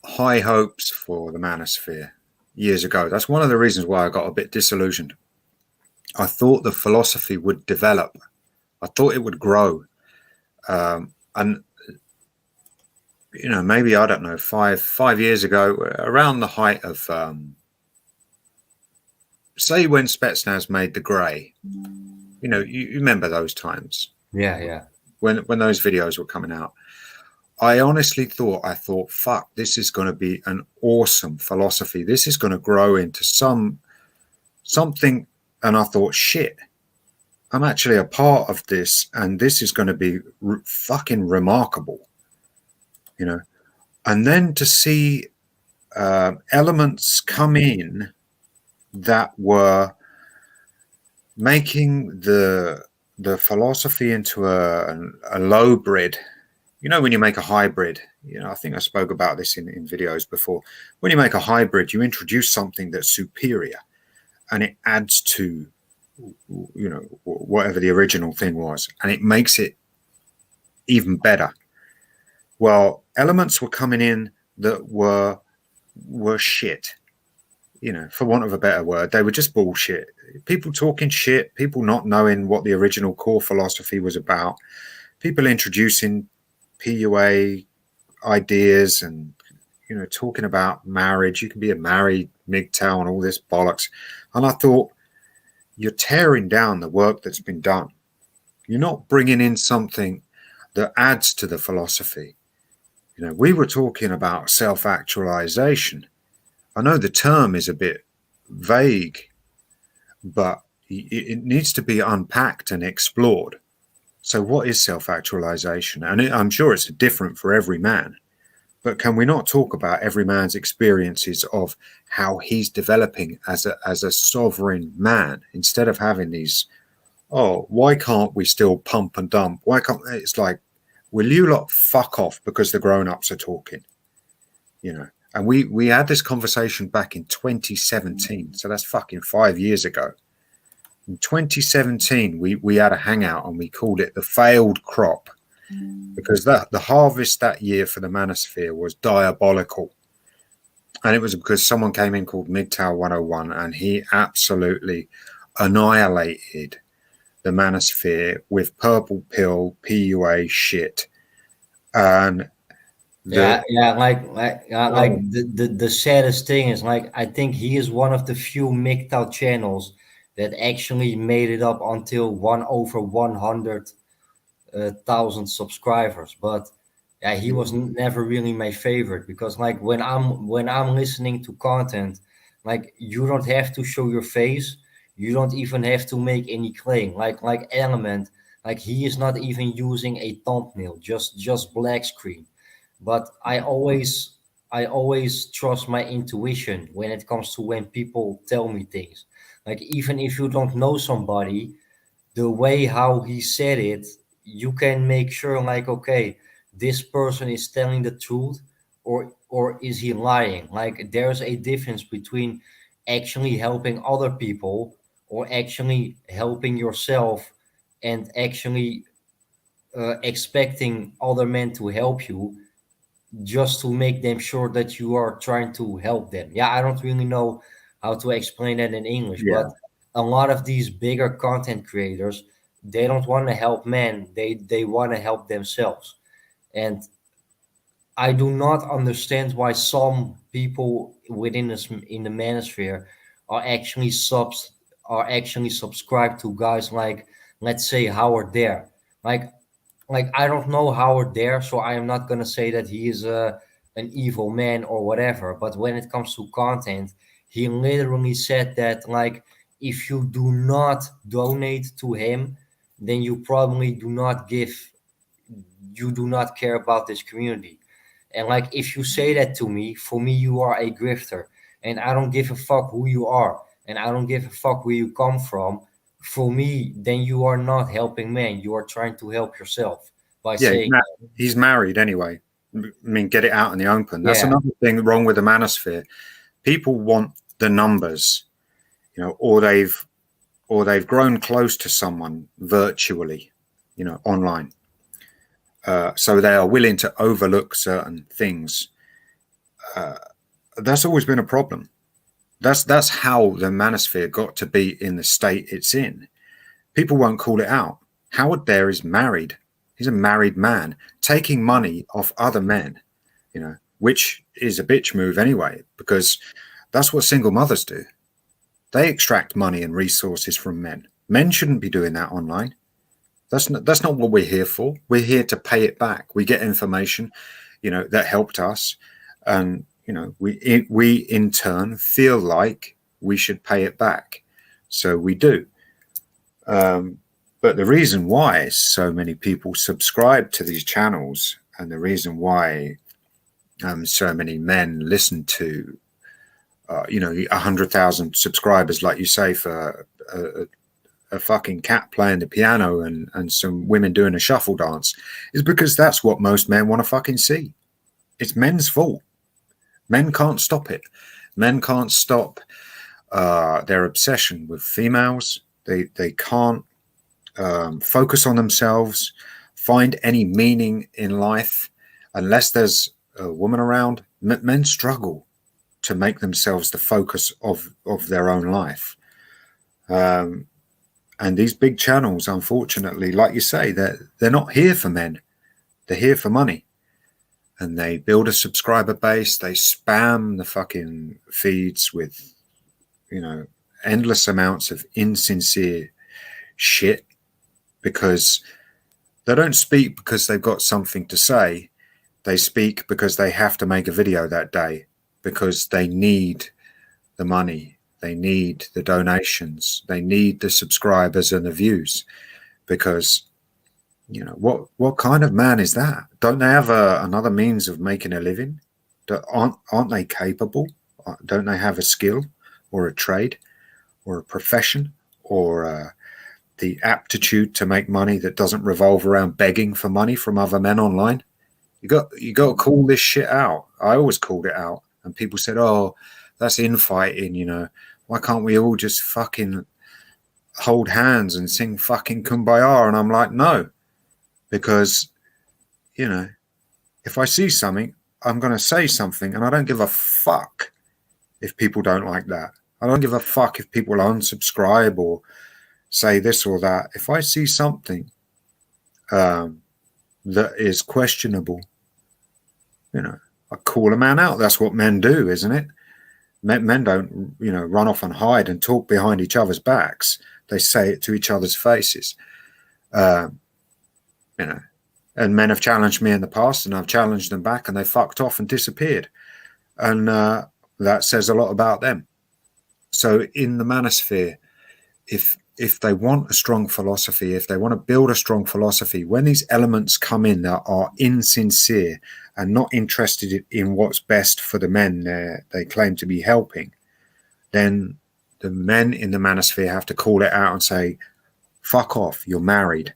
C: high hopes for the Manosphere years ago. That's one of the reasons why I got a bit disillusioned. I thought the philosophy would develop. I thought it would grow. And maybe I don't know, 5 years ago, around the height of say when Spetsnaz made the Grey. You remember those times
A: Yeah, yeah,
C: when those videos were coming out. I honestly thought, fuck, this is going to be an awesome philosophy. This is going to grow into something. And I thought, shit, I'm actually a part of this, and this is going to be fucking remarkable, you know. And then to see elements come in that were making the philosophy into a low brid. When you make a hybrid, I think I spoke about this in videos before. When you make a hybrid, you introduce something that's superior, and it adds to whatever the original thing was, and it makes it even better. Well, elements were coming in that were shit, for want of a better word. They were just bullshit. People talking shit, people not knowing what the original core philosophy was about, people introducing PUA ideas and talking about marriage. You can be a married MGTOW and all this bollocks. And I thought, you're tearing down the work that's been done. You're not bringing in something that adds to the philosophy. We were talking about self-actualization. I know the term is a bit vague, but it needs to be unpacked and explored. So what is self-actualization? And I'm sure it's different for every man. But can we not talk about every man's experiences of how he's developing as a sovereign man, instead of having these, oh, why can't we still pump and dump? Why can't it's like, will you lot fuck off because the grown-ups are talking? And we had this conversation back in 2017, so that's fucking 5 years ago. In 2017, we had a hangout and we called it the failed crop, because the harvest that year for the Manosphere was diabolical. And it was because someone came in called MGTOW 101, and he absolutely annihilated the Manosphere with purple pill PUA shit. And
A: yeah. Like
C: oh,
A: the saddest thing is, like, I think he is one of the few MGTOW channels that actually made it up until one over 100 thousand subscribers. But yeah, he was never really my favorite, because like when I'm listening to content, like, you don't have to show your face, you don't even have to make any claim. Like Element, like, he is not even using a thumbnail, just black screen. But I always trust my intuition when it comes to when people tell me things. Like, even if you don't know somebody, the way how he said it, you can make sure, like, okay, this person is telling the truth, or is he lying. Like, there's a difference between actually helping other people, or actually helping yourself, and actually expecting other men to help you. just to make them sure that you are trying to help them. Yeah, I don't really know how to explain that in English,
C: Yeah,
A: but a lot of these bigger content creators, they don't want to help men. They want to help themselves. And I do not understand why some people within this in the manosphere are actually subscribed to guys like, let's say, Howard Dare. Like I don't know Howard Dare, so I am not gonna say that he is an evil man or whatever. But when it comes to content, he literally said that, like, if you do not donate to him, then you probably you do not care about this community. And like, if you say that to me, for me, you are a grifter, and I don't give a fuck who you are, and I don't give a fuck where you come from. For me, then you are not helping men. You are trying to help yourself by
C: yeah.
A: saying,
C: He's married anyway. I mean, get it out in the open. That's
A: yeah,
C: another thing wrong with the manosphere. People want the numbers, or they've grown close to someone virtually, online. So they are willing to overlook certain things. That's always been a problem. That's how the manosphere got to be in the state it's in. People won't call it out. Howard Dare is married. He's a married man taking money off other men, which is a bitch move anyway, because that's what single mothers do. They extract money and resources from men. Men shouldn't be doing that online. That's not what we're here for. We're here to pay it back. We get information, that helped us, and we in turn feel like we should pay it back. So we do. But the reason why so many people subscribe to these channels, and the reason why so many men listen to 100,000 subscribers, like you say, for a fucking cat playing the piano and some women doing a shuffle dance, is because that's what most men want to fucking see. It's men's fault. Men can't stop it. Men can't stop their obsession with females. They can't focus on themselves, find any meaning in life unless there's a woman around. Men struggle to make themselves the focus of their own life. And these big channels, unfortunately, like you say, they're not here for men. They're here for money. And they build a subscriber base. They spam the fucking feeds with, endless amounts of insincere shit, because they don't speak because they've got something to say. They speak because they have to make a video that day, because they need the money. They need the donations. They need the subscribers and the views, because, what kind of man is that? Don't they have another means of making a living? Aren't they capable? Don't they have a skill or a trade or a profession or the aptitude to make money that doesn't revolve around begging for money from other men online? You got to call this shit out. I always called it out, and people said, "Oh, that's infighting." Why can't we all just fucking hold hands and sing fucking Kumbaya? And I'm like, no, because, if I see something, I'm going to say something, and I don't give a fuck if people don't like that. I don't give a fuck if people unsubscribe or say this or that. If I see something that is questionable, I call a man out. That's what men do, isn't it? Men don't, run off and hide and talk behind each other's backs. They say it to each other's faces. And men have challenged me in the past, and I've challenged them back, and they fucked off and disappeared. And that says a lot about them. So in the manosphere, if they want a strong philosophy, if they want to build a strong philosophy, when these elements come in that are insincere and not interested in what's best for the men they claim to be helping, then the men in the manosphere have to call it out and say, fuck off, you're married.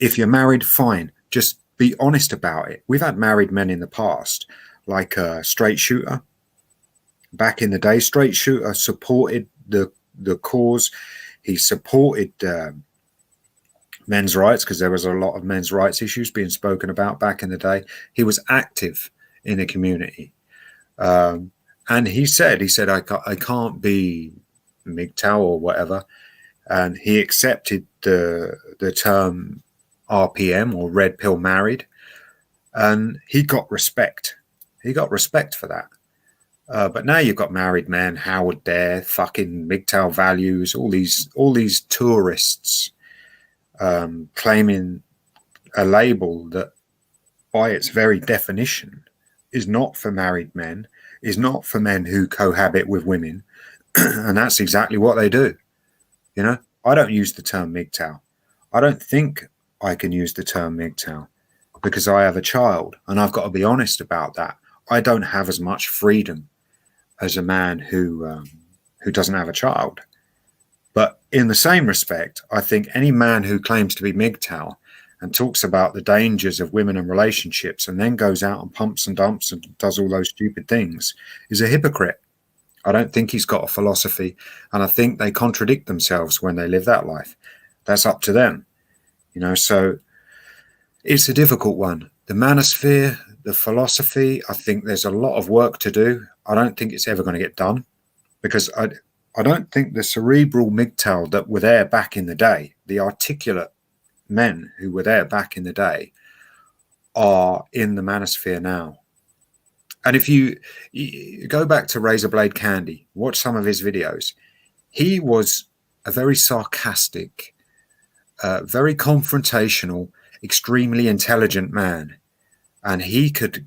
C: If you're married, fine, just be honest about it. We've had married men in the past, like Straight Shooter. Back in the day, Straight Shooter supported the cause. He supported men's rights, because there was a lot of men's rights issues being spoken about back in the day. He was active in the community. And he said, I can't be MGTOW or whatever. And he accepted the term RPM, or red pill married. And he got respect. He got respect for that. But now you've got married men, Howard Dare, fucking MGTOW values, all these tourists claiming a label that, by its very definition, is not for married men, is not for men who cohabit with women, and that's exactly what they do. You know, I don't use the term MGTOW. I don't think I can use the term MGTOW because I have a child, and I've got to be honest about that. I don't have as much freedom as a man who doesn't have a child. But in the same respect, I think any man who claims to be MGTOW and talks about the dangers of women and relationships and then goes out and pumps and dumps and does all those stupid things is a hypocrite. I don't think he's got a philosophy, and I think they contradict themselves when they live that life. That's up to them, you know. So it's a difficult one. The manosphere, the philosophy, I think there's a lot of work to do. I don't think it's ever going to get done, because I don't think the cerebral MGTOW that were there back in the day, the articulate men who were there back in the day, are in the manosphere now. And if you go back to Razorblade Candy, watch some of his videos, he was a very sarcastic, very confrontational, extremely intelligent man. And he could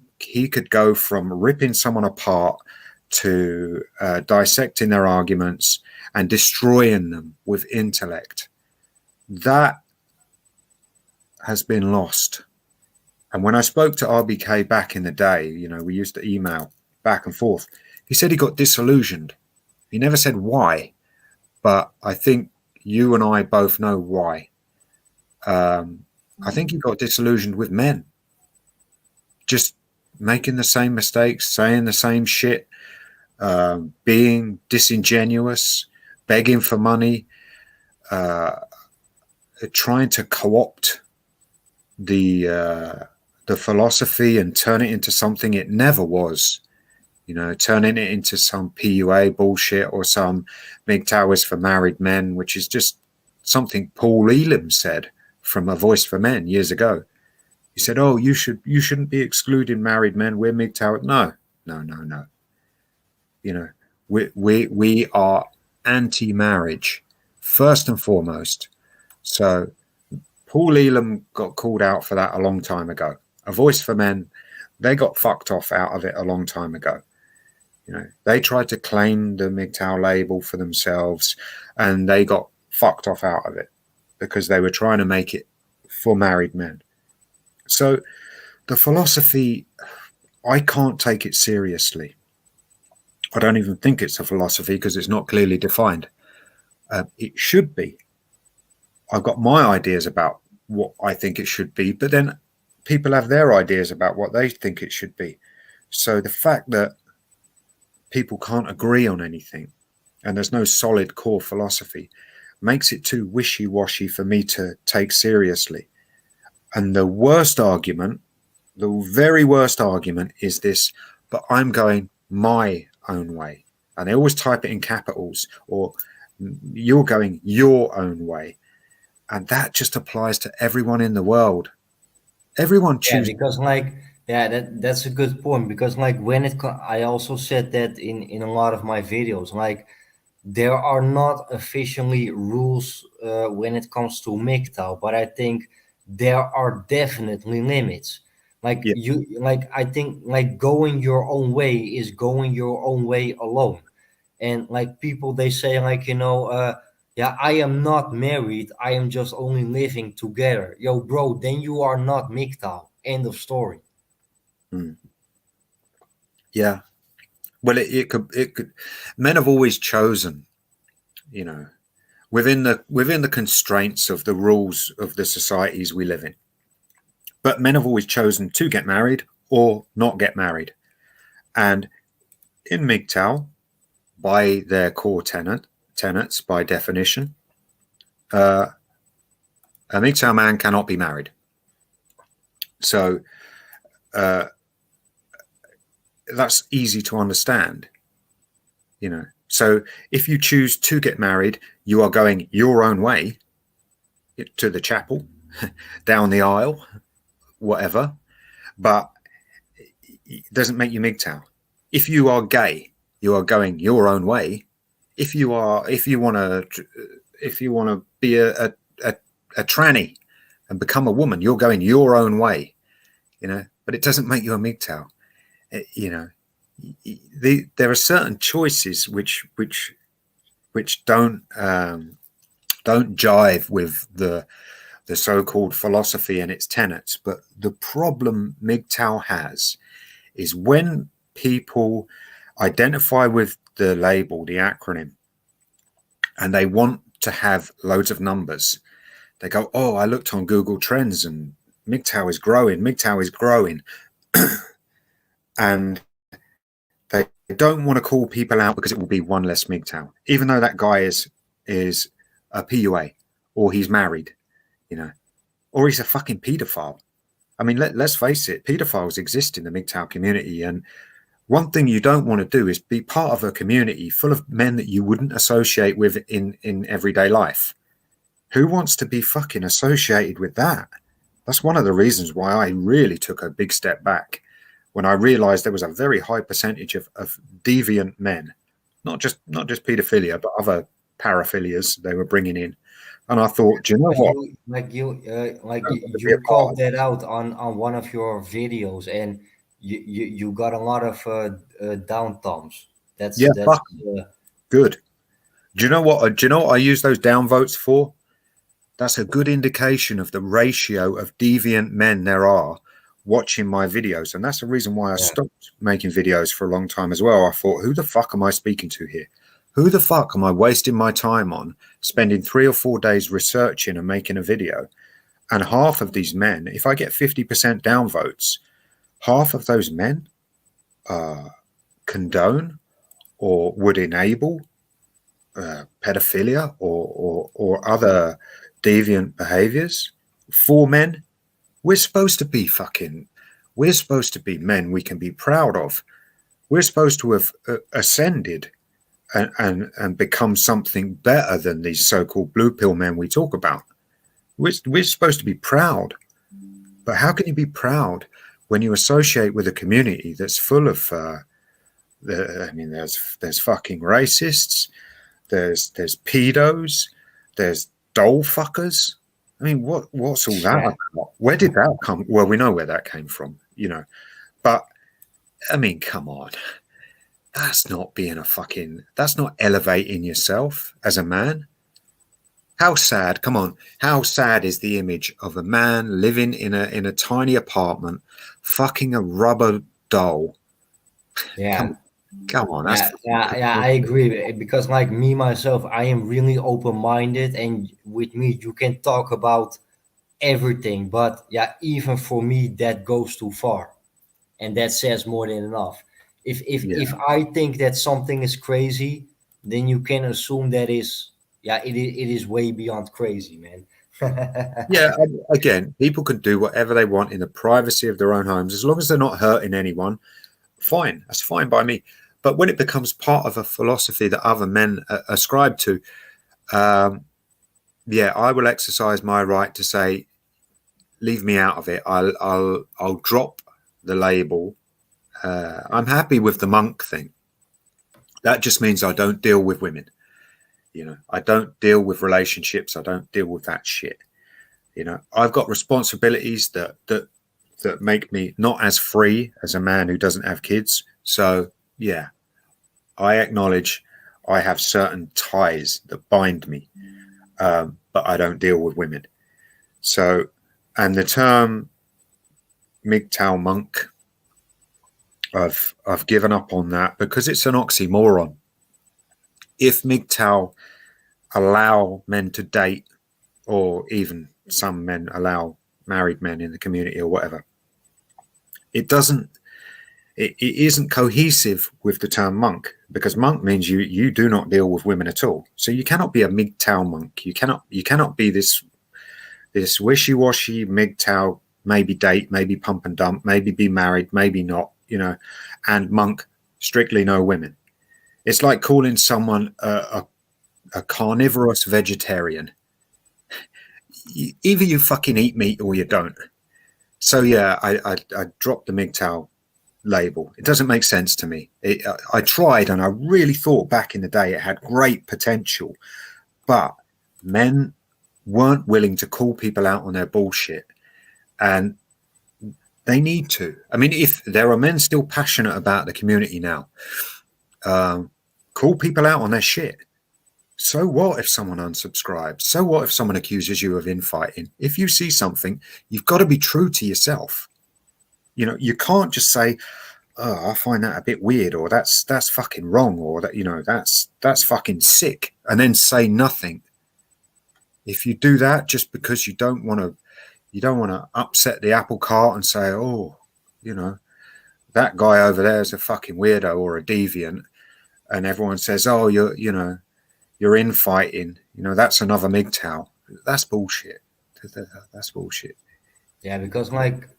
C: go from ripping someone apart to dissecting their arguments and destroying them with intellect. That has been lost. And when I spoke to RBK back in the day, you know, we used to email back and forth. He said he got disillusioned. He never said why, but I think you and I both know why. I think he got disillusioned with men. Just making the same mistakes, saying the same shit, being disingenuous, begging for money, trying to co-opt the philosophy and turn it into something it never was, you know, turning it into some PUA bullshit or some MGTOW is for married men, which is just something Paul Elam said from A Voice for Men years ago. He said, "Oh, you shouldn't be excluding married men. We're MGTOW." No. You know, we are anti-marriage first and foremost. So Paul Elam got called out for that a long time ago. A Voice for Men, they got fucked off out of it a long time ago. You know, they tried to claim the MGTOW label for themselves, and they got fucked off out of it because they were trying to make it for married men. So the philosophy, I can't take it seriously. I don't even think it's a philosophy because it's not clearly defined. It should be. I've got my ideas about what I think it should be, but then people have their ideas about what they think it should be. So the fact that people can't agree on anything and there's no solid core philosophy makes it too wishy-washy for me to take seriously. And the worst argument, the very worst argument is this, but I'm going my own way. And they always type it in capitals, or you're going your own way. And that just applies to everyone in the world. Everyone chooses.
A: Yeah, because that's a good point, because when I also said that in a lot of my videos, there are not officially rules when it comes to MGTOW, but I think there are definitely limits. I think going your own way is going your own way alone. And people, they say yeah, I am not married, I am just only living together. Yo, bro, then you are not MGTOW. End of story.
C: Yeah. Well, it could. Men have always chosen, you know, within the constraints of the rules of the societies we live in. But men have always chosen to get married or not get married. And in MGTOW, by their core tenets, by definition, A MGTOW man cannot be married. So that's easy to understand, you know. So if you choose to get married, you are going your own way to the chapel, down the aisle, whatever. But it doesn't make you MGTOW. If you are gay, you are going your own way. If you want to be a tranny and become a woman, you're going your own way, you know. But it doesn't make you a MGTOW. You know, there are certain choices which don't jive with the so-called philosophy and its tenets. But the problem MGTOW has is when people identify with the label, the acronym, and they want to have loads of numbers. They go, oh, I looked on Google Trends and MGTOW is growing, MGTOW is growing. And they don't want to call people out because it will be one less MGTOW, even though that guy is a PUA, or he's married, you know, or he's a fucking pedophile. I mean, let's face it, pedophiles exist in the MGTOW community. And one thing you don't want to do is be part of a community full of men that you wouldn't associate with in everyday life. Who wants to be fucking associated with that? That's one of the reasons why I really took a big step back when I realized there was a very high percentage of deviant men, not just pedophilia, but other paraphilias they were bringing in. And I thought, do you know what?
A: You called that out on one of your videos, and you got a lot of down thumbs. That's
C: good. Do you know what? Do you know what I use those down votes for? That's a good indication of the ratio of deviant men there are watching my videos, and that's the reason why I stopped making videos for a long time as well. I thought, who the fuck am I speaking to here? Who the fuck am I wasting my time on, spending 3 or 4 days researching and making a video? And half of these men, if I get 50% downvotes, half of those men condone or would enable pedophilia or other deviant behaviors. 4 men, we're supposed to be men we can be proud of. We're supposed to have ascended and become something better than these so-called blue pill men we talk about. We're supposed to be proud. But how can you be proud when you associate with a community that's full of there's fucking racists, there's pedos, there's doll fuckers. I mean, what's all that about? Where did that come? Well, we know where that came from, you know. But I mean, come on. That's not that's not elevating yourself as a man. How sad, come on. How sad is the image of a man living in a tiny apartment, fucking a rubber doll?
A: Yeah.
C: Come on.
A: I agree, because like me myself, I am really open-minded, and with me you can talk about everything, but yeah, even for me that goes too far, and that says more than enough. If I think that something is crazy, then you can assume that it is way beyond crazy, man.
C: Yeah, again, people can do whatever they want in the privacy of their own homes, as long as they're not hurting anyone. Fine, that's fine by me. But when it becomes part of a philosophy that other men ascribe to, I will exercise my right to say, leave me out of it. I'll drop the label. I'm happy with the monk thing. That just means I don't deal with women. You know, I don't deal with relationships. I don't deal with that shit. You know, I've got responsibilities that make me not as free as a man who doesn't have kids. So yeah, I acknowledge I have certain ties that bind me, but I don't deal with women. So, and the term MGTOW monk, I've given up on that because it's an oxymoron. If MGTOW allow men to date, or even some men allow married men in the community or whatever, it isn't cohesive with the term monk, because monk means you do not deal with women at all. So you cannot be a MGTOW monk. You cannot be this this wishy-washy MGTOW, maybe date, maybe pump and dump, maybe be married, maybe not, and monk, strictly no women. It's like calling someone a carnivorous vegetarian. Either you fucking eat meat or you don't. So yeah, I dropped the MGTOW label. It doesn't make sense to me. I tried, and I really thought back in the day it had great potential, but men weren't willing to call people out on their bullshit, and they need to. I mean, if there are men still passionate about the community now, call people out on their shit. So what if someone unsubscribes? So what if someone accuses you of infighting? If you see something, you've got to be true to yourself. You can't just say, "Oh, I find that a bit weird," or that's fucking wrong, or that that's fucking sick, and then say nothing. If you do that just because you don't want to upset the apple cart and say, "Oh, that guy over there is a fucking weirdo or a deviant," and everyone says, "Oh, you're infighting," that's another MGTOW. That's bullshit. That's bullshit.
A: Yeah, because like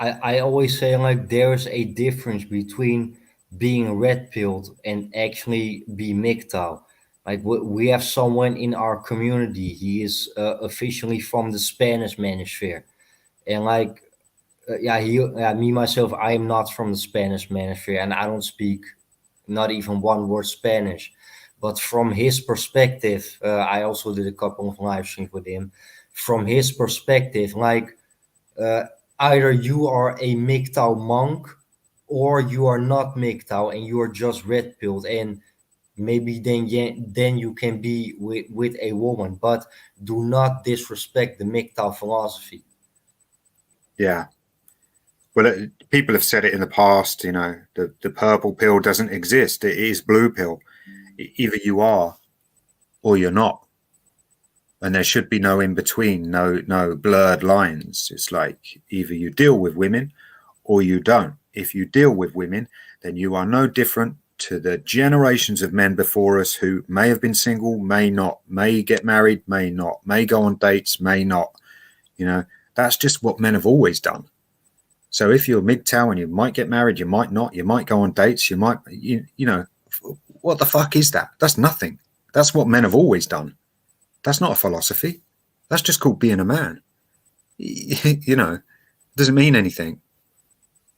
A: I always say, like, there's a difference between being red pilled and actually be MGTOW. Like we have someone in our community. He is officially from the Spanish manosphere, and like me myself, I am not from the Spanish manosphere, and I don't speak not even one word Spanish. But from his perspective, I also did a couple of live streams with him. From his perspective, like, uh, either you are a MGTOW monk or you are not MGTOW and you are just red pilled, and maybe then you can be with a woman, but do not disrespect the MGTOW philosophy.
C: Yeah. Well, people have said it in the past, the purple pill doesn't exist. It is blue pill. Either you are or you're not. And there should be no in between, no blurred lines. It's like either you deal with women or you don't. If you deal with women, then you are no different to the generations of men before us who may have been single, may not, may get married, may not, may go on dates, may not. That's just what men have always done. So if you're MGTOW and you might get married, you might not, you might go on dates, you might, what the fuck is that? That's nothing. That's what men have always done. That's not a philosophy. That's just called being a man. Doesn't mean anything.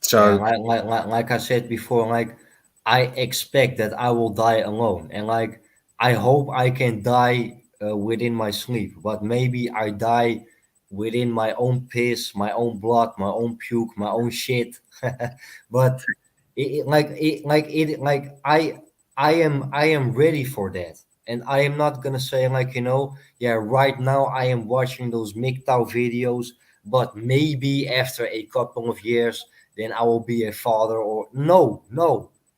C: So
A: Yeah, like I said before, like, I expect that I will die alone, and like I hope I can die within my sleep, but maybe I die within my own piss, my own blood, my own puke, my own shit. But I am ready for that, and I am not gonna say, like, yeah, right now I am watching those MGTOW videos, but maybe after a couple of years then I will be a father. Or no,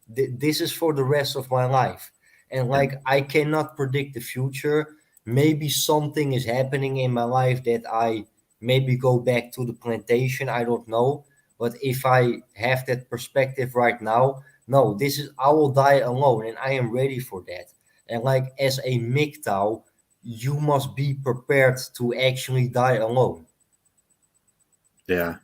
A: this is for the rest of my life, and like I cannot predict the future. Maybe something is happening in my life that I maybe go back to the plantation, I don't know. But if I have that perspective right now, no, this is, I will die alone, and I am ready for that. And like, as a MGTOW, you must be prepared to actually die alone.
C: yeah.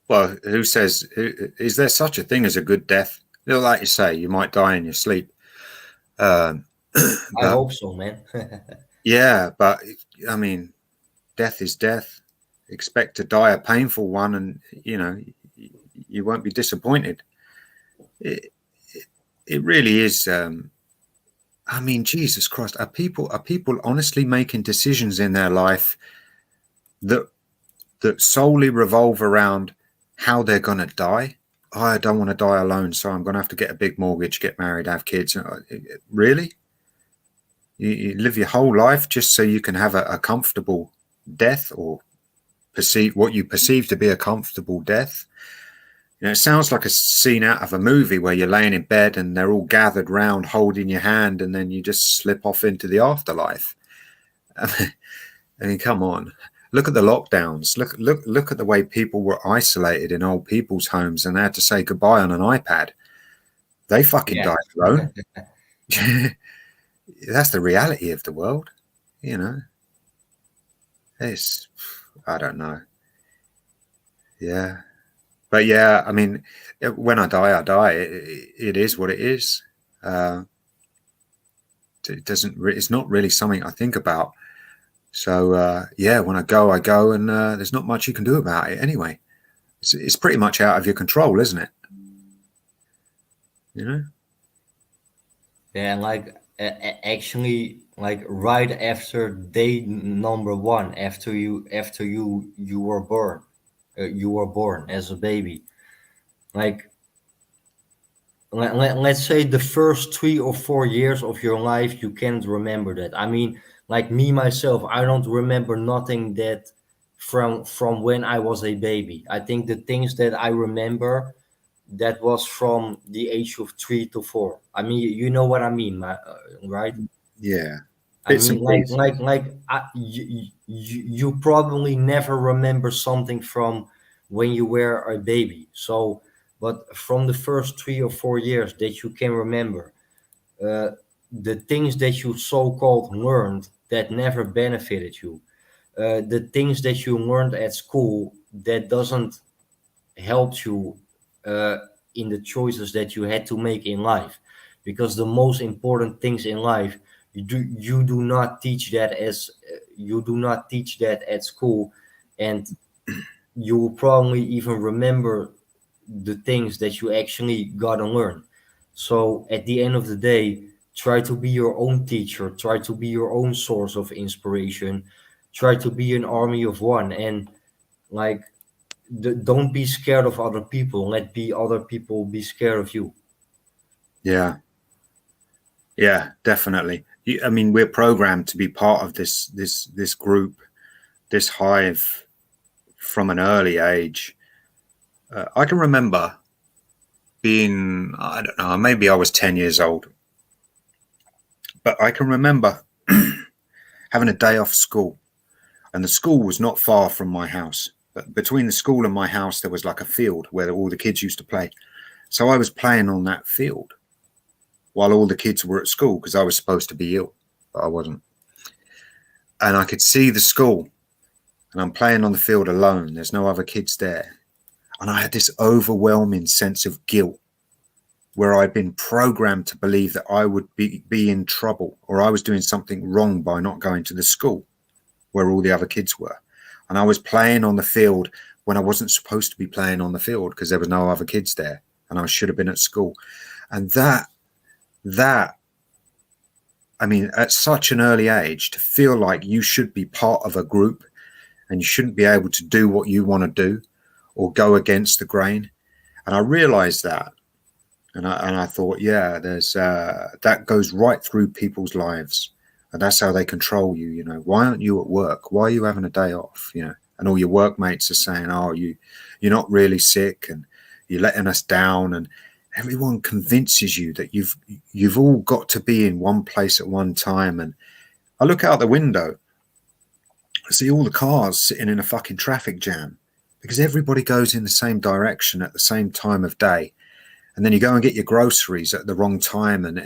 C: Well, who says, is there such a thing as a good death? Like you say, you might die in your sleep.
A: I
C: But
A: hope so, man.
C: yeah, but I mean, death is death. Expect to die a painful one, and you won't be disappointed. It, it really is. I mean, Jesus Christ, are people honestly making decisions in their life that solely revolve around how they're going to die? Oh, I don't want to die alone, so I'm going to have to get a big mortgage, get married, have kids. Really? You live your whole life just so you can have a comfortable death, or perceive what you perceive to be a comfortable death? It sounds like a scene out of a movie where you're laying in bed and they're all gathered round holding your hand, and then you just slip off into the afterlife. I mean, come on. Look at the lockdowns. Look at the way people were isolated in old people's homes and they had to say goodbye on an iPad. They fucking
A: Yeah.
C: died alone. That's the reality of the world, it's, I don't know. Yeah. But yeah, I mean, when I die, I die. It is what it is. It doesn't. It's not really something I think about. So yeah, when I go, and there's not much you can do about it anyway. It's pretty much out of your control, isn't it? You know.
A: Yeah, and like actually, like right after day number one, after you were born, you were born as a baby. Like let's say the first 3 or 4 years of your life, you can't remember that. I mean, like me myself, I don't remember nothing that from when I was a baby. I think the things that I remember, that was from the age of 3 to 4. I mean, you know what I mean, right?
C: Yeah.
A: I
C: Bits
A: mean,
C: and pieces.
A: you probably never remember something from when you were a baby. So, but from the first 3 or 4 years that you can remember, uh, the things that you so-called learned that never benefited you, the things that you learned at school that doesn't help you uh, in the choices that you had to make in life, because the most important things in life, you do not teach that as you do not teach that at school, and you will probably even remember the things that you actually gotta learn. So at the end of the day, try to be your own teacher, try to be your own source of inspiration, try to be an army of one, and like don't be scared of other people. Let be other people be scared of you.
C: Yeah. Yeah. Definitely. I mean, we're programmed to be part of this group, this hive from an early age. I can remember being, I don't know, maybe I was 10 years old, but I can remember having a day off school, and the school was not far from my house. But between the school and my house, there was like a field where all the kids used to play. So I was playing on that field while all the kids were at school because I was supposed to be ill, but I wasn't. And I could see the school, and I'm playing on the field alone. There's no other kids there. And I had this overwhelming sense of guilt where I'd been programmed to believe that I would be in trouble, or I was doing something wrong by not going to the school where all the other kids were. And I was playing on the field when I wasn't supposed to be playing on the field because there was no other kids there, and I should have been at school. And that, I mean, at such an early age, to feel like you should be part of a group and you shouldn't be able to do what you want to do or go against the grain. And I realized that. And I thought, yeah, there's that goes right through people's lives, and that's how they control you. You know, why aren't you at work? Why are you having a day off? You know, and all your workmates are saying, oh, you're not really sick, and you're letting us down, and everyone convinces you that you've all got to be in one place at one time. And I look out the window, I see all the cars sitting in a fucking traffic jam because everybody goes in the same direction at the same time of day. And then you go and get your groceries at the wrong time, and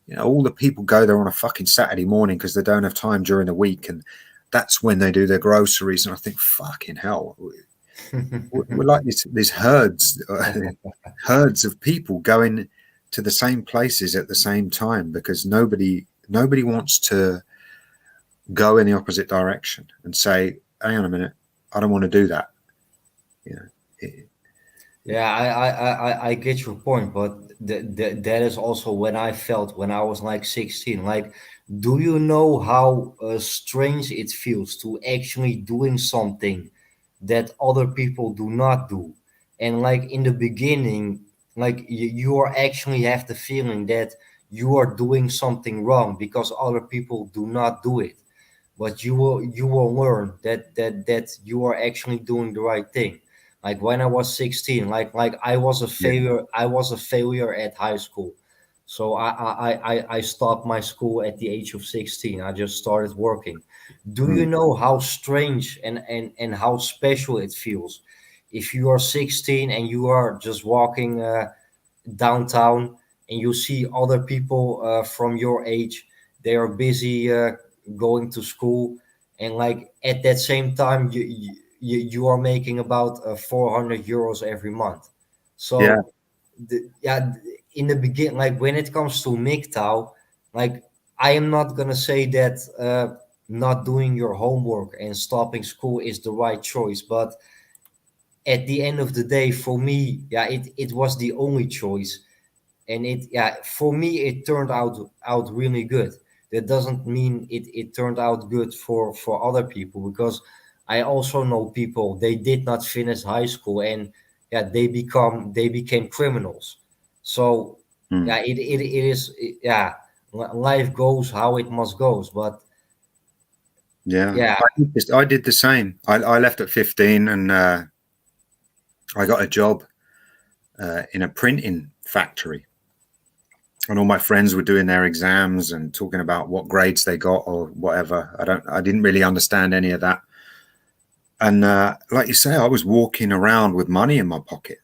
C: you know all the people go there on a fucking Saturday morning because they don't have time during the week, and that's when they do their groceries. And I think, fucking hell, we're like these herds, herds of people going to the same places at the same time because nobody wants to go in the opposite direction and say, hang on a minute, I don't want to do that. You know.
A: Yeah, I get your point, but that is also when I felt when I was like 16. Like, do you know how strange it feels to actually doing something that other people do not do? And like in the beginning, like you are actually have the feeling that you are doing something wrong because other people do not do it. But you will learn that you are actually doing the right thing. Like when I was 16, like I was a
C: Yeah.
A: failure. I was a failure at high school, so I stopped my school at the age of 16. I just started working. Do you
C: Mm.
A: know how strange and how special it feels if you are 16 and you are just walking downtown and you see other people from your age? They are busy going to school, and like at that same time you are making about 400 euros every month.
C: Yeah.
A: So yeah, in the beginning, like when it comes to MGTOW, like I am not gonna say that not doing your homework and stopping school is the right choice, but at the end of the day, for me, yeah, it was the only choice, and it yeah, for me it turned out really good. That doesn't mean it turned out good for other people, because I also know people, they did not finish high school, and yeah, they became criminals. So
C: Mm.
A: yeah, it is yeah, life goes how it must goes, but
C: Yeah.
A: yeah.
C: I did the same. I left at 15 and I got a job in a printing factory. And all my friends were doing their exams and talking about what grades they got or whatever. I didn't really understand any of that. And like you say, I was walking around with money in my pocket.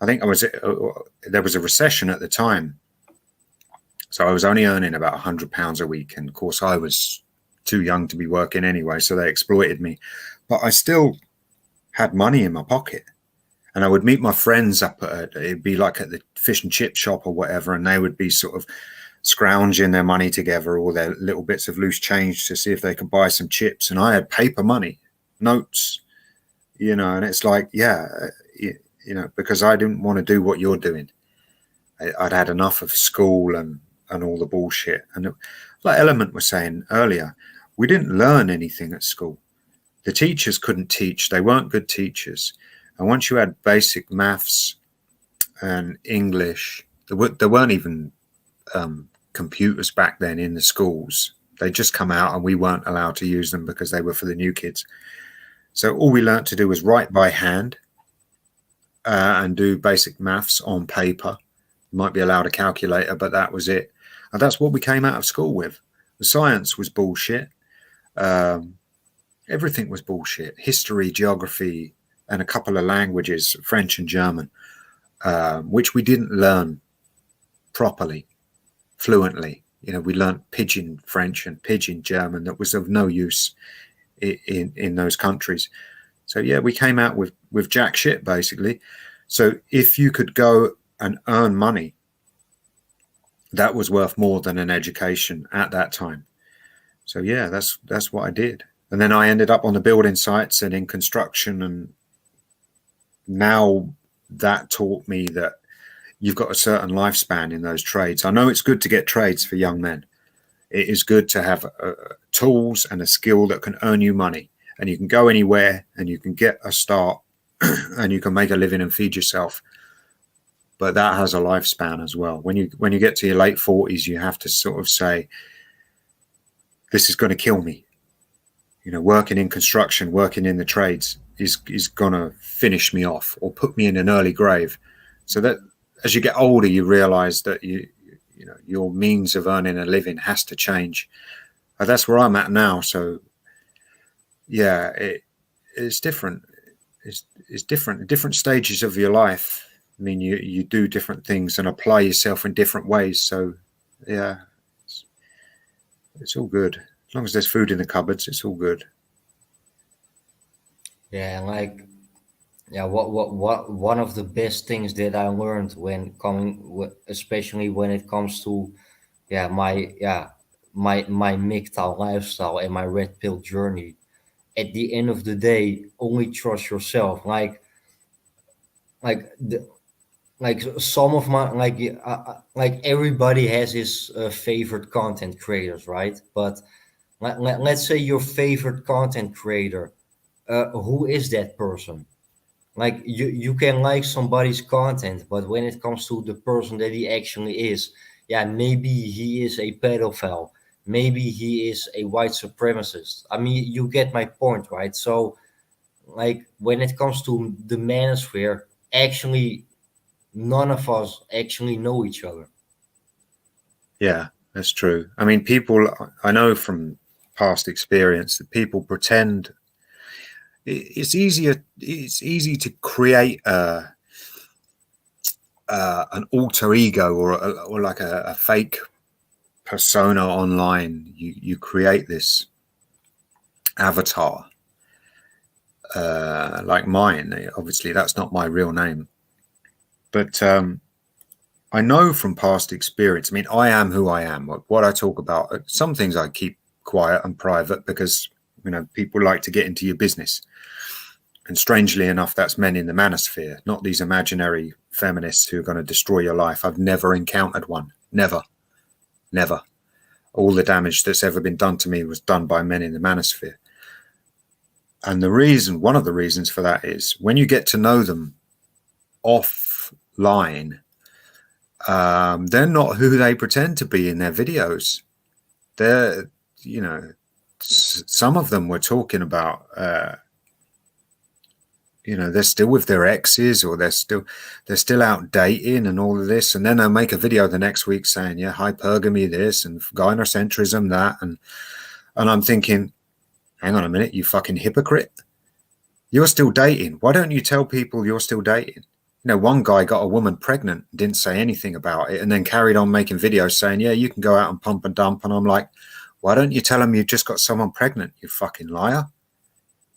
C: I think there was a recession at the time. So I was only earning about £100 a week. And of course, I was too young to be working anyway. So they exploited me. But I still had money in my pocket. And I would meet my friends up at, it'd be like at the fish and chip shop or whatever. And they would be sort of scrounging their money together, all their little bits of loose change to see if they could buy some chips. And I had paper money, notes, and it's like, yeah, because I didn't want to do what you're doing. I'd had enough of school and all the bullshit. And like Element was saying earlier, we didn't learn anything at school. The teachers couldn't teach. They weren't good teachers. And once you had basic maths and English, there weren't even computers back then in the schools. They'd just come out and we weren't allowed to use them because they were for the new kids. So all we learnt to do was write by hand and do basic maths on paper. Might be allowed a calculator, but that was it. And that's what we came out of school with. The science was bullshit. Everything was bullshit. History, geography, and a couple of languages, French and German, which we didn't learn properly, fluently. We learned pidgin French and pidgin German that was of no use in those countries. So yeah, we came out with jack shit basically. So if you could go and earn money, that was worth more than an education at that time. So yeah, that's what I did. And then I ended up on the building sites and in construction, and now that taught me that you've got a certain lifespan in those trades. I know it's good to get trades for young men. It is good to have tools and a skill that can earn you money, and you can go anywhere and you can get a start and you can make a living and feed yourself. But that has a lifespan as well. When you get to your late 40s, you have to sort of say, this is going to kill me. Working in construction, working in the trades is going to finish me off or put me in an early grave. So that as you get older, you realize that your means of earning a living has to change. That's where I'm at now. So yeah, it's different. It's different. Different stages of your life. I mean, you do different things and apply yourself in different ways. So yeah, it's all good. As long as there's food in the cupboards, it's all good.
A: Yeah, like yeah, what one of the best things that I learned when especially when it comes to my MGTOW lifestyle and my red pill journey. At the end of the day, only trust yourself. Like the like some of my like everybody has his favorite content creators, right? But let's say your favorite content creator, who is that person? Like you can like somebody's content, but when it comes to the person that he actually is, yeah, maybe he is a pedophile, maybe he is a white supremacist. I mean, you get my point, right? So like when it comes to the manosphere, actually none of us actually know each other.
C: Yeah, that's true. I mean, I know from past experience that people pretend it's easy to create an alter ego or like a fake persona online. You create this avatar like mine. Obviously, that's not my real name, but I know from past experience. I mean, I am who I am. What I talk about, some things I keep quiet and private because people like to get into your business. And strangely enough, that's men in the manosphere, not these imaginary feminists who are going to destroy your life. I've never encountered one. Never. Never. All the damage that's ever been done to me was done by men in the manosphere. And one of the reasons for that is when you get to know them offline, they're not who they pretend to be in their videos. They're, some of them were talking about, they're still with their exes, or they're still out dating and all of this. And then they'll make a video the next week saying, yeah, hypergamy this and gynocentrism that. And I'm thinking, hang on a minute, you fucking hypocrite. You're still dating. Why don't you tell people you're still dating? One guy got a woman pregnant, didn't say anything about it, and then carried on making videos saying, yeah, you can go out and pump and dump. And I'm like, why don't you tell them you've just got someone pregnant, you fucking liar?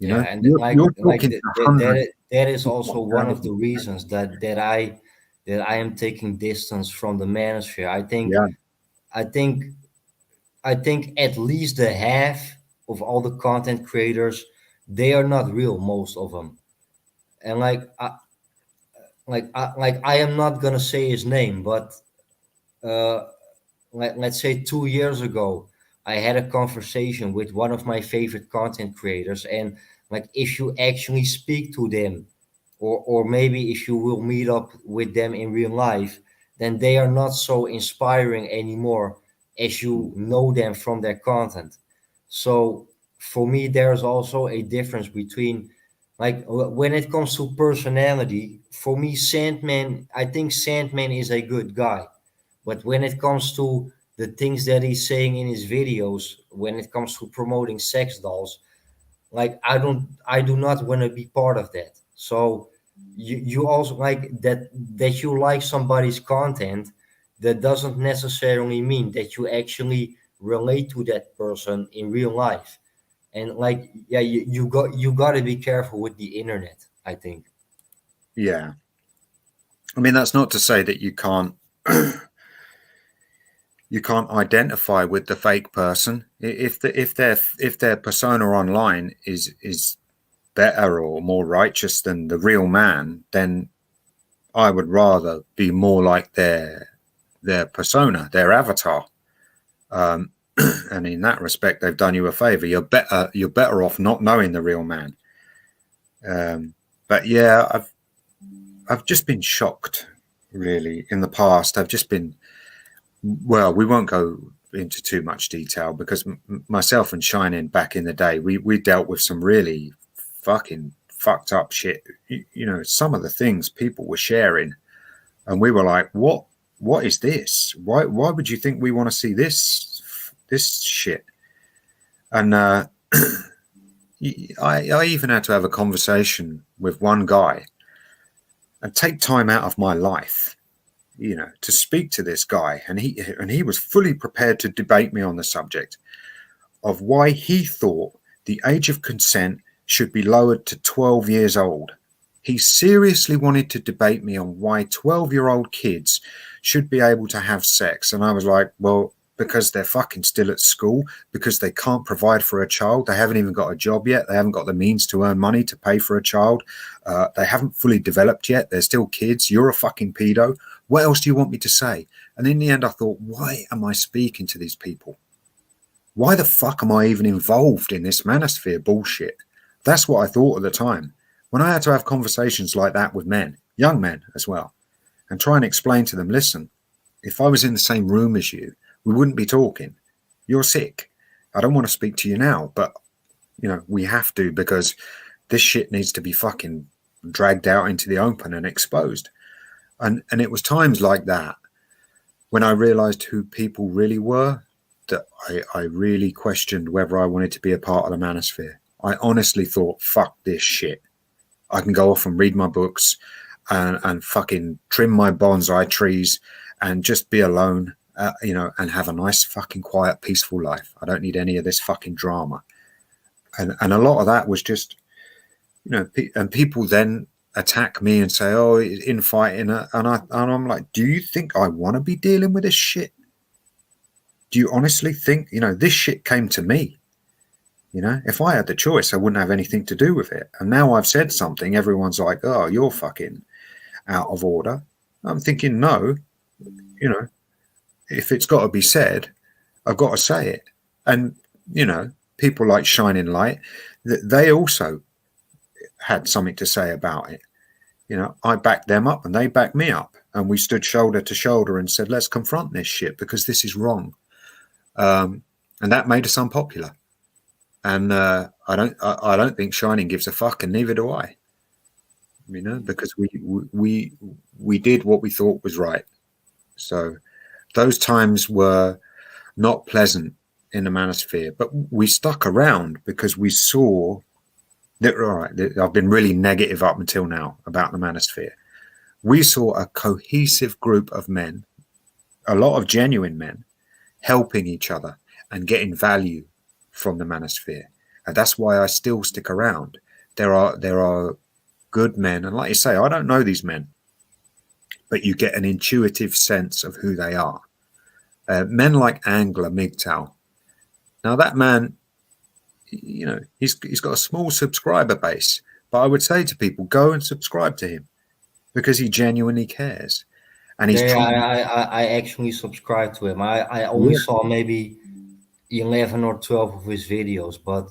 A: And that is also one of the reasons that I am taking distance from the manosphere. I think at least the half of all the content creators, they are not real, most of them. And I am not gonna say his name, but let's say 2 years ago, I had a conversation with one of my favorite content creators, and if you actually speak to them, or maybe if you will meet up with them in real life, then they are not so inspiring anymore as you know them from their content. So for me, there's also a difference between, when it comes to personality, for me, I think Sandman is a good guy. But when it comes to the things that he's saying in his videos, when it comes to promoting sex dolls, I do not want to be part of that. So you also that you like somebody's content, that doesn't necessarily mean that you actually relate to that person in real life. And you got to be careful with the internet, I think.
C: Yeah. I mean, that's not to say that you can't identify with the fake person. If their persona online is better or more righteous than the real man, then I would rather be more like their persona, their avatar. And in that respect, they've done you a favor. You're better off not knowing the real man. But yeah, I've just been shocked, really. In the past, I've just been. Well, we won't go into too much detail because myself and Shining back in the day, we dealt with some really fucking fucked up shit. Some of the things people were sharing, and we were like, "What is this? Why would you think we want to see this shit?" And I even had to have a conversation with one guy and take time out of my life, to speak to this guy, and he was fully prepared to debate me on the subject of why he thought the age of consent should be lowered to 12 years old. He seriously wanted to debate me on why 12-year-old kids should be able to have sex. And I was like, well, because they're fucking still at school, because they can't provide for a child. They haven't even got a job yet. They haven't got the means to earn money to pay for a child. They haven't fully developed yet. They're still kids. You're a fucking pedo. What else do you want me to say? And in the end, I thought, why am I speaking to these people? Why the fuck am I even involved in this manosphere bullshit? That's what I thought at the time. When I had to have conversations like that with men, young men as well, and try and explain to them, listen, if I was in the same room as you, we wouldn't be talking. You're sick. I don't want to speak to you now, but, we have to, because this shit needs to be fucking dragged out into the open and exposed. And it was times like that when I realized who people really were, that I really questioned whether I wanted to be a part of the manosphere. I honestly thought, fuck this shit. I can go off and read my books and fucking trim my bonsai trees and just be alone, and have a nice fucking quiet, peaceful life. I don't need any of this fucking drama. And a lot of that was just, and people then attack me and say, oh, it's infighting, and I'm like, do you think I want to be dealing with this shit? Do you honestly think, this shit came to me? If I had the choice, I wouldn't have anything to do with it. And now I've said something, everyone's like, oh, you're fucking out of order. I'm thinking, no, if it's got to be said, I've got to say it. And, people like Shining Light, they also had something to say about it. I backed them up and they backed me up. And we stood shoulder to shoulder and said, let's confront this shit because this is wrong. And that made us unpopular. And I don't think Shining gives a fuck, and neither do I. Because we did what we thought was right. So those times were not pleasant in the manosphere, but we stuck around because we saw that. All right, I've been really negative up until now about the manosphere. We saw a cohesive group of men, a lot of genuine men, helping each other and getting value from the manosphere. And that's why I still stick around. There are good men, and like you say, I don't know these men, but you get an intuitive sense of who they are. Men like Angler MGTOW. Now that man, he's got a small subscriber base, but I would say to people, go and subscribe to him because he genuinely cares. And he's
A: I actually subscribe to him. I only saw maybe 11 or 12 of his videos, but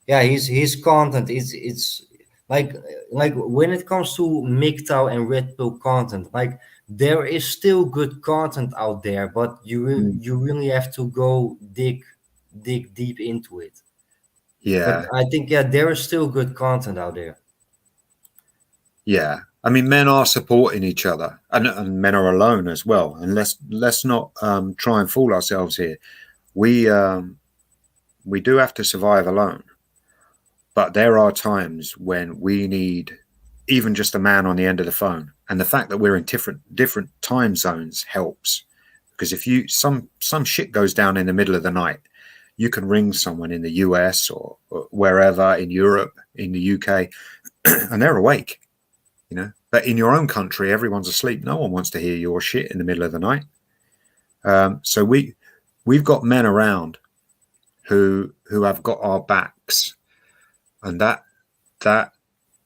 A: yeah, his content it's like when it comes to MGTOW and Red Pill content, like there is still good content out there, but you really have to go dig deep into it.
C: Yeah,
A: but I think there is still good content out there.
C: Yeah, I mean, men are supporting each other, and men are alone as well. And let's not try and fool ourselves here. We do have to survive alone, but there are times when we need even just a man on the end of the phone. And the fact that we're in different time zones helps, because if some shit goes down in the middle of the night, you can ring someone in the US or wherever, in Europe, in the UK, and they're awake. But in your own country, everyone's asleep. No one wants to hear your shit in the middle of the night. So we've got men around who have got our backs, and that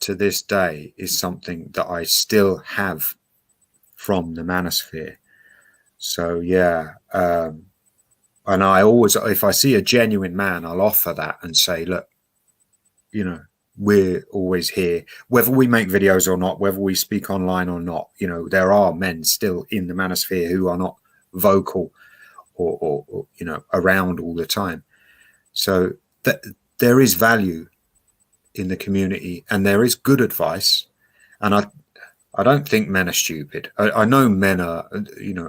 C: to this day is something that I still have from the manosphere. So yeah, and I always, if I see a genuine man, I'll offer that and say, look, we're always here, whether we make videos or not, whether we speak online or not. There are men still in the manosphere who are not vocal or around all the time. So that there is value in the community, and there is good advice. And I don't think men are stupid. I know men are,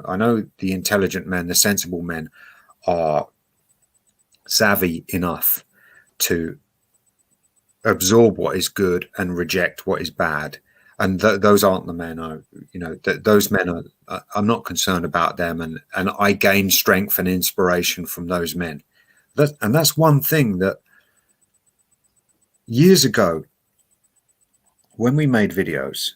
C: I know the intelligent men, the sensible men are savvy enough to absorb what is good and reject what is bad. And those aren't the men. Those men are, I'm not concerned about them, and I gain strength and inspiration from those men. And that's one thing that years ago, when we made videos,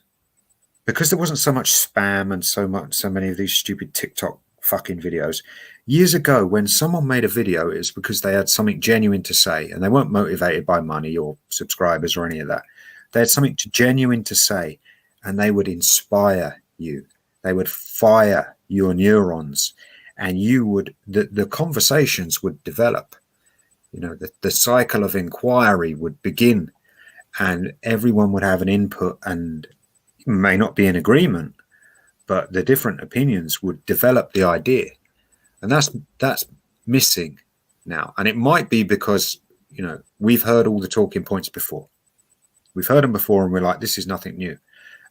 C: because there wasn't so much spam and so many of these stupid TikTok fucking videos, years ago, when someone made a video, it was because they had something genuine to say, and they weren't motivated by money or subscribers or any of that. They had something genuine to say, and they would inspire you. They would fire your neurons, and the conversations would develop. The cycle of inquiry would begin, and everyone would have an input, and may not be in agreement, but the different opinions would develop the idea. And that's missing now. And it might be because, we've heard all the talking points before. We've heard them before, and we're like, this is nothing new.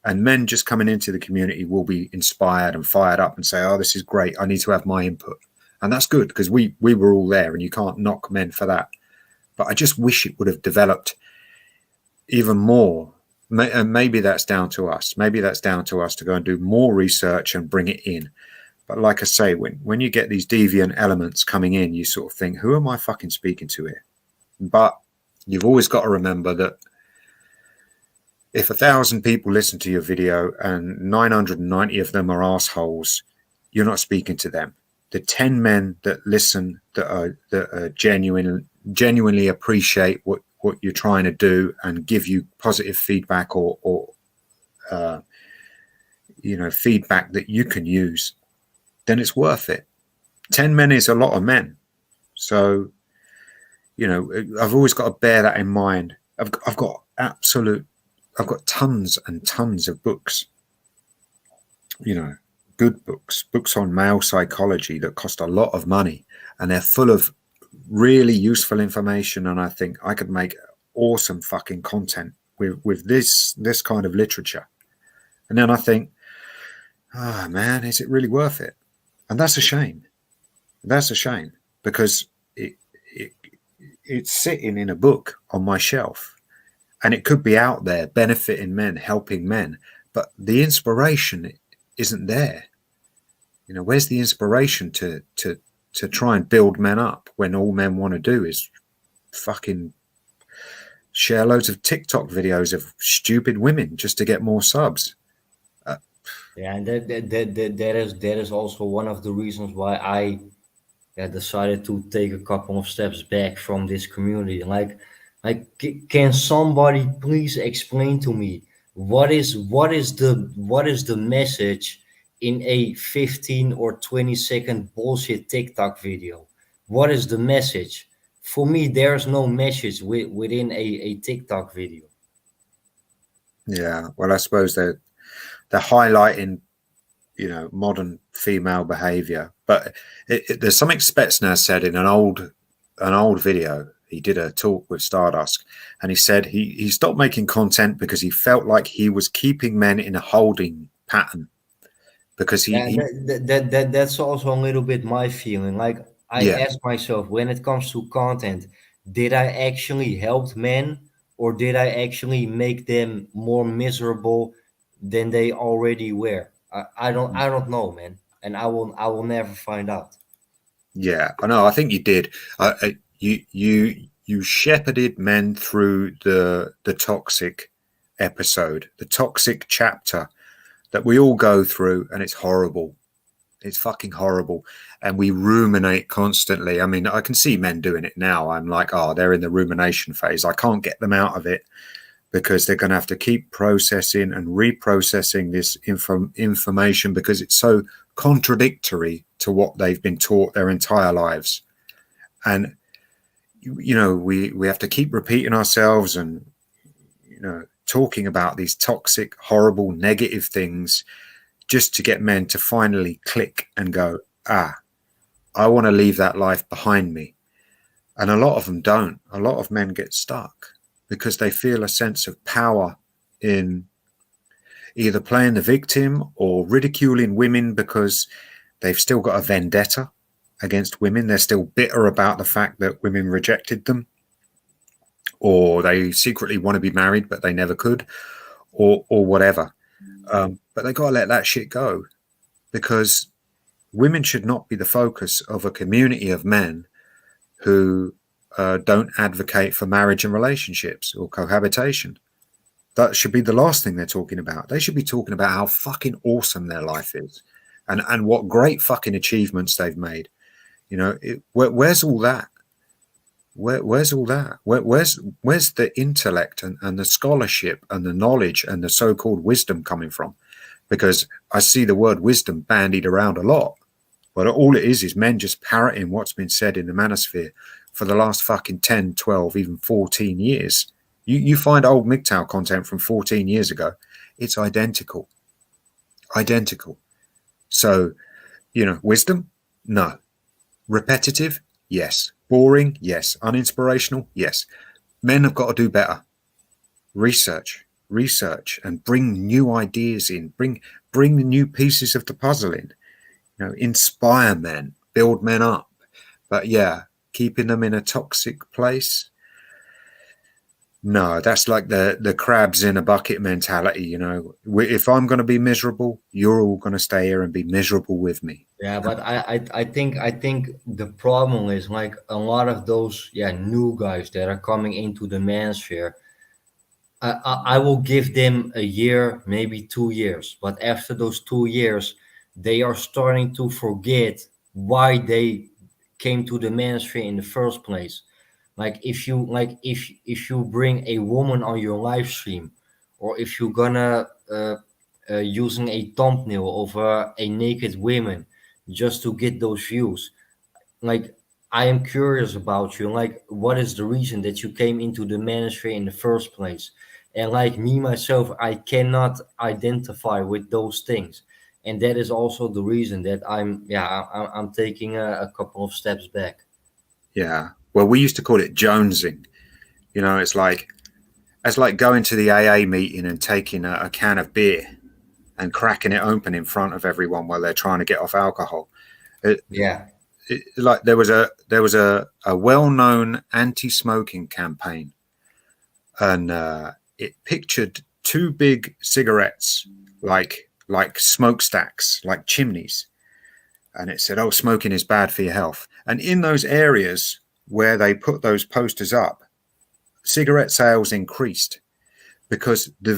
C: And men just coming into the community will be inspired and fired up and say, oh, this is great, I need to have my input. And that's good, because we were all there, and you can't knock men for that. But I just wish it would have developed even more. And maybe that's down to us. Maybe that's down to us to go and do more research and bring it in. But like I say, when you get these deviant elements coming in, you sort of think, who am I fucking speaking to here? But You've always got to remember that if 1,000 people listen to your video and 990 of them are assholes, you're not speaking to them. The 10 men that listen, that are genuinely appreciate what you're trying to do and give you positive feedback or feedback that you can use, then it's worth it. 10 men is a lot of men. So, I've always got to bear that in mind. I've got tons and tons of books, good books on male psychology that cost a lot of money, and they're full of really useful information. And I think I could make awesome fucking content with this kind of literature. And then I think, man, is it really worth it? And that's a shame. That's a shame, because it's sitting in a book on my shelf, and it could be out there benefiting men, helping men, but the inspiration isn't there. Where's the inspiration to try and build men up when all men want to do is fucking share loads of TikTok videos of stupid women just to get more subs?
A: Yeah, and that is also one of the reasons why I decided to take a couple of steps back from this community. Like, can somebody please explain to me what is the message in a 15 or 20-second bullshit TikTok video? What is the message? For me, there's no message within a TikTok video.
C: Yeah, well, I suppose they're highlighting, modern female behavior. But there's something Spetsnaz said in an old video. He did a talk with Stardust, and he said he stopped making content because he felt like he was keeping men in a holding pattern. Because
A: that's also a little bit my feeling. Like, I ask myself, when it comes to content, did I actually help men, or did I actually make them more miserable than they already were? I don't know, man, and I will never find out.
C: Yeah, I know. I think you did. You shepherded men through the toxic episode, the toxic chapter that we all go through, and it's horrible. It's fucking horrible. And we ruminate constantly. I mean, I can see men doing it now. I'm like, they're in the rumination phase. I can't get them out of it, because they're going to have to keep processing and reprocessing this information, because it's so contradictory to what they've been taught their entire lives. And, we have to keep repeating ourselves and, talking about these toxic, horrible, negative things just to get men to finally click and go, I want to leave that life behind me. And a lot of them don't. A lot of men get stuck because they feel a sense of power in either playing the victim or ridiculing women because they've still got a vendetta against women. They're still bitter about the fact that women rejected them, or they secretly want to be married, but they never could, or whatever. But they got to let that shit go, because women should not be the focus of a community of men who don't advocate for marriage and relationships or cohabitation. That should be the last thing they're talking about. They should be talking about how fucking awesome their life is and what great fucking achievements they've made. Where's all that? Where's all that? Where's the intellect and the scholarship and the knowledge and the so-called wisdom coming from? Because I see the word wisdom bandied around a lot, but all it is men just parroting what's been said in the manosphere for the last fucking 10, 12, even 14 years. You find old MGTOW content from 14 years ago, it's identical. So, wisdom? No. Repetitive? Yes. Boring? Yes. Uninspirational? Yes. Men have got to do better. Research, and bring new ideas in. Bring the new pieces of the puzzle in. Inspire men, build men up. But yeah, keeping them in a toxic place, No, that's like the crabs in a bucket mentality. You know, if I'm going to be miserable, you're all going to stay here and be miserable with me.
A: Yeah, but I think the problem is like a lot of those new guys that are coming into the manosphere. I will give them a year, maybe 2 years, but after those 2 years, they are starting to forget why they came to the manosphere in the first place. Like if you bring a woman on your live stream, or if you're gonna using a thumbnail of a naked woman just to get those views, like I am curious about you. Like, what is the reason that you came into the manosphere in the first place? And like me myself, I cannot identify with those things, and that is also the reason that I'm taking a couple of steps back.
C: Yeah. Well, we used to call it jonesing. You know, it's like going to the AA meeting and taking a can of beer and cracking it open in front of everyone while they're trying to get off alcohol. It,
A: Yeah,
C: like there was a well-known anti-smoking campaign, and it pictured two big cigarettes like smokestacks, like chimneys, and it said, "Oh, smoking is bad for your health." And in those areas where they put those posters up, cigarette sales increased because the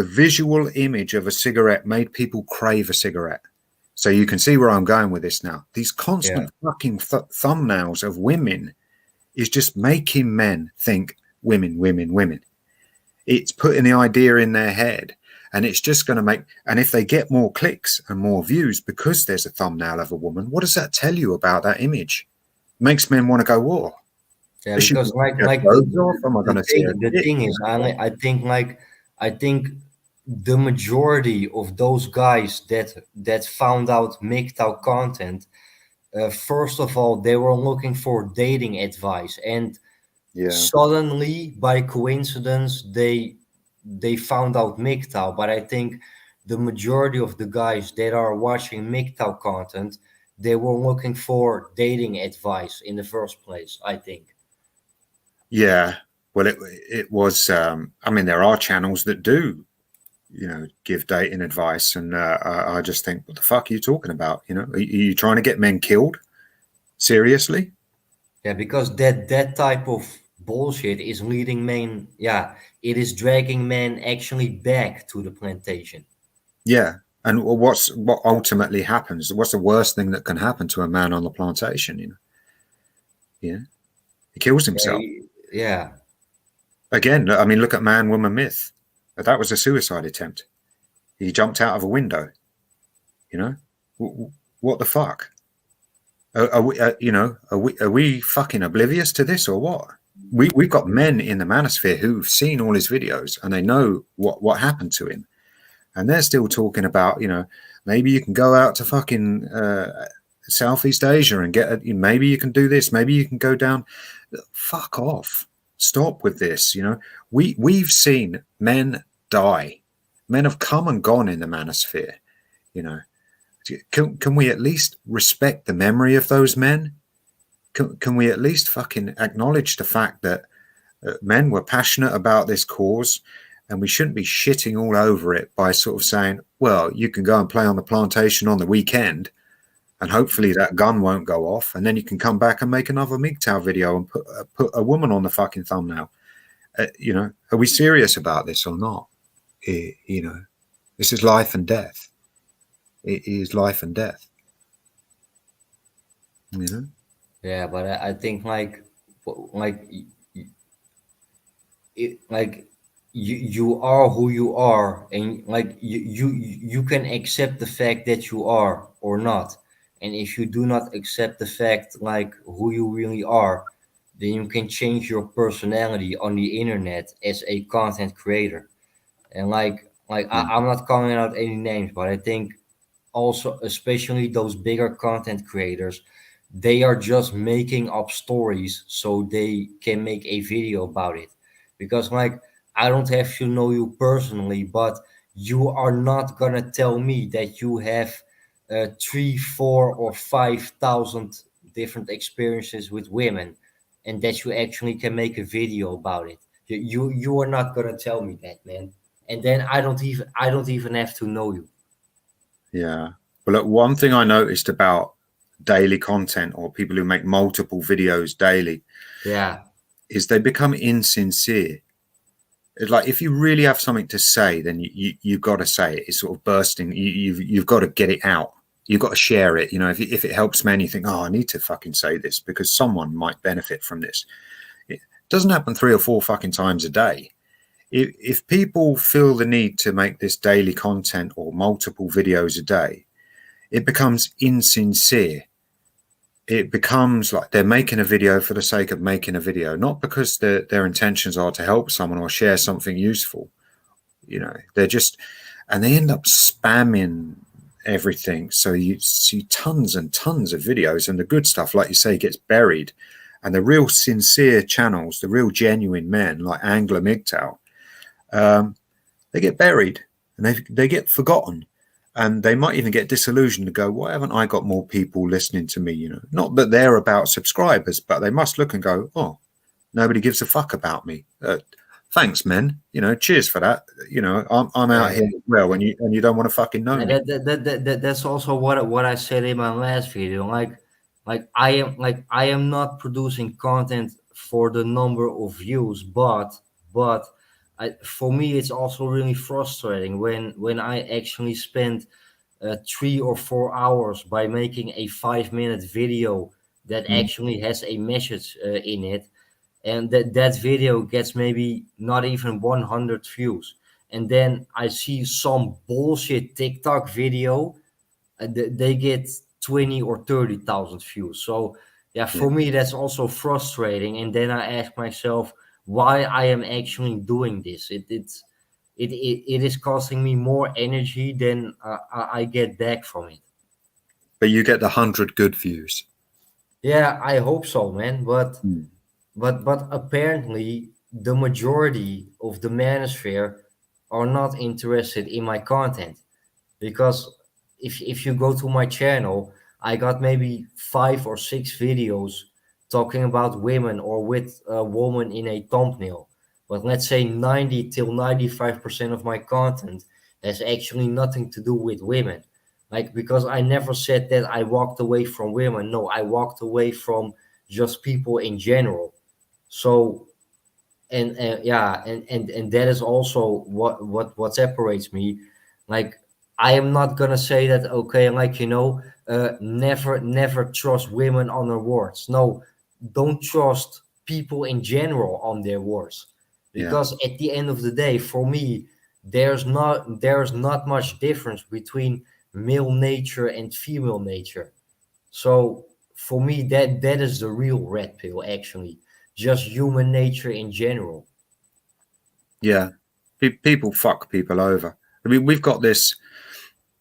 C: visual image of a cigarette made people crave a cigarette. So you can see where I'm going with this now. These
A: yeah,
C: constant fucking thumbnails of women is just making men think women, women, women. It's putting the idea in their head, and it's just going to make. And if they get more clicks and more views because there's a thumbnail of a woman, what does that tell you about that image? Makes men want to go, "Whoa,
A: yeah.
C: is she
A: Because
C: taking her
A: like
C: clothes off? Am I going
A: the
C: to see her
A: thing the
C: dick?"
A: thing is, I think the majority of those guys that found out MGTOW content, first of all, they were looking for dating advice, and
C: Yeah,
A: suddenly, by coincidence, they found out MGTOW. But I think the majority of the guys that are watching MGTOW content, they were looking for dating advice in the first place, I think.
C: yeah. Well, it was. I mean, there are channels that do, give dating advice, and I just think, what the fuck are you talking about? Are you trying to get men killed? Seriously?
A: Yeah, because that type of bullshit is leading men. Yeah, it is dragging men actually back to the plantation.
C: Yeah. And what ultimately happens? What's the worst thing that can happen to a man on the plantation? Yeah, he kills
A: Yeah,
C: himself.
A: yeah,
C: Again, I mean, look at man woman myth. That was a suicide attempt. He jumped out of a window. You know, what the fuck? Are we, are we fucking oblivious to this or what? We've got men in the manosphere who've seen all his videos and they know what happened to him, and they're still talking about, maybe you can go out to fucking Southeast Asia and maybe you can do this, maybe you can go down. Fuck off! Stop with this. We've seen men die. Men have come and gone in the manosphere. You know, can we at least respect the memory of those men? Can we at least fucking acknowledge the fact that men were passionate about this cause, and we shouldn't be shitting all over it by sort of saying, well, you can go and play on the plantation on the weekend and hopefully that gun won't go off, and then you can come back and make another MGTOW video and put a woman on the fucking thumbnail. Are we serious about this or not? This is life and death. It is life and death.
A: yeah. But I think like like you are who you are, and like you can accept the fact that you are or not. And if you do not accept the fact like who you really are, then you can change your personality on the internet as a content creator. And I'm not calling out any names, but I think also, especially those bigger content creators, they are just making up stories so they can make a video about it. Because like I don't have to know you personally, but you are not gonna tell me that you have 3 4 or 5,000 different experiences with women, and that you actually can make a video about it. You are not gonna tell me that, man. And then I don't even have to know you.
C: Yeah. Well, look, one thing I noticed about daily content or people who make multiple videos daily
A: Yeah,
C: is they become insincere. It's like if you really have something to say, then you've got to say it. It's sort of bursting. You've got to get it out. You've got to share it. You know, if it helps men, you think, oh, I need to fucking say this because someone might benefit from this. It doesn't happen 3 or 4 fucking times a day. If people feel the need to make this daily content or multiple videos a day, it becomes insincere. It becomes like they're making a video for the sake of making a video, not because their intentions are to help someone or share something useful. You know, they're just, and they end up spamming everything. So you see tons and tons of videos, and the good stuff, like you say, gets buried. And the real sincere channels, the real genuine men like Angler MGTOW, they get buried and they get forgotten. And they might even get disillusioned to go, why haven't I got more people listening to me? You know, not that they're about subscribers, but they must look and go, oh, nobody gives a fuck about me. Thanks, men. You know, cheers for that. You know, I'm out here as well, and you don't want to fucking know me.
A: That's also what I said in my last video. I am not producing content for the number of views, but for me it's also really frustrating when I actually spend 3 or 4 hours by making a 5-minute video that actually has a message in it, and that video gets maybe not even 100 views, and then I see some bullshit TikTok video, they get 20 or 30,000 views. So yeah, for me that's also frustrating, and then I ask myself why I am actually doing this. It is costing me more energy than I get back from it.
C: But you get the 100 good views.
A: Yeah, I hope so, man. But apparently the majority of the manosphere are not interested in my content, because if you go to my channel, I got maybe 5 or 6 videos talking about women or with a woman in a thumbnail. But let's say 90 till 95% of my content has actually nothing to do with women. Like, because I never said that I walked away from women. No, I walked away from just people in general. So, and yeah, and that is also what separates me. Like, I am not gonna say that, okay, like, never trust women on their words. No, don't trust people in general on their words,
C: Yeah.
A: because at the end of the day, for me, there's not much difference between male nature and female nature. So for me, that is the real red pill, actually, just human nature in general.
C: Yeah. People fuck people over. I mean, we've got this,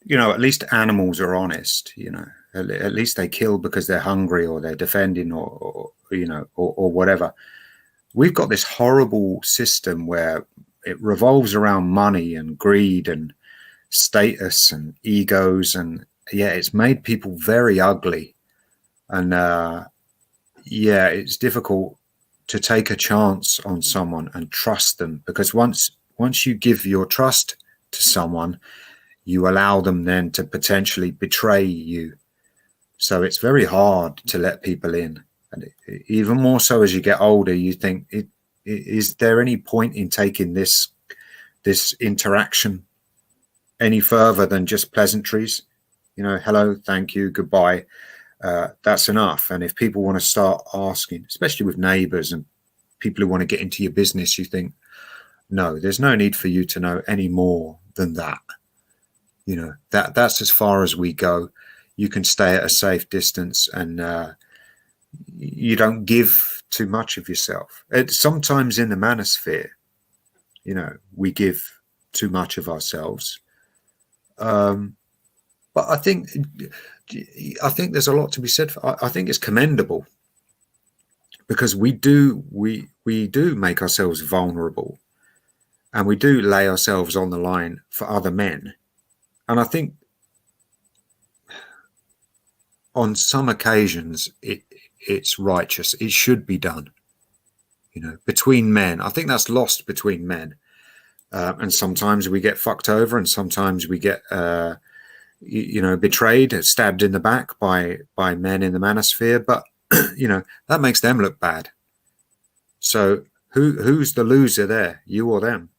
C: you know, at least animals are honest, you know, at least they kill because they're hungry or they're defending or you know, or whatever. We've got this horrible system where it revolves around money and greed and status and egos. And yeah, it's made people very ugly. And yeah, it's difficult to take a chance on someone and trust them, because once you give your trust to someone, you allow them then to potentially betray you. So it's very hard to let people in. And even more so as you get older, you think, is there any point in taking this interaction any further than just pleasantries? You know, hello, thank you, goodbye. That's enough. And if people want to start asking, especially with neighbors and people who want to get into your business, you think, no, there's no need for you to know any more than that. You know, that's as far as we go. You can stay at a safe distance, and you don't give too much of yourself. Sometimes in the manosphere, you know, we give too much of ourselves. But I think there's a lot to be said for. I think it's commendable, because we do make ourselves vulnerable, and we do lay ourselves on the line for other men. And I think on some occasions it's righteous. It should be done. between men. I think that's lost between men. And sometimes we get fucked over, and sometimes we get, betrayed, stabbed in the back by men in the manosphere. But that makes them look bad. So who's the loser there, you or them?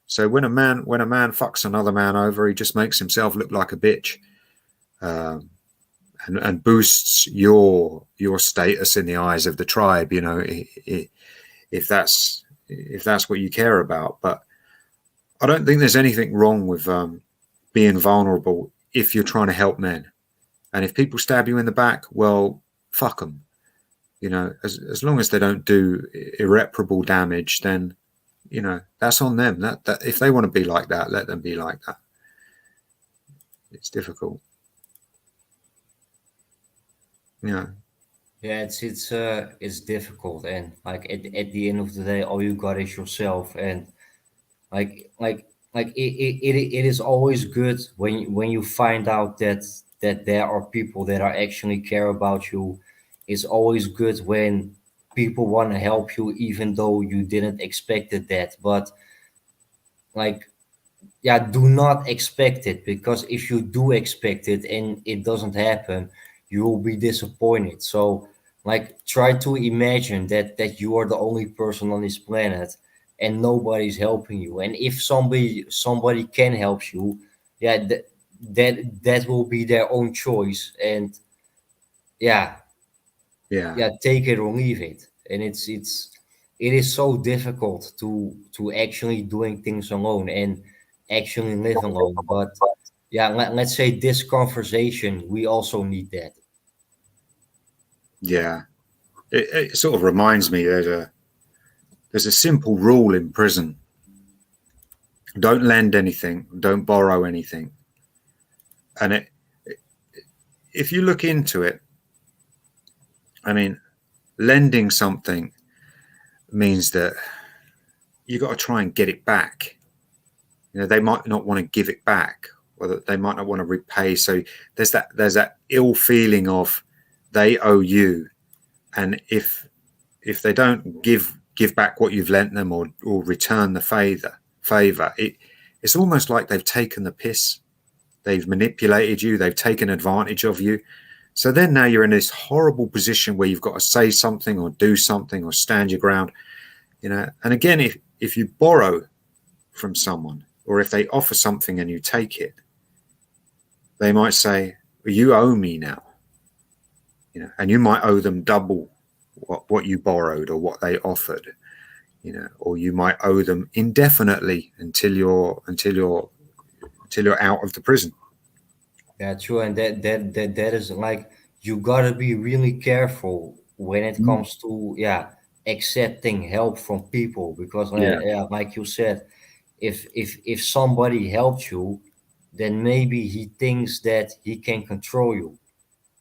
C: So when a man fucks another man over, he just makes himself look like a bitch, and boosts your status in the eyes of the tribe. If that's what you care about. But I don't think there's anything wrong with being vulnerable if you're trying to help men. And if people stab you in the back, well, fuck them. As long as they don't do irreparable damage, then that's on them. That if they want to be like that, let them be like that. It's difficult.
A: Yeah, it's difficult, and like at the end of the day, all you got is yourself, and it is always good when you find out that there are people that are actually care about you. It's always good when people want to help you even though you didn't expect it that. But like, yeah, do not expect it, because if you do expect it and it doesn't happen, you will be disappointed. So like, try to imagine that you are the only person on this planet and nobody's helping you, and if somebody can help you, yeah, that will be their own choice. And yeah,
C: Yeah.
A: take it or leave it. And it is so difficult to actually doing things alone and actually live alone. But yeah, let's say this conversation, we also need that.
C: Yeah. It sort of reminds me there's a simple rule in prison: don't lend anything, don't borrow anything. And if you look into it, I mean, lending something means that you got to try and get it back. They might not want to give it back, or that they might not want to repay. So there's that ill feeling of they owe you, and if they don't give back what you've lent them, or return the favor, it's almost like they've taken the piss. They've manipulated you. They've taken advantage of you. So then now you're in this horrible position where you've got to say something or do something or stand your ground. And again, if you borrow from someone, or if they offer something and you take it, they might say, well, you owe me now. And you might owe them double what you borrowed or what they offered. Or you might owe them indefinitely until you're out of the prison.
A: Yeah, true. And that is like, you gotta be really careful when it comes to accepting help from people, because like you said, if somebody helps you, then maybe he thinks that he can control you,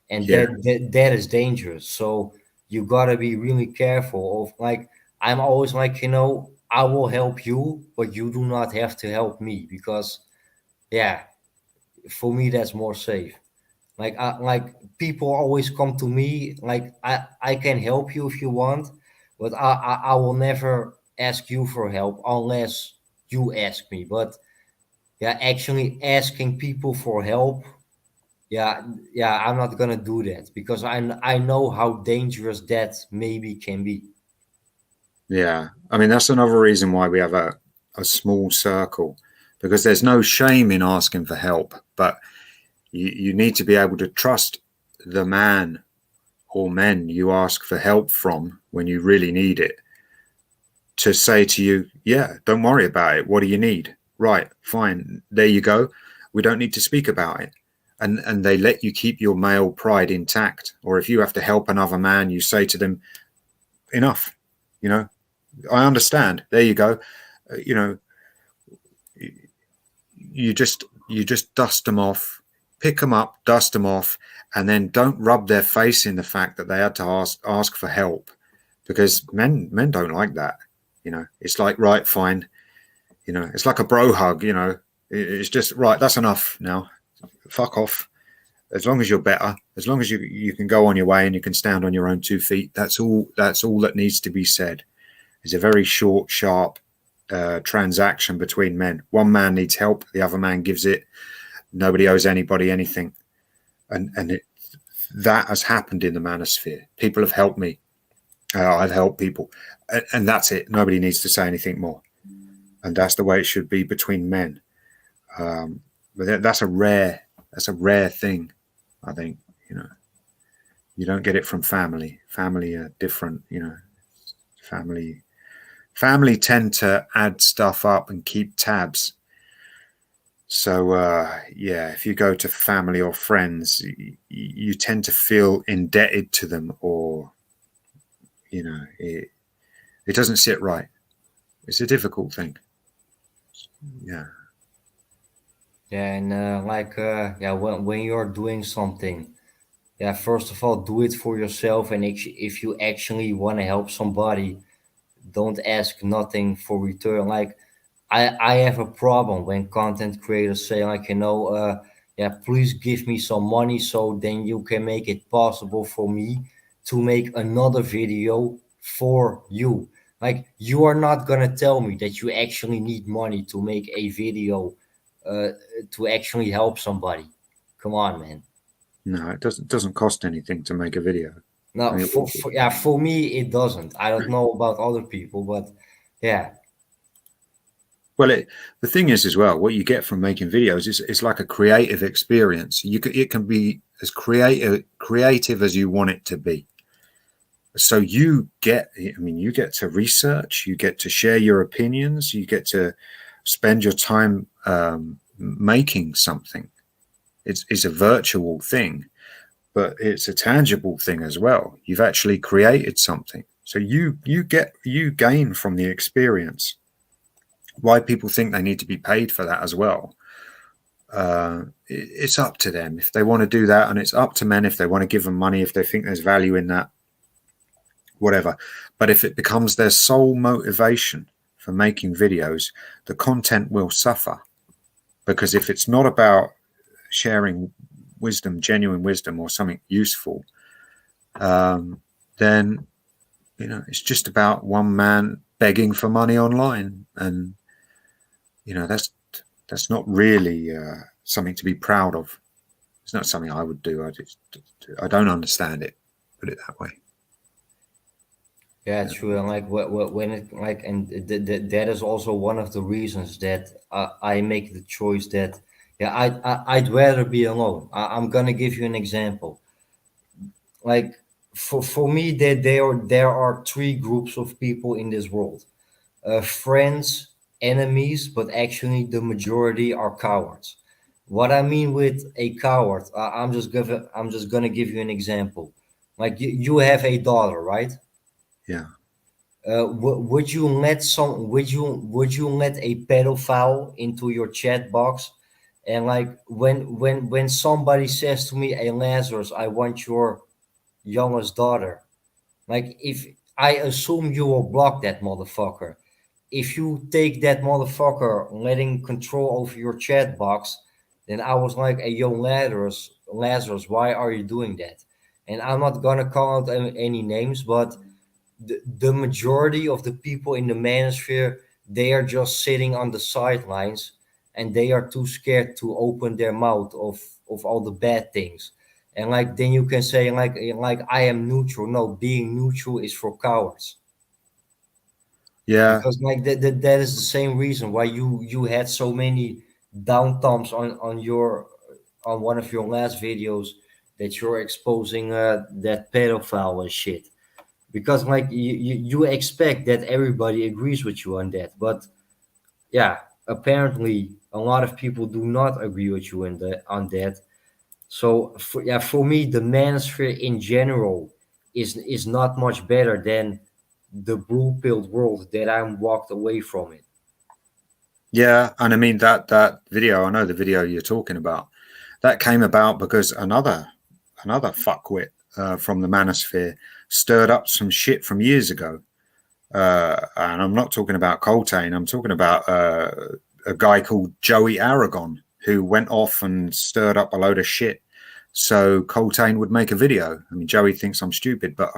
A: and that is dangerous. So you gotta be really careful of, like, I'm always like, I will help you, but you do not have to help me, because for me that's more safe. Like people always come to me like, I can help you if you want, but I will never ask you for help unless you ask me. But actually asking people for help, I'm not gonna do that, because I know how dangerous that maybe can be.
C: Yeah. I mean, that's another reason why we have a small circle, because there's no shame in asking for help, but you need to be able to trust the man or men you ask for help from when you really need it, to say to you, don't worry about it. What do you need? Right, fine. There you go. We don't need to speak about it. And they let you keep your male pride intact. Or if you have to help another man, you say to them, enough, I understand. There you go. You just dust them off, pick them up, dust them off, and then don't rub their face in the fact that they had to ask for help, because men don't like that. It's like, right, fine. It's like a bro hug. It's just, right, that's enough now. Fuck off. As long as you're better, as long as you can go on your way and you can stand on your own 2 feet, that's all that needs to be said. It's a very short, sharp transaction between men. One man needs help, the other man gives it. Nobody owes anybody anything, and that has happened in the manosphere. People have helped me. I've helped people, and that's it. Nobody needs to say anything more, and that's the way it should be between men. But that's a rare thing, I think. You know, you don't get it from family. Family are different. You know, family tend to add stuff up and keep tabs. So yeah, if you go to family or friends, you tend to feel indebted to them, or you know, it doesn't sit right. It's a difficult thing. Yeah.
A: Yeah, and yeah, when you're doing something, yeah, first of all, do it for yourself, and if you actually want to help somebody, don't ask nothing for return. Like I have a problem when content creators say like, yeah, please give me some money so then you can make it possible for me to make another video for you. Like you are not gonna tell me that you actually need money to make a video uh, to actually help somebody. Come on, man.
C: No, it doesn't cost anything to make a video. I
A: Now,
C: mean,
A: yeah, for me it doesn't. I don't know about other people, but yeah,
C: well, the thing is as well, what you get from making videos is it's like a creative experience. It can be as creative as you want it to be. So you get to research, you get to share your opinions, you get to spend your time making something. It's a virtual thing, but it's a tangible thing as well. You've actually created something, so you gain from the experience. Why people think they need to be paid for that as well, it's up to them if they want to do that, and it's up to men if they want to give them money, if they think there's value in that, whatever. But if it becomes their sole motivation for making videos, the content will suffer, because if it's not about sharing wisdom, genuine wisdom, or something useful, then it's just about one man begging for money online, and that's not really something to be proud of. It's not something I would do. I don't understand it. Put it that way.
A: yeah, true. And like when it like, and that is also one of the reasons that I make the choice that yeah, I'd rather be alone. I'm gonna give you an example. Like for me, that there are three groups of people in this world: friends, enemies, but actually the majority are cowards. What I mean with a coward, I'm just gonna give you an example. Like you have a daughter, right?
C: Yeah.
A: Would you let would you let a pedophile into your chat box? And like when somebody says to me, "Hey Lazarus, I want your youngest daughter," like if I assume you will block that motherfucker. If you take that motherfucker letting control over your chat box, then I was like, "Hey, yo, Lazarus, why are you doing that?" And I'm not gonna call out any names, but the majority of the people in the manosphere, they are just sitting on the sidelines, and they are too scared to open their mouth of all the bad things. And like then you can say like I am neutral. No, being neutral is for cowards.
C: Yeah.
A: Because like that is the same reason why you had so many down thumbs on one of your last videos, that you're exposing that pedophile and shit. Because like you expect that everybody agrees with you on that, but yeah, apparently a lot of people do not agree with you on that. So for me, the manosphere in general is not much better than the blue pilled world that I'm walked away from it.
C: Yeah, and I mean that video. I know the video you're talking about. That came about because another fuckwit from the manosphere stirred up some shit from years ago. And I'm not talking about Coltane. I'm talking about a guy called Joey Aragon, who went off and stirred up a load of shit. So Coltane would make a video. I mean, Joey thinks I'm stupid, but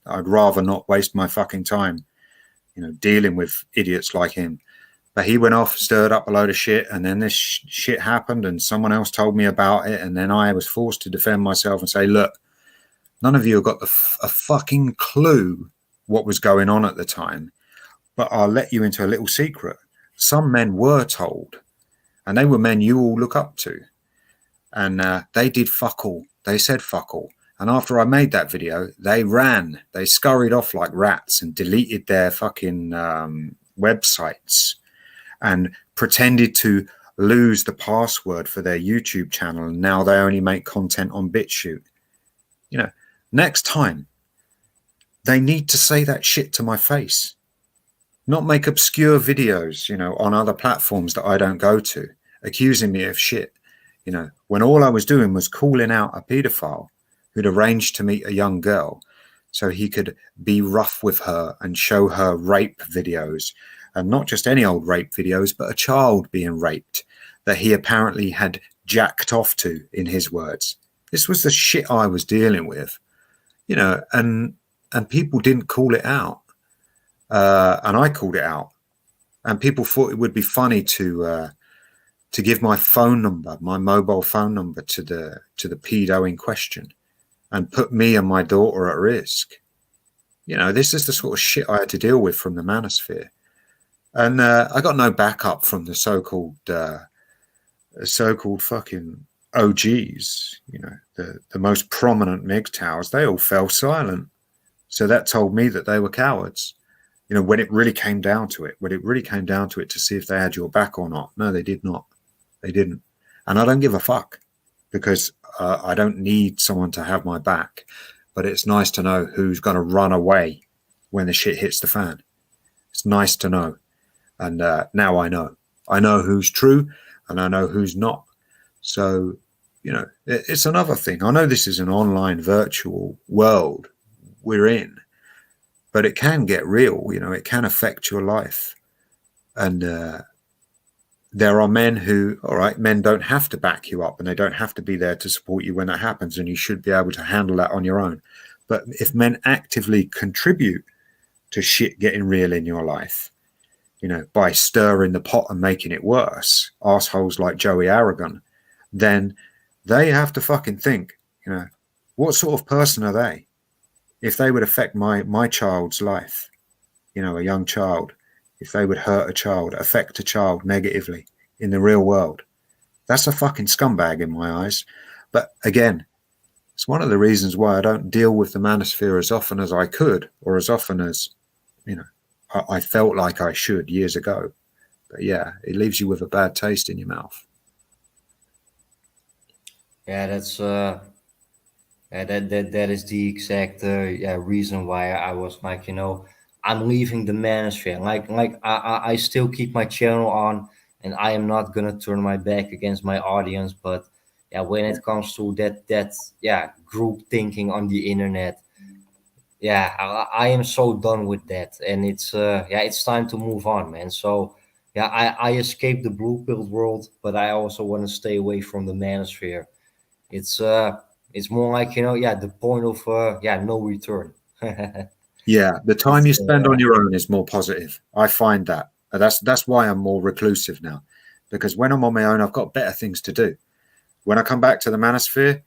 C: I'd rather not waste my fucking time dealing with idiots like him. But he went off, stirred up a load of shit, and then this shit happened, and someone else told me about it, and then I was forced to defend myself and say, look, none of you have got a fucking clue what was going on at the time, but I'll let you into a little secret. Some men were told, and they were men you all look up to, and they did fuck all. They said fuck all. And after I made that video, they ran. They scurried off like rats and deleted their fucking websites and pretended to lose the password for their YouTube channel. And now they only make content on BitChute. Next time, they need to say that shit to my face. Not make obscure videos, on other platforms that I don't go to, accusing me of shit. When all I was doing was calling out a paedophile who'd arranged to meet a young girl so he could be rough with her and show her rape videos, and not just any old rape videos, but a child being raped that he apparently had jacked off to, in his words. This was the shit I was dealing with, and people didn't call it out. And I called it out, and people thought it would be funny to give my phone number, my mobile phone number, to the pedo in question, and put me and my daughter at risk. This is the sort of shit I had to deal with from the manosphere, and I got no backup from the so-called fucking OGs. The most prominent MGTOWs. They all fell silent, so that told me that they were cowards. When it really came down to it, to see if they had your back or not. No, they did not. They didn't. And I don't give a fuck, because I don't need someone to have my back. But it's nice to know who's going to run away when the shit hits the fan. It's nice to know. And now I know. I know who's true and I know who's not. So, it's another thing. I know this is an online virtual world we're in, but it can get real. It can affect your life. And there are men who, all right, men don't have to back you up, and they don't have to be there to support you when that happens, and you should be able to handle that on your own. But if men actively contribute to shit getting real in your life, by stirring the pot and making it worse, assholes like Joey Aragon, then they have to fucking think, what sort of person are they? If they would affect my child's life, a young child, if they would hurt a child, affect a child negatively in the real world, that's a fucking scumbag in my eyes. But again, it's one of the reasons why I don't deal with the manosphere as often as I could, or as often as, I felt like I should years ago. But yeah, it leaves you with a bad taste in your mouth.
A: Yeah, that's that is the exact reason why I was like, I'm leaving the manosphere. Like I still keep my channel on, and I am not gonna turn my back against my audience. But yeah, when it comes to that group thinking on the internet, yeah, I am so done with that, and it's time to move on, man. So yeah, I escaped the blue pill world, but I also want to stay away from the manosphere. It's more like, the point of no return.
C: Yeah, the time you spend on your own is more positive. I find that. That's why I'm more reclusive now, because when I'm on my own, I've got better things to do. When I come back to the manosphere,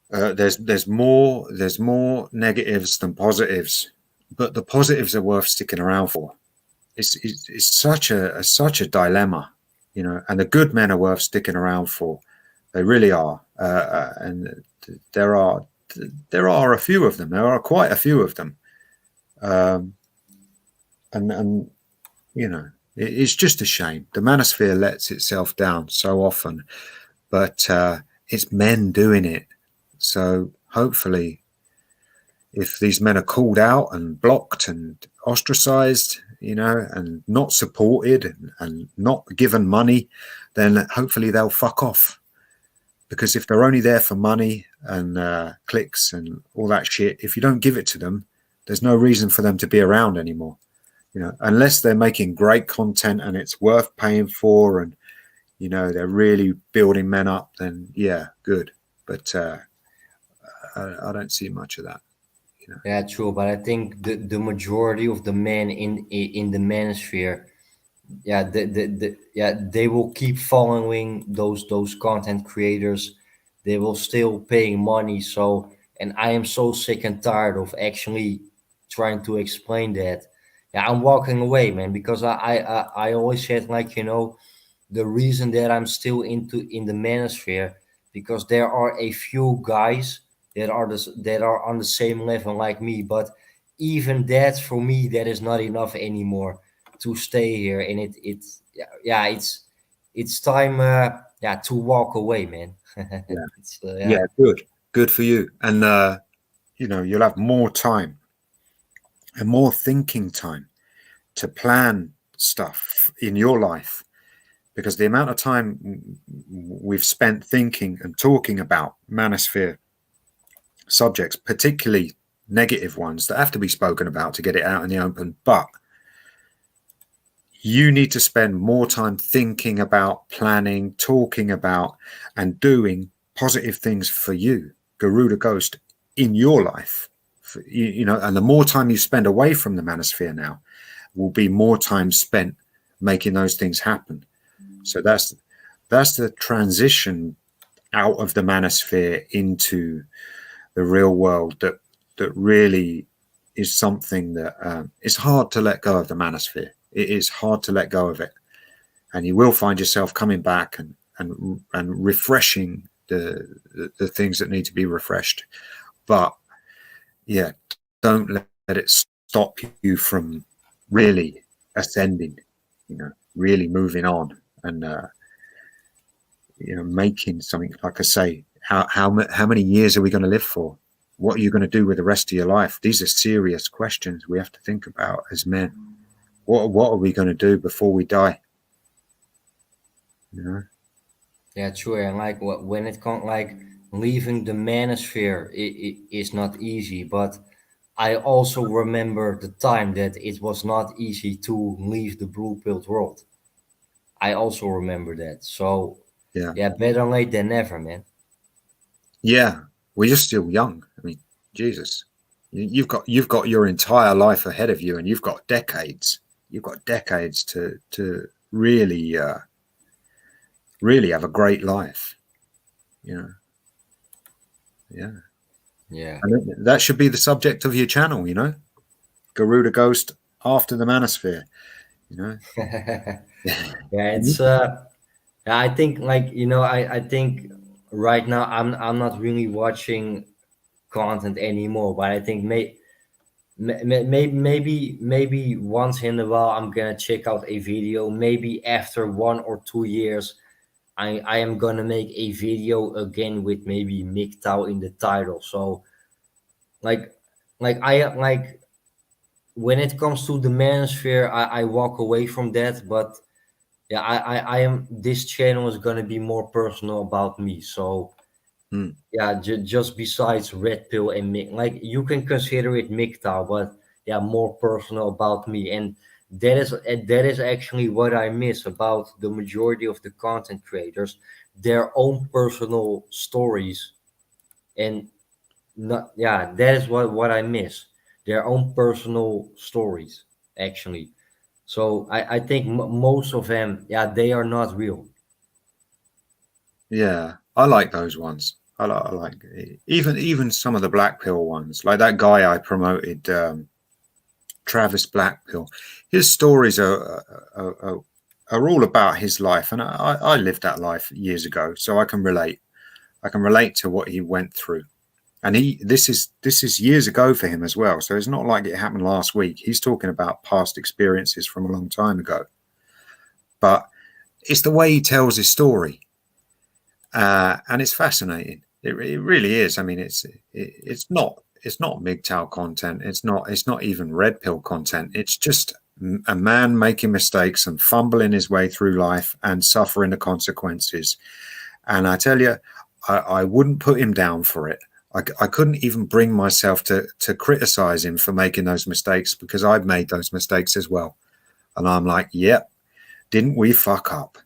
C: there's more negatives than positives, but the positives are worth sticking around for. It's such a dilemma, and the good men are worth sticking around for. They really are, and there are a few of them. There are quite a few of them, and it's just a shame. The manosphere lets itself down so often, but it's men doing it. So hopefully, if these men are called out and blocked and ostracized, and not supported and not given money, then hopefully they'll fuck off. Because if they're only there for money and clicks and all that shit, if you don't give it to them, there's no reason for them to be around anymore. Unless they're making great content and it's worth paying for, and they're really building men up, then yeah, good. But I don't see much of that.
A: Yeah, true. But I think the majority of the men in the manosphere, yeah, yeah, they will keep following those content creators. They will still paying money. So, and I am so sick and tired of actually trying to explain that. Yeah, I'm walking away, man, because I always said, like, the reason that I'm still in the manosphere, because there are a few guys that are on the same level like me, but even that, for me, that is not enough anymore to stay here. And it's yeah, it's time, yeah, to walk away, man.
C: Yeah.
A: It's
C: Yeah,
A: yeah.
C: good for you. And you'll have more time and more thinking time to plan stuff in your life, because the amount of time we've spent thinking and talking about manosphere subjects, particularly negative ones that have to be spoken about to get it out in the open, but you need to spend more time thinking about, planning, talking about, and doing positive things for you, Garuda Ghost, in your life. And the more time you spend away from the manosphere now will be more time spent making those things happen. So that's the transition out of the manosphere into the real world that really is something that it's hard to let go of the manosphere. It is hard to let go of it, and you will find yourself coming back and refreshing the things that need to be refreshed. But yeah, don't let it stop you from really ascending, really moving on and making something. Like I say, how many years are we going to live for? What are you going to do with the rest of your life? These are serious questions we have to think about as men. What are we going to do before we die?
A: Yeah, true. And like, when it comes, like, leaving the manosphere, it is not easy. But I also remember the time that it was not easy to leave the blue pilled world. I also remember that. So
C: Yeah,
A: yeah, better late than never, man.
C: yeah. Well, you're still young. I mean, Jesus, you've got your entire life ahead of you, and you've got decades. You've got decades to really have a great life. Yeah.
A: Yeah.
C: And that should be the subject of your channel. Garuda Ghost after the manosphere.
A: Yeah, it's yeah, I think, like, I think right now I'm not really watching content anymore, but I think maybe once in a while I'm gonna check out a video. Maybe after 1 or 2 years, I am gonna make a video again with maybe MGTOW in the title. So, like like when it comes to the manosphere, I walk away from that. But yeah, I am, this channel is gonna be more personal about me. So
C: Hmm.
A: yeah, just besides red pill and like, you can consider it MGTOW, but yeah, more personal about me. And that is actually what I miss about the majority of the content creators, their own personal stories. And not, yeah, that is what I miss, their own personal stories, actually. So I think most of them, yeah, they are not real.
C: Yeah, I like those ones. I like even some of the black pill ones, like that guy I promoted, Travis Blackpill. His stories are all about his life, and I lived that life years ago, so I can relate. I can relate to what he went through, and this is years ago for him as well. So it's not like it happened last week. He's talking about past experiences from a long time ago, but it's the way he tells his story. And it's fascinating. It really is. I mean, it's not MGTOW content. It's not even red pill content. It's just a man making mistakes and fumbling his way through life and suffering the consequences. And I tell you, I wouldn't put him down for it. I couldn't even bring myself to criticize him for making those mistakes, because I've made those mistakes as well. And I'm like, yep, didn't we fuck up?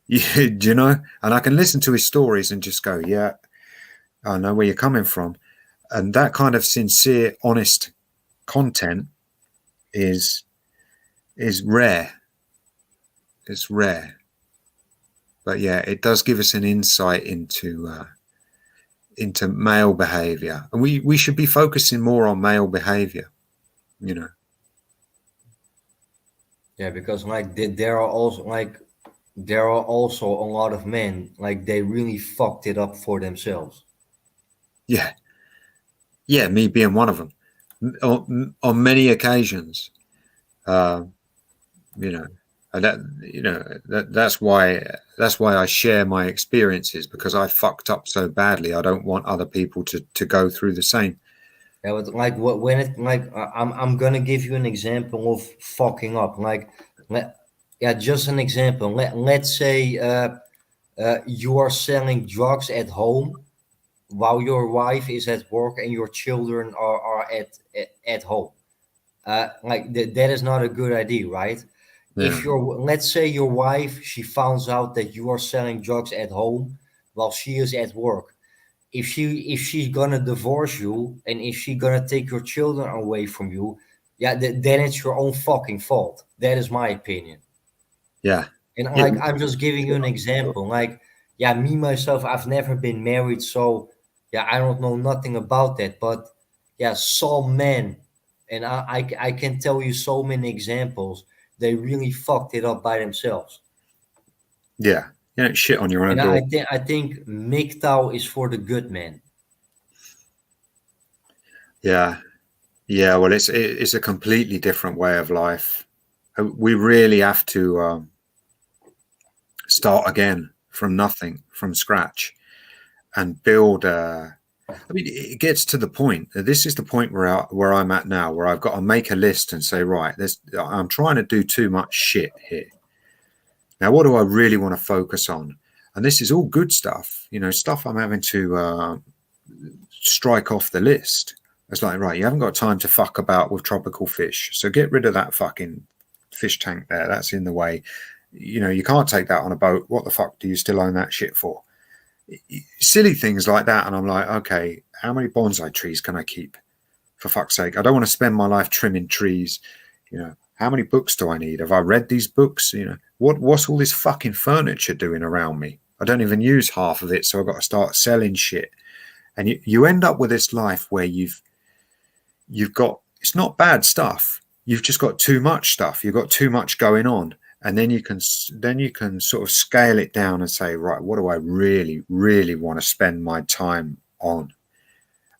C: And I can listen to his stories and just go, yeah, I know where you're coming from. And that kind of sincere, honest content is rare. It's rare. But yeah, it does give us an insight into male behavior, and we should be focusing more on male behavior, you know.
A: Yeah, because like there are also a lot of men like they really fucked it up for themselves.
C: Yeah, yeah, me being one of them on many occasions. uh, you know, and that's why I share my experiences, because I fucked up so badly. I don't want other people to go through the same.
A: Yeah, but like what when it like I'm gonna give you an example of fucking up. Like, let, yeah, just an example. Let's say you are selling drugs at home while your wife is at work and your children are at home. Like that is not a good idea, right?
C: Yeah,
A: If your let's say your wife she finds out that you are selling drugs at home while she is at work, if she's gonna divorce you and if she's gonna take your children away from you, yeah, then it's your own fucking fault. That is my opinion.
C: yeah,
A: And
C: yeah,
A: like I'm just giving you an example. Like, yeah, me myself, I've never been married, so yeah, I don't know nothing about that. But yeah, some men, and I can tell you so many examples. They really fucked it up by themselves.
C: yeah. You don't shit on your own
A: And
C: door.
A: I think MGTOW is for the good men.
C: Yeah, yeah. Well, it's a completely different way of life. We really have to start again from nothing, from scratch, and build. I mean, it gets to the point. This is the point where I'm at now, where I've got to make a list and say, right, I'm trying to do too much shit here. Now, what do I really want to focus on? And this is all good stuff, stuff I'm having to strike off the list. It's like, right, you haven't got time to fuck about with tropical fish, so get rid of that fucking fish tank there. That's in the way. You can't take that on a boat. What the fuck do you still own that shit for? Silly things like that. And I'm like, okay, how many bonsai trees can I keep? For fuck's sake, I don't want to spend my life trimming trees. How many books do I need? Have I read these books? What's all this fucking furniture doing around me? I don't even use half of it, so I've got to start selling shit. And you end up with this life where you've got, it's not bad stuff. You've just got too much stuff. You've got too much going on. And then you can sort of scale it down and say, right, what do I really, really want to spend my time on,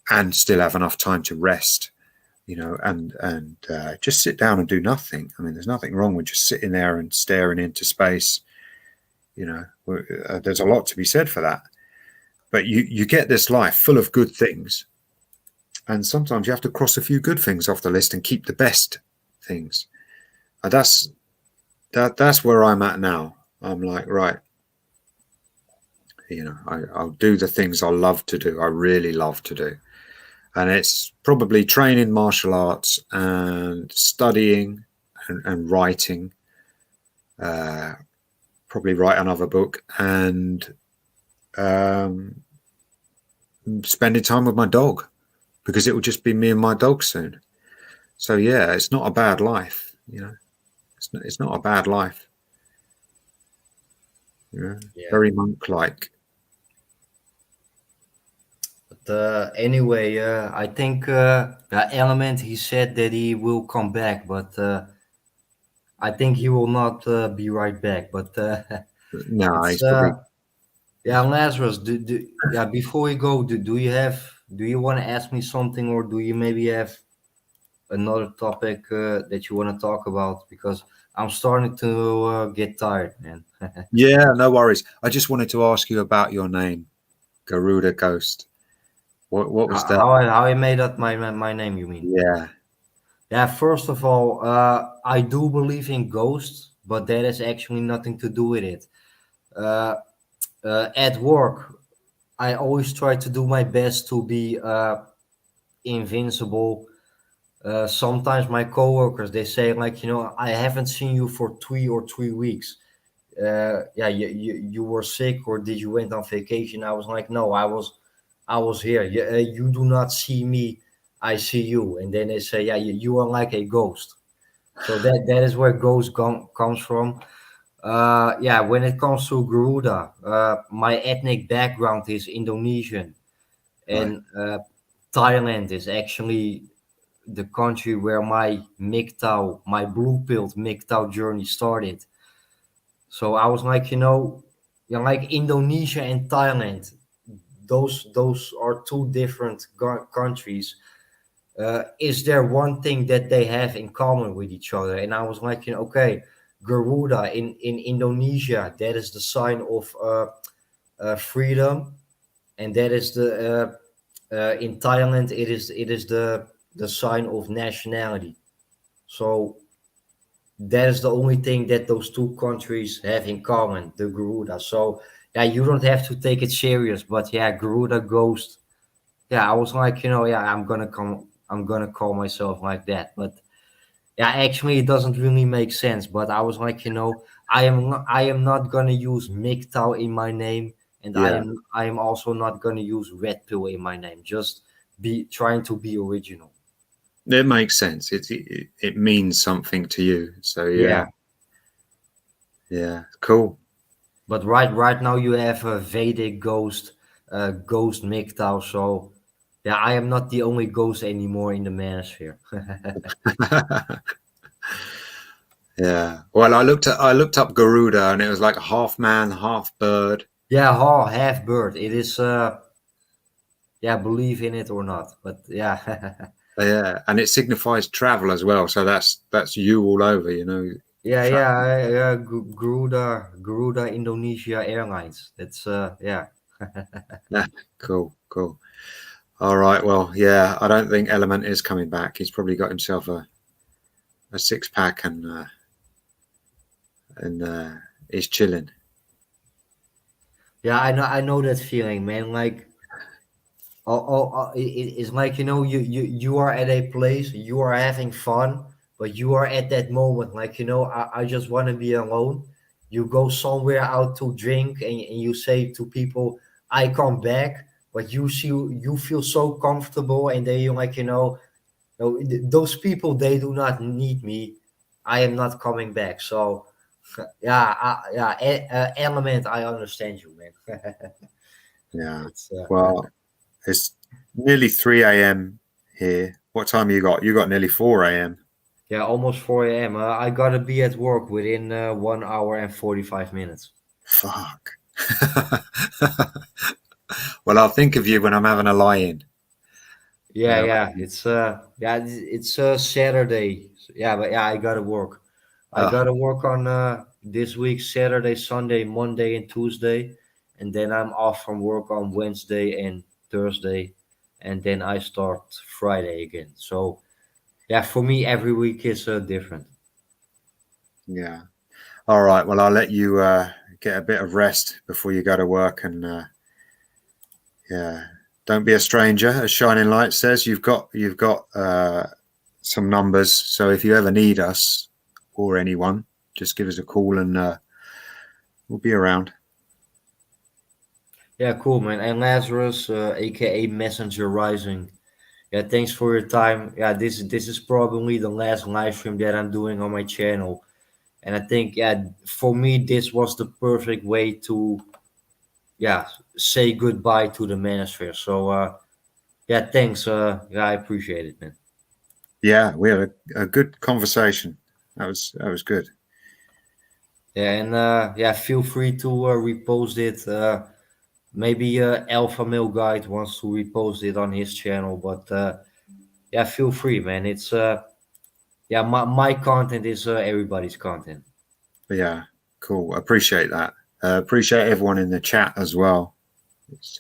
C: and still have enough time to rest, and just sit down and do nothing. I mean, there's nothing wrong with just sitting there and staring into space. There's a lot to be said for that. But you get this life full of good things, and sometimes you have to cross a few good things off the list and keep the best things. And that's where I'm at now. I'm like, right, I'll do the things I love to do. I really love to do. And it's probably training martial arts and studying and writing, probably write another book, and spending time with my dog, because it will just be me and my dog soon. So yeah, it's not a bad life. It's not a bad life.
A: Yeah.
C: Very monk-like.
A: But anyway, I think Element he said that he will come back, but I think he will not be right back. But
C: No,
A: it's
C: he's probably.
A: yeah, Lazarus. Yeah, before we go, do you want to ask me something, or do you maybe have another topic that you want to talk about? Because I'm starting to get tired, man.
C: Yeah, no worries. I just wanted to ask you about your name, Garuda Ghost. What was that?
A: How I made up my name? You mean?
C: Yeah.
A: Yeah. First of all, I do believe in ghosts, but that has actually nothing to do with it. Uh, at work, I always try to do my best to be invincible. Sometimes my coworkers they say like, I haven't seen you for 3 weeks. Yeah, you were sick or did you went on vacation? I was like, no, I was I was here. You do not see me, I see you. And then they say, yeah, you are like a ghost. So that is where comes from. Yeah, when it comes to Garuda, my ethnic background is Indonesian,
C: Right.
A: and Thailand is actually the country where my MGTOW, my blue pilled MGTOW journey started. So I was like, like Indonesia and Thailand, those are two different countries. Is there one thing that they have in common with each other? And I was like, okay, Garuda in Indonesia, that is the sign of freedom, and that is in Thailand, it is the sign of nationality. So that is the only thing that those two countries have in common, the Garuda. So yeah, you don't have to take it serious, but yeah, Garuda Ghost. Yeah, I was like, yeah, I'm gonna call myself like that. But yeah, actually, it doesn't really make sense. But I was like, I am not gonna use MGTOW in my name, and I
C: Yeah,
A: am I am also not gonna use Red Pill in my name. Just be trying to be original.
C: it makes sense. It means something to you. So yeah,
A: Yeah,
C: yeah, cool.
A: but right now you have a Vedic Ghost, Ghost MGTOW. So yeah, I am not the only ghost anymore in the manosphere.
C: Yeah. Well, I looked up Garuda, and it was like half man, half bird.
A: Yeah, half bird. It is. Yeah, believe in it or not, but yeah.
C: Yeah, and it signifies travel as well. So that's you all over,
A: Yeah,
C: Travel.
A: yeah, yeah. Garuda Indonesia Airlines. That's yeah.
C: Yeah, cool, cool. All right. Well, yeah, I don't think Element is coming back. He's probably got himself a six pack and he's chilling.
A: Yeah, I know that feeling, man. Like, it's like you are at a place, you are having fun, but you are at that moment, like I just want to be alone. You go somewhere out to drink, and you say to people, "I come back," but you feel so comfortable, and then you're like, no, those people, they do not need me. I am not coming back. So yeah, yeah, Element, I understand you, man.
C: Yeah.
A: It's
C: Well, it's nearly 3 a.m. here. What time you got? You got nearly 4 a.m.
A: yeah, almost 4 a.m. I gotta be at work within 1 hour and 45 minutes.
C: Fuck. Well, I'll think of you when I'm having a lie-in.
A: Yeah,
C: Uh,
A: yeah, it's Saturday. Yeah, but yeah, I gotta work. I
C: uh,
A: gotta work on this week, Saturday, Sunday, Monday, and Tuesday, and then I'm off from work on Wednesday and Thursday, and then I start Friday again. So yeah, for me, every week is different.
C: yeah. All right. Well, I'll let you get a bit of rest before you go to work, and yeah, don't be a stranger. As Shining Light says, you've got some numbers. So if you ever need us or anyone, just give us a call, and we'll be around.
A: Yeah, cool, man. And Lazarus, aka Messenger Rising. Yeah, thanks for your time. Yeah, this is probably the last live stream that I'm doing on my channel. And I think, yeah, for me, this was the perfect way to, yeah, say goodbye to the manosphere. So, yeah, thanks. Yeah, I appreciate it, man.
C: Yeah, we had a good conversation. That was good.
A: Yeah, and yeah, feel free to repost it. Maybe Alpha Male Guide wants to repost it on his channel, but yeah, feel free, man. It's yeah, my content is everybody's content.
C: But yeah, cool. Appreciate that. Appreciate everyone in the chat as well. It's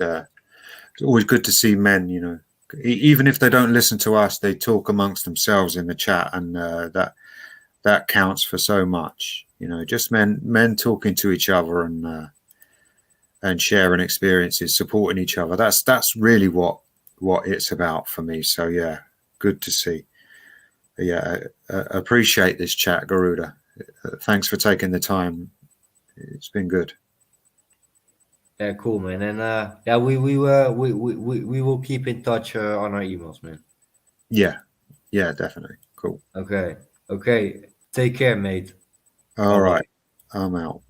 C: always good to see men. Even if they don't listen to us, they talk amongst themselves in the chat, and that counts for so much. Just men talking to each other and sharing experiences, supporting each other. That's really what it's about for me. So yeah, good to see. Yeah, appreciate this chat, Garuda. Thanks for taking the time. It's been good.
A: Yeah, cool, man. And yeah, we will keep in touch on our emails, man.
C: Yeah, yeah, definitely. Cool.
A: Okay, okay. Take care, mate.
C: All
A: Bye bye.
C: right, I'm out.